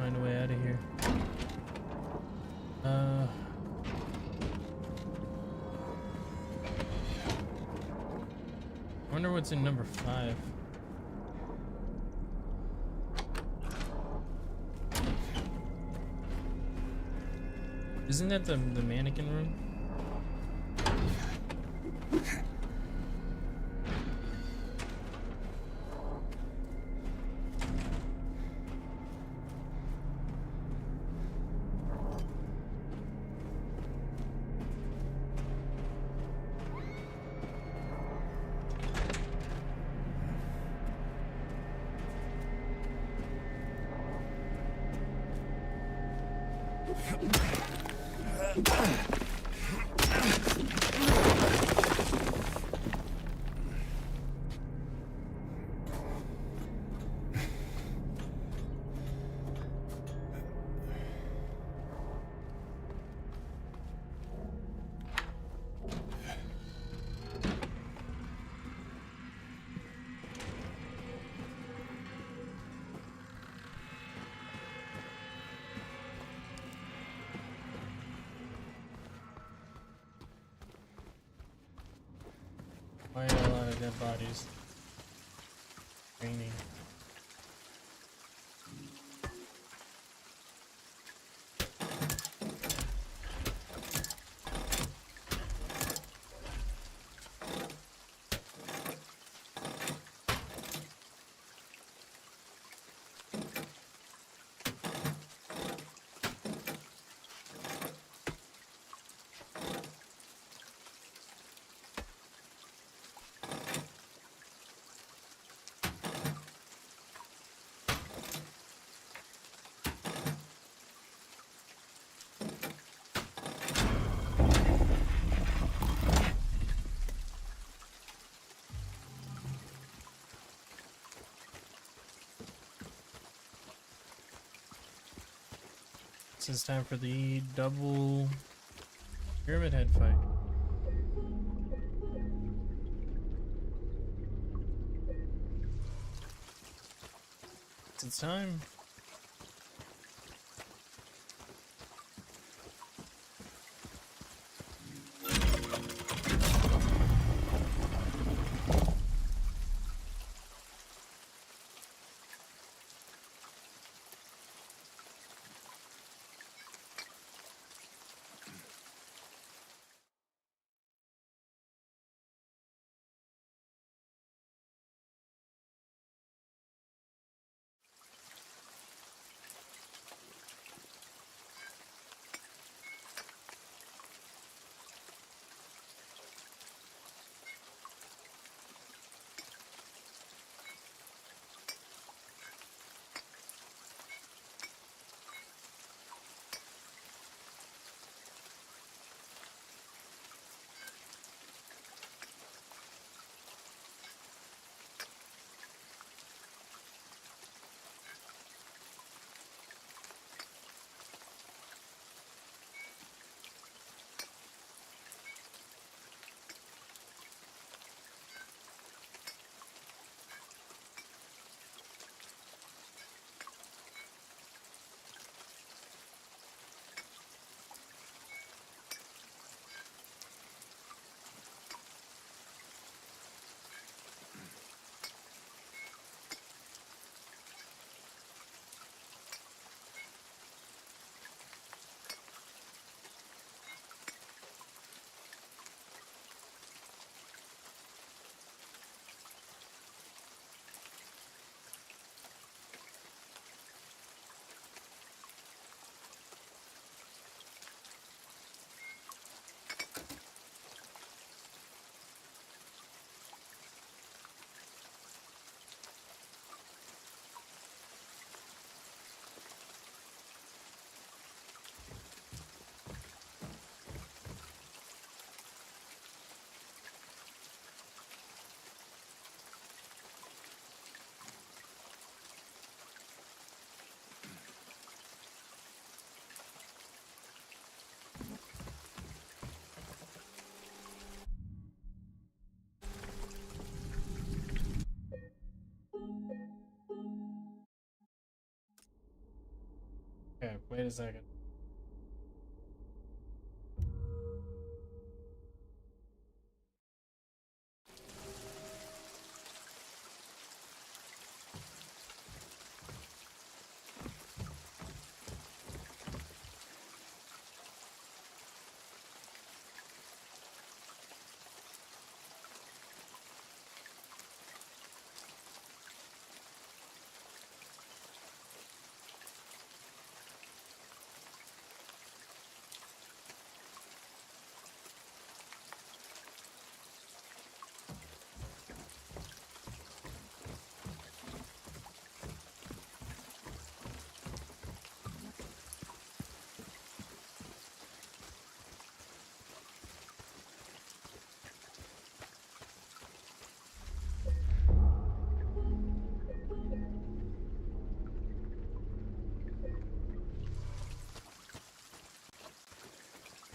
find a way out of here. I wonder what's in number 5. Isn't that the mannequin room? Why are a lot of dead bodies? Raining. It's time for the double pyramid head fight. It's time. Okay, wait a second.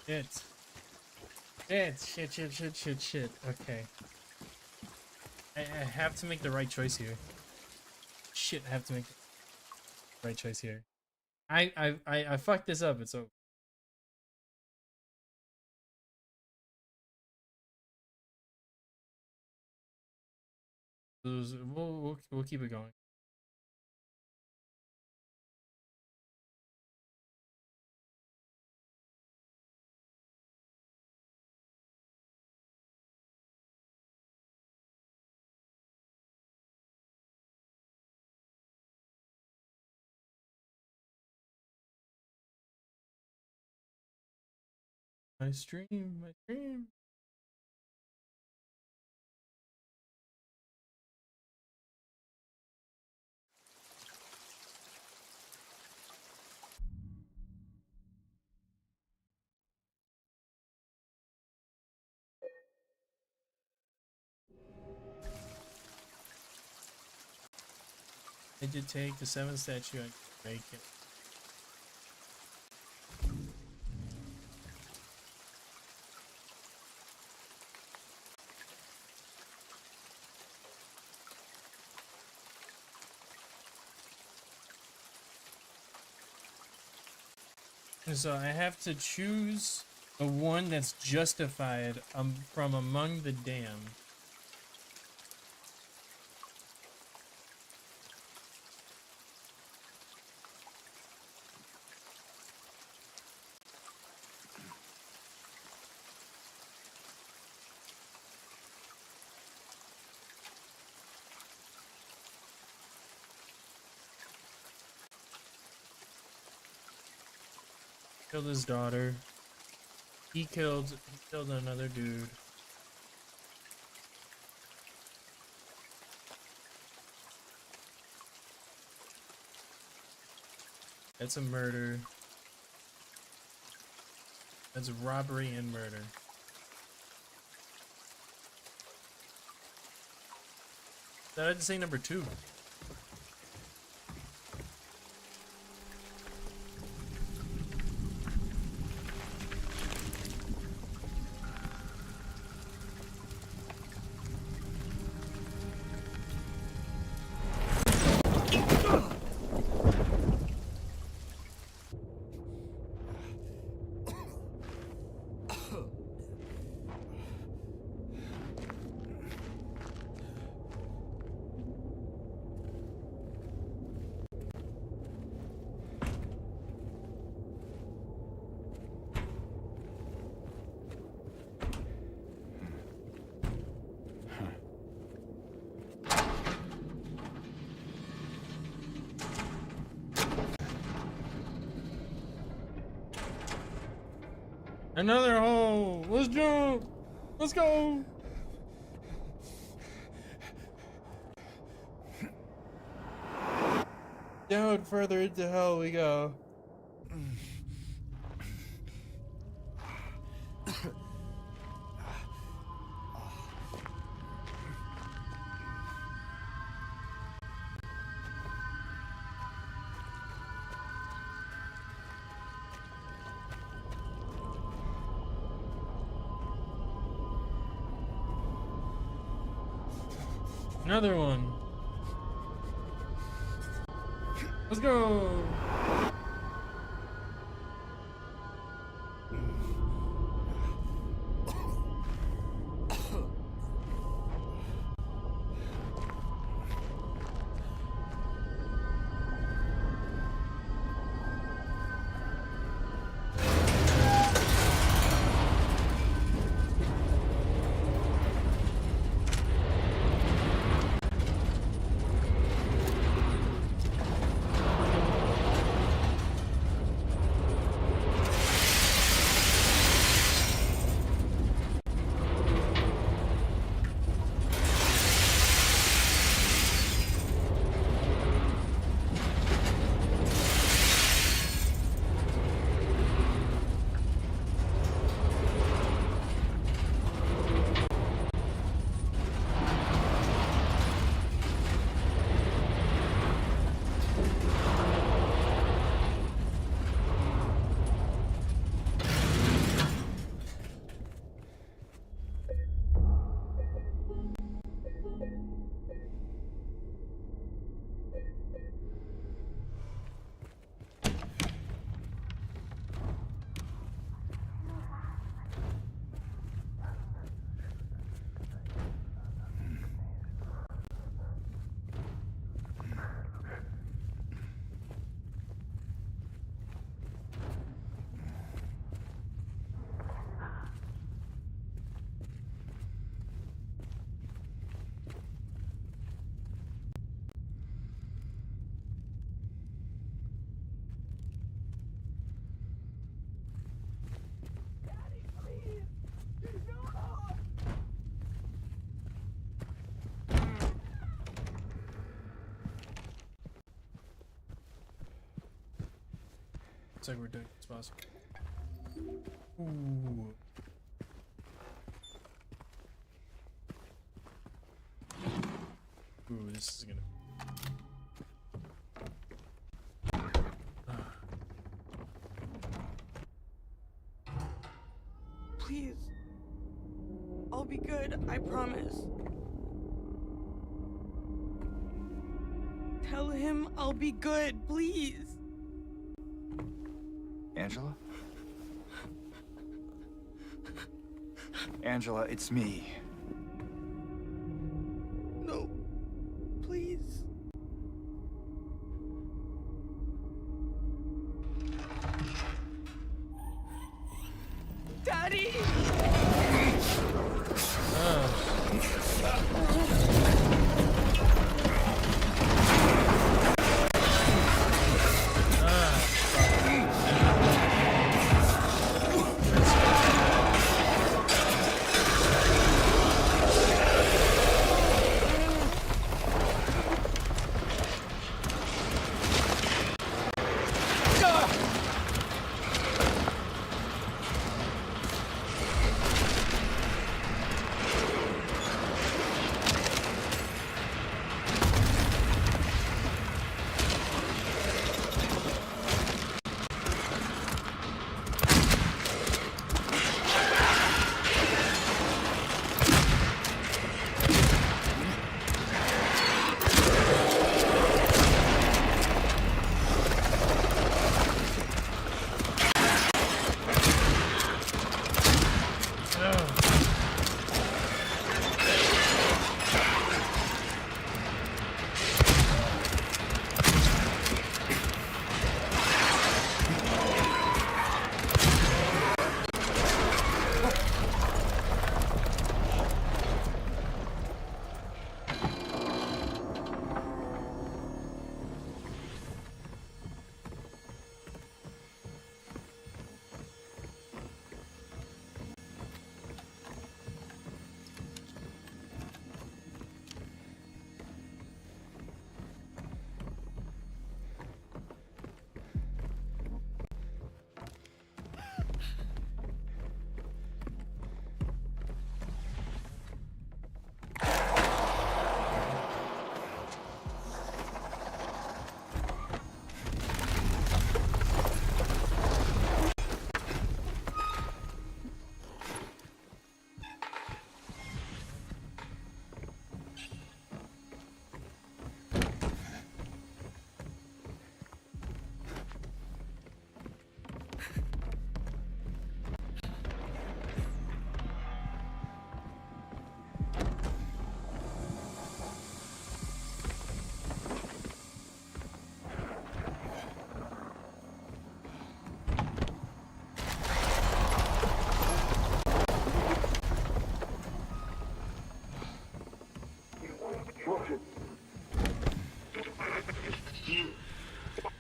Shit. Shit. Okay. I have to make the right choice here. Shit, I have to make the right choice here. I fucked this up. It's over. We'll keep it going. My stream. I did take the 7th statue and break it. So I have to choose the one that's justified from among the damned. Killed his daughter. He killed another dude. That's a murder. That's robbery and murder. Did I just say number 2? Another hole! Let's jump! Let's go! Down further into hell we go. Another one. Let's go. Looks like we're doing this possible. Ooh. Ooh, this is gonna. Please. I'll be good, I promise. Tell him I'll be good, please. Angela? Angela, it's me. No. Please. Daddy!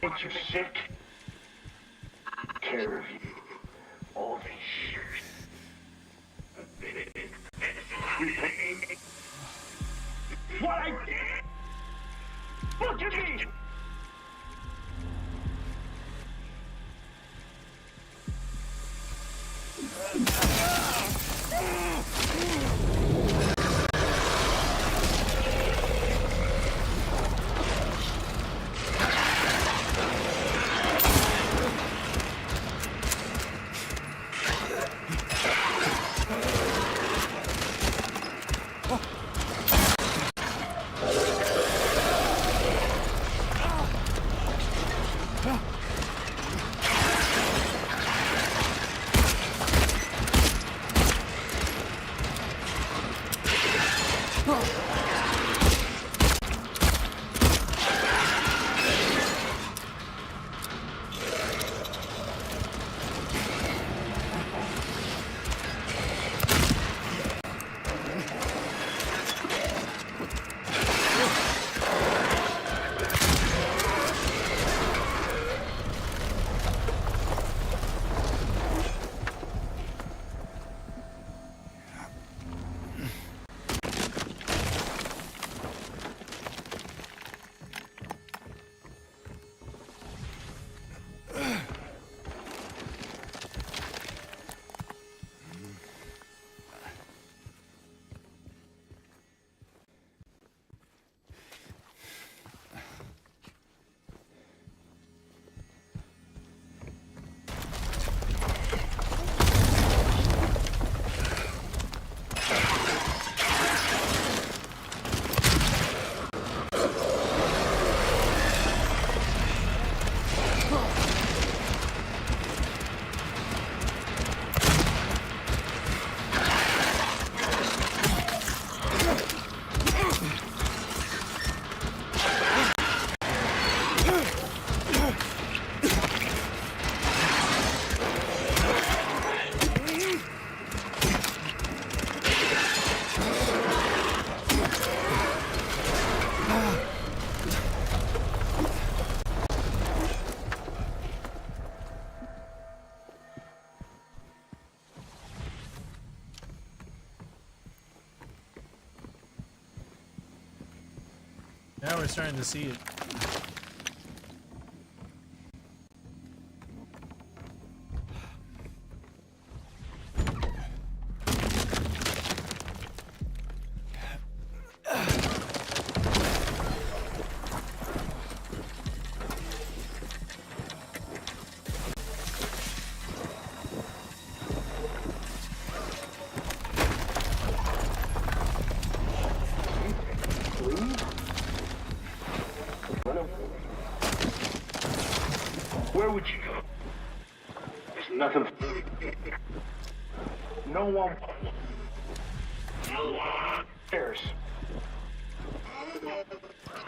Ain't you sick? Care of you. All this years. What I did? Look at me! now we're starting to see it. Where would you go? There's nothing. No one. No one cares.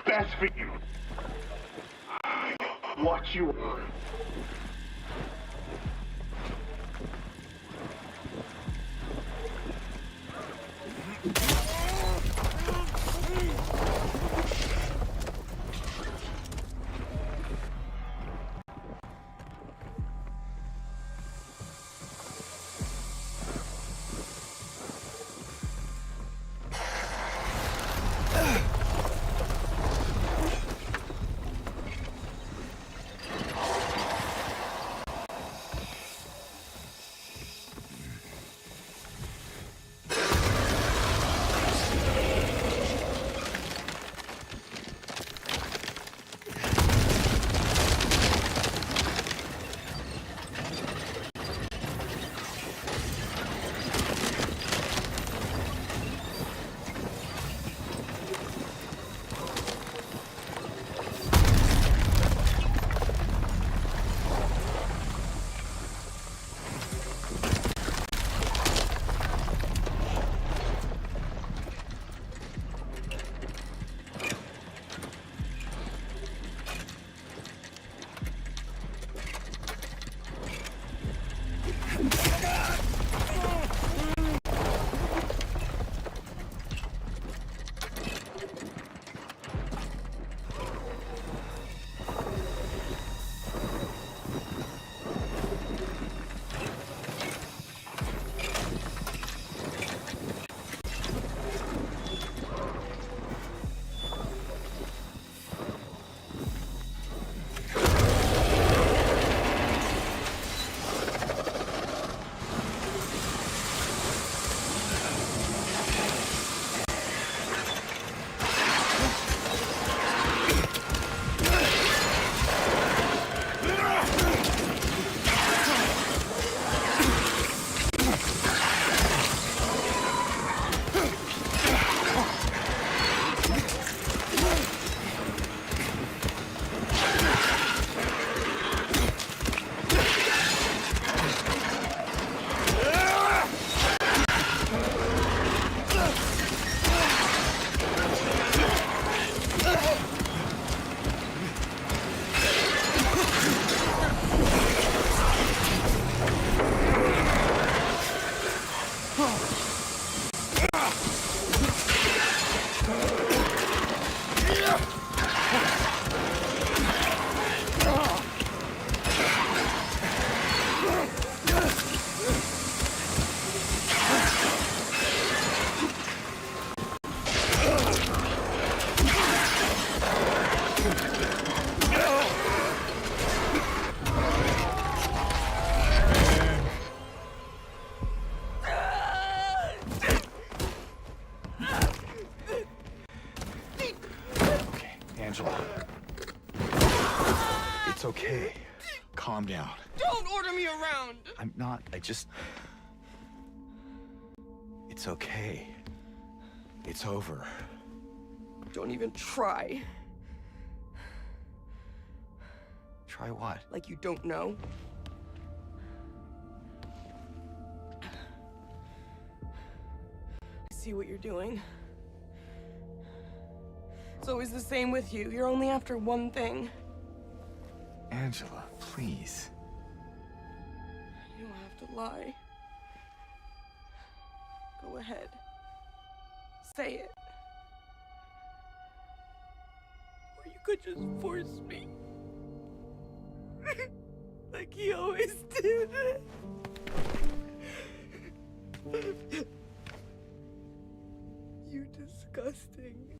Best for you. What you want. Angela. It's okay. Calm down. Don't order me around! I'm not. It's okay. It's over. Don't even try. Try what? Like you don't know. I see what you're doing. It's always the same with you. You're only after one thing. Angela, please. You don't have to lie. Go ahead. Say it. Or you could just force me. Like he always did. You disgusting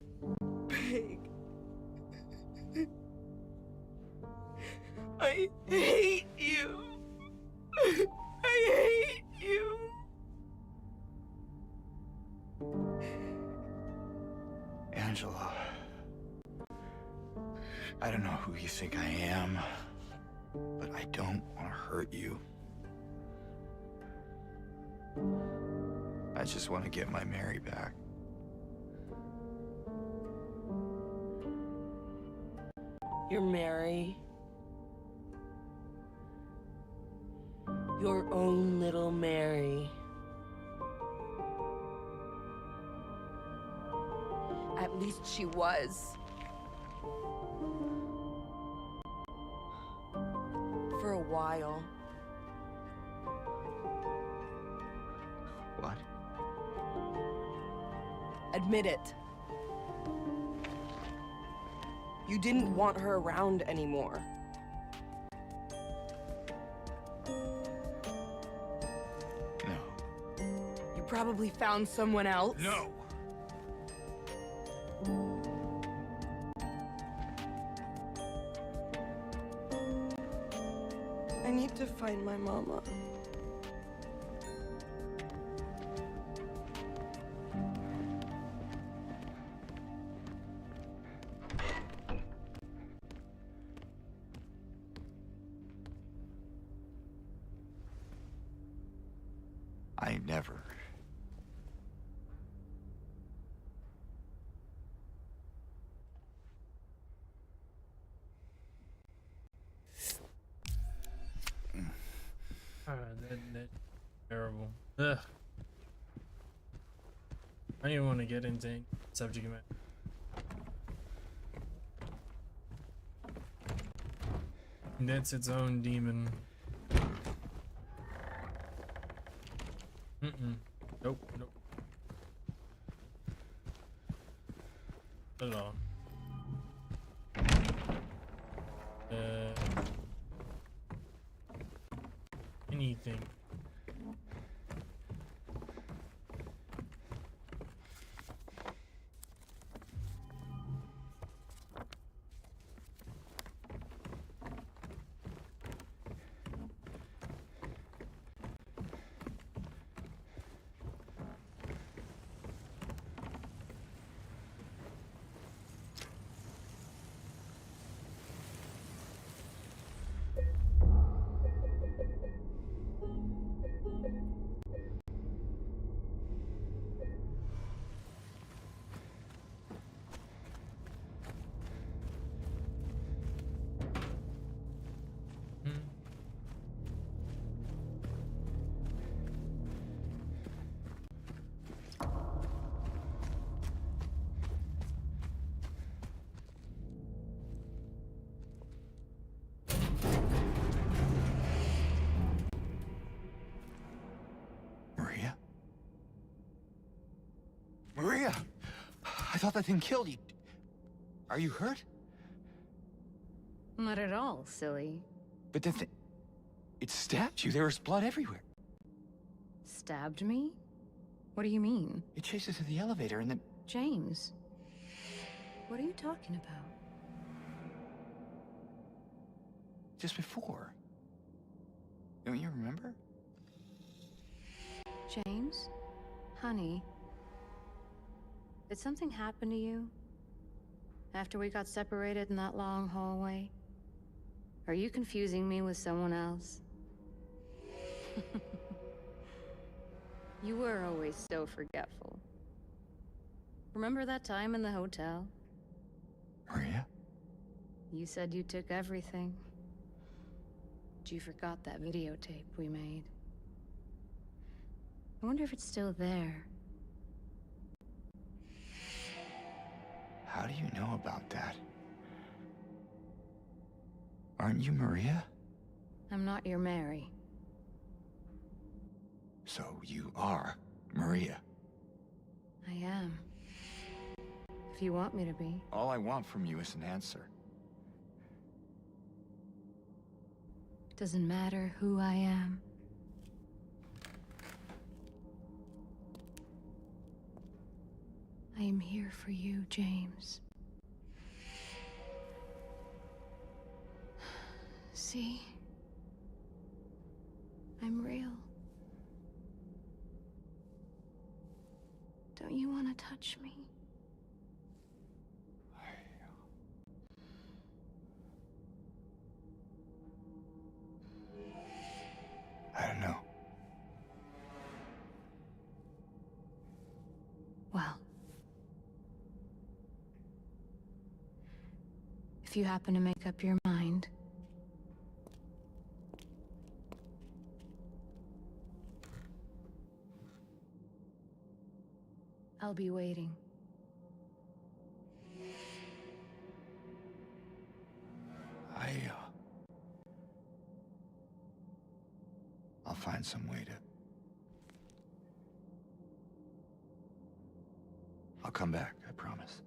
pig. I don't know who you think I am, but I don't want to hurt you. I just want to get my Mary back. You're Mary. Your own little Mary. At least she was. For a while. What? Admit it. You didn't want her around anymore. No. You probably found someone else. No! I need to find my mama. I never. That's terrible. Ugh. I don't even want to get into subject matter. That's its own demon. Nope, nope. Not at all. Anything. Maria? Maria! I thought that thing killed you. Are you hurt? Not at all, silly. But the thing... It stabbed you. There was blood everywhere. Stabbed me? What do you mean? It chased us to the elevator and then... James, what are you talking about? Just before. Don't you remember? James? Honey? Did something happen to you? After we got separated in that long hallway? Are you confusing me with someone else? You were always so forgetful. Remember that time in the hotel? Maria? You said you took everything. But you forgot that videotape we made. I wonder if it's still there. How do you know about that? Aren't you Maria? I'm not your Mary. So you are Maria. I am. If you want me to be. All I want from you is an answer. Doesn't matter who I am. I am here for you, James. See? I'm real. Don't you want to touch me? if you happen to make up your mind. I'll be waiting. I'll find some way to... I'll come back, I promise.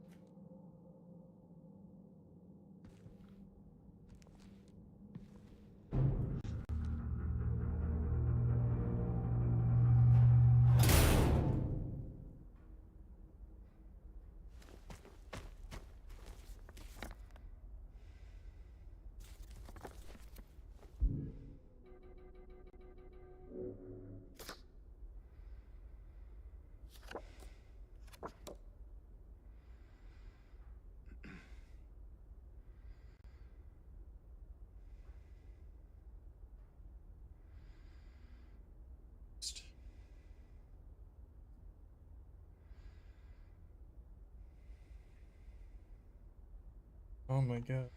Oh my god.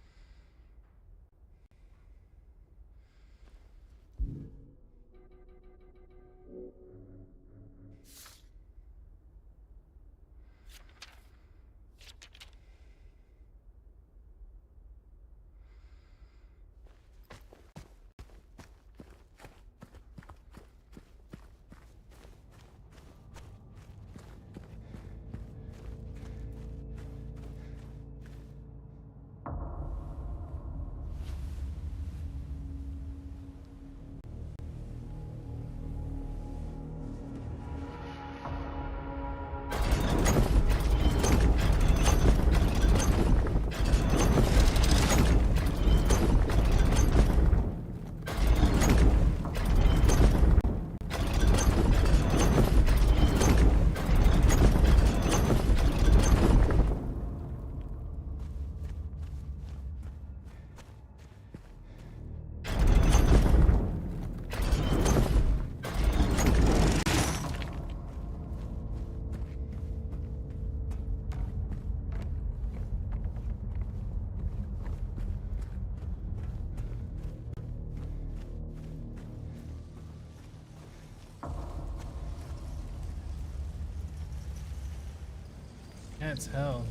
That's hell.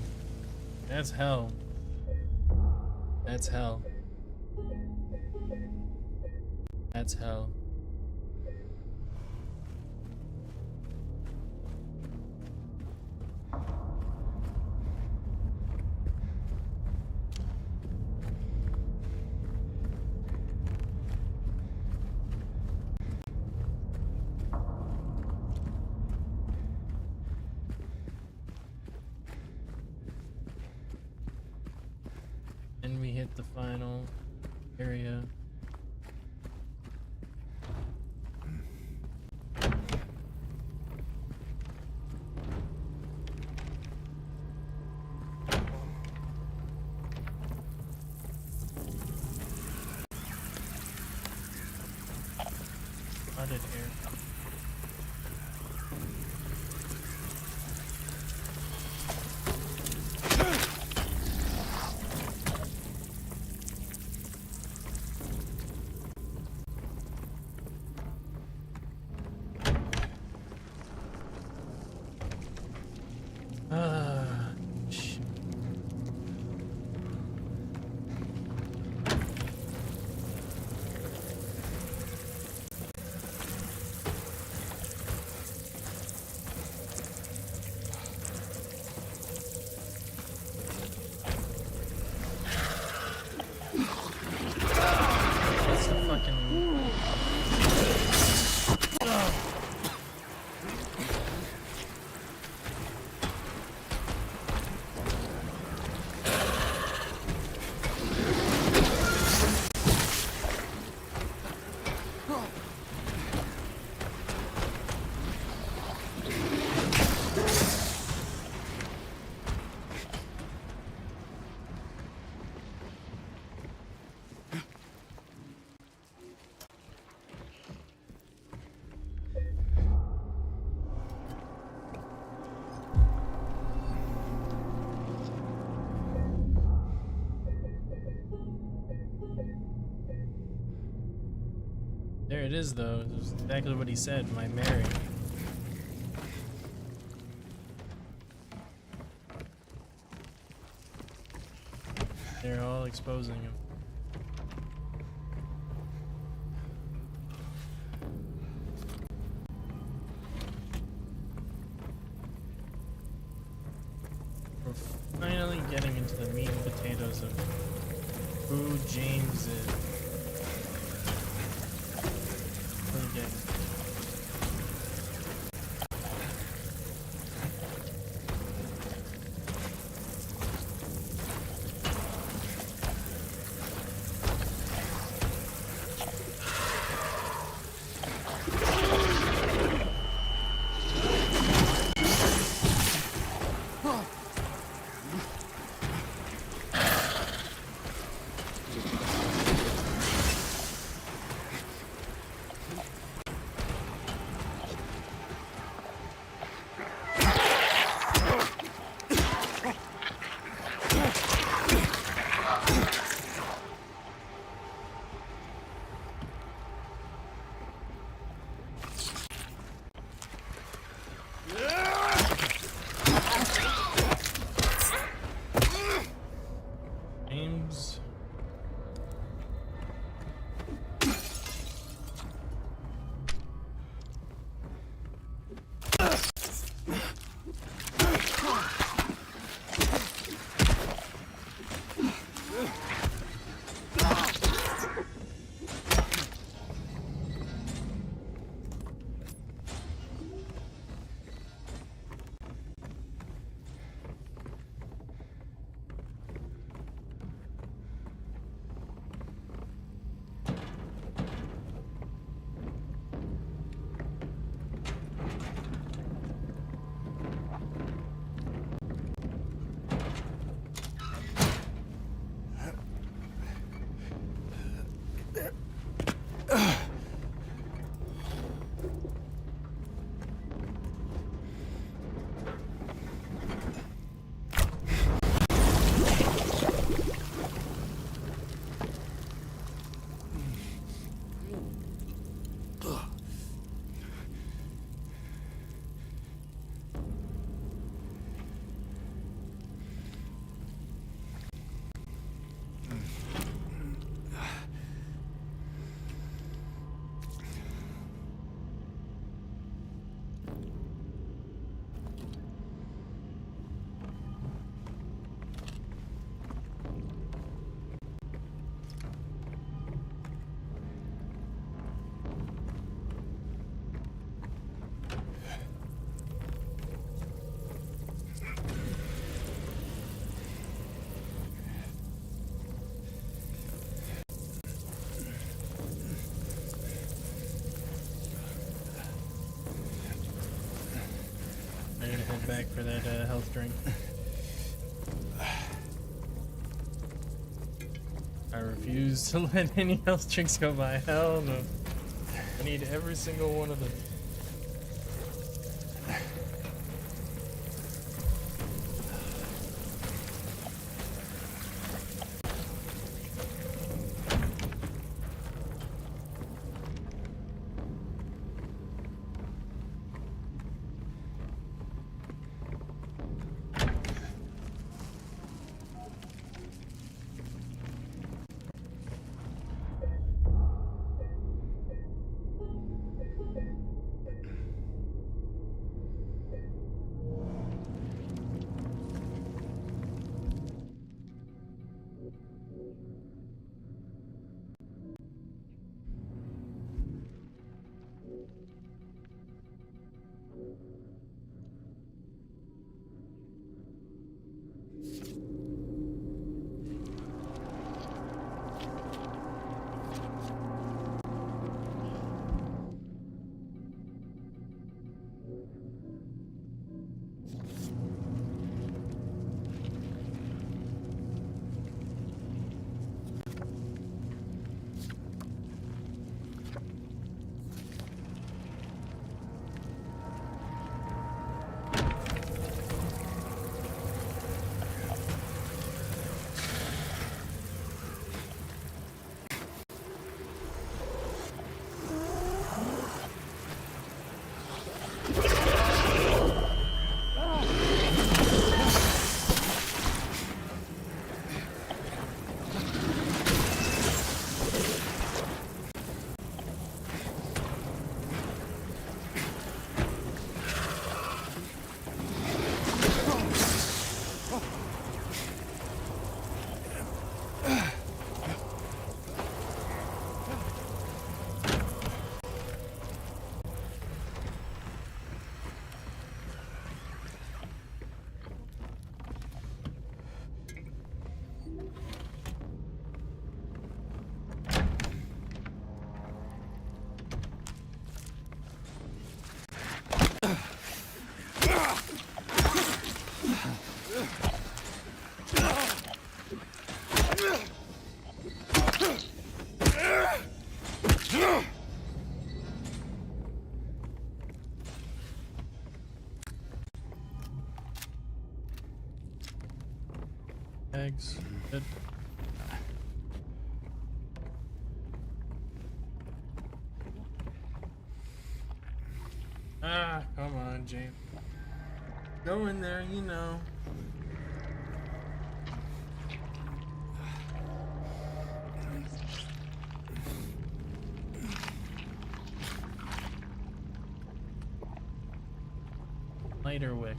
That's hell. That's hell. That's hell. And we hit the final area. Flooded air. Shit. it is, though. It's exactly what he said, my Mary. They're all exposing him. We're finally getting into the meat and potatoes of who James is. Really getting James. I'm gonna head back for that health drink. I refuse to let any health drinks go by. Hell no. I need every single one of them. Eggs. Good. Ah, come on, James. Go in there, you know. Lighter wick.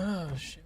Oh shit.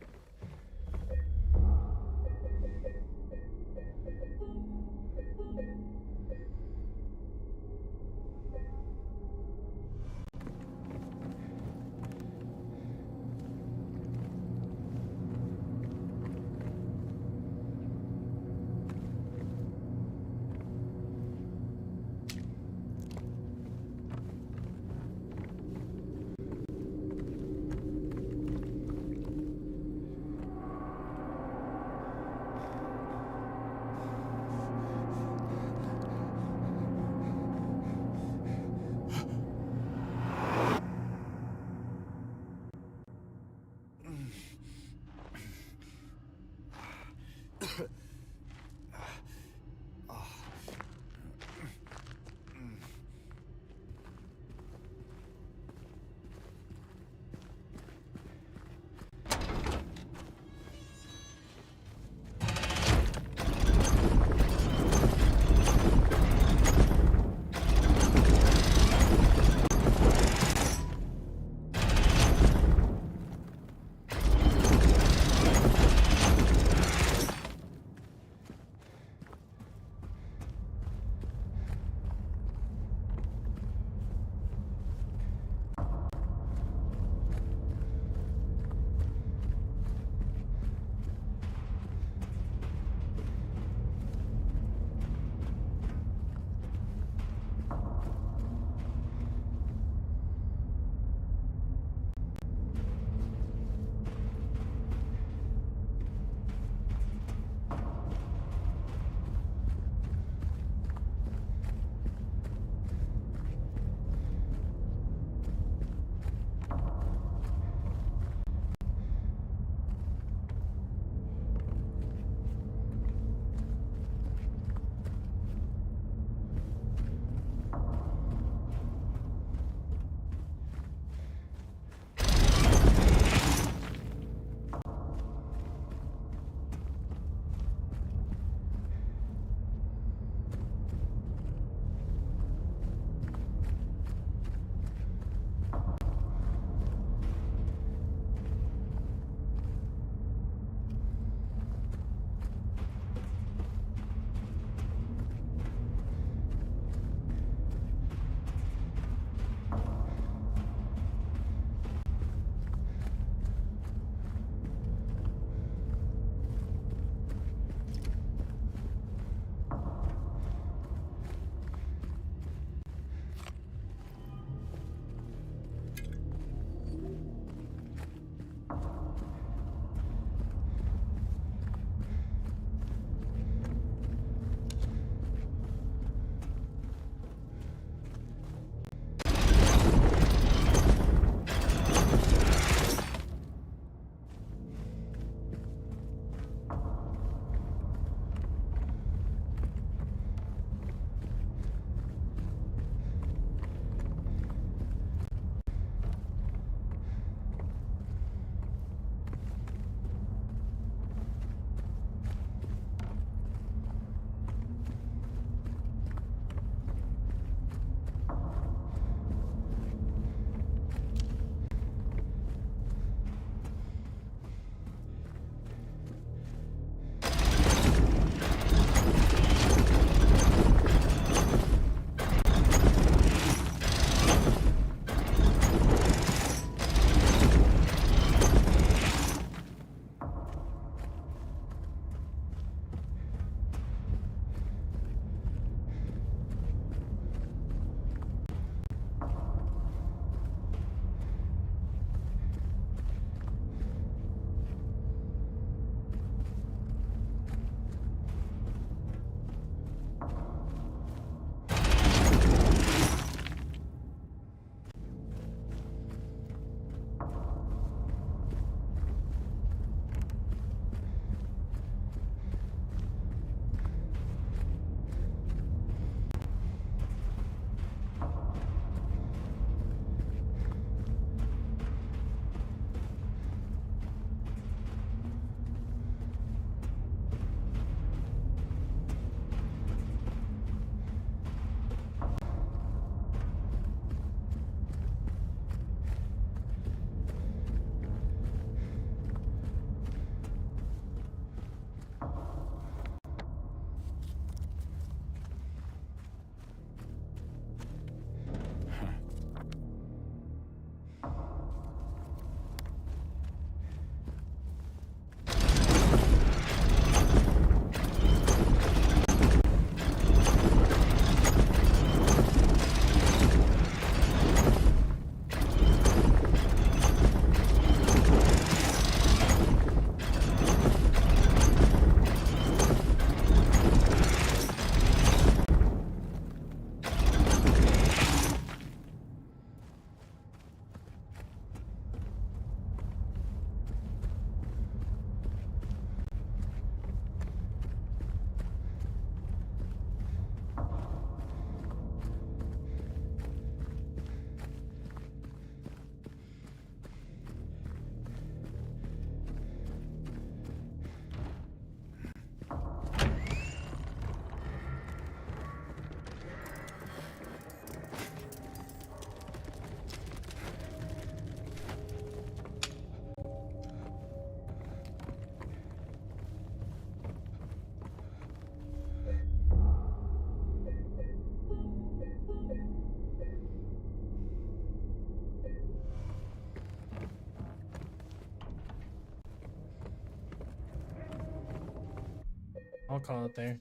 I'll call it there.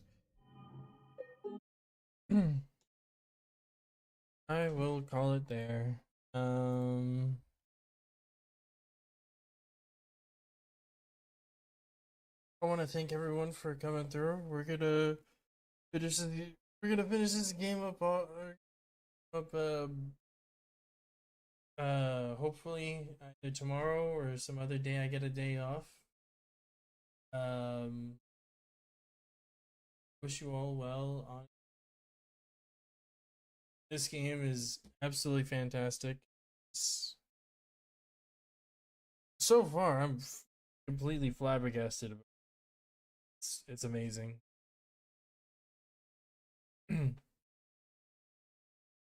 I will call it there. I want to thank everyone for coming through. Finish this, we're gonna finish this game up. Up. Hopefully either tomorrow or some other day. I get a day off. Wish you all well on. This game is absolutely fantastic. So far, I'm completely flabbergasted. It's amazing. And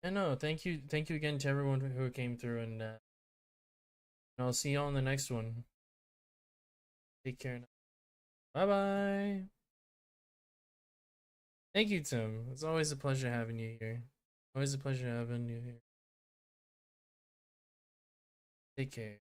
no, thank you again to everyone who came through, and I'll see you all in the next one. Take care now. Bye bye. Thank you, Tim. It's always a pleasure having you here. Always a pleasure having you here. Take care.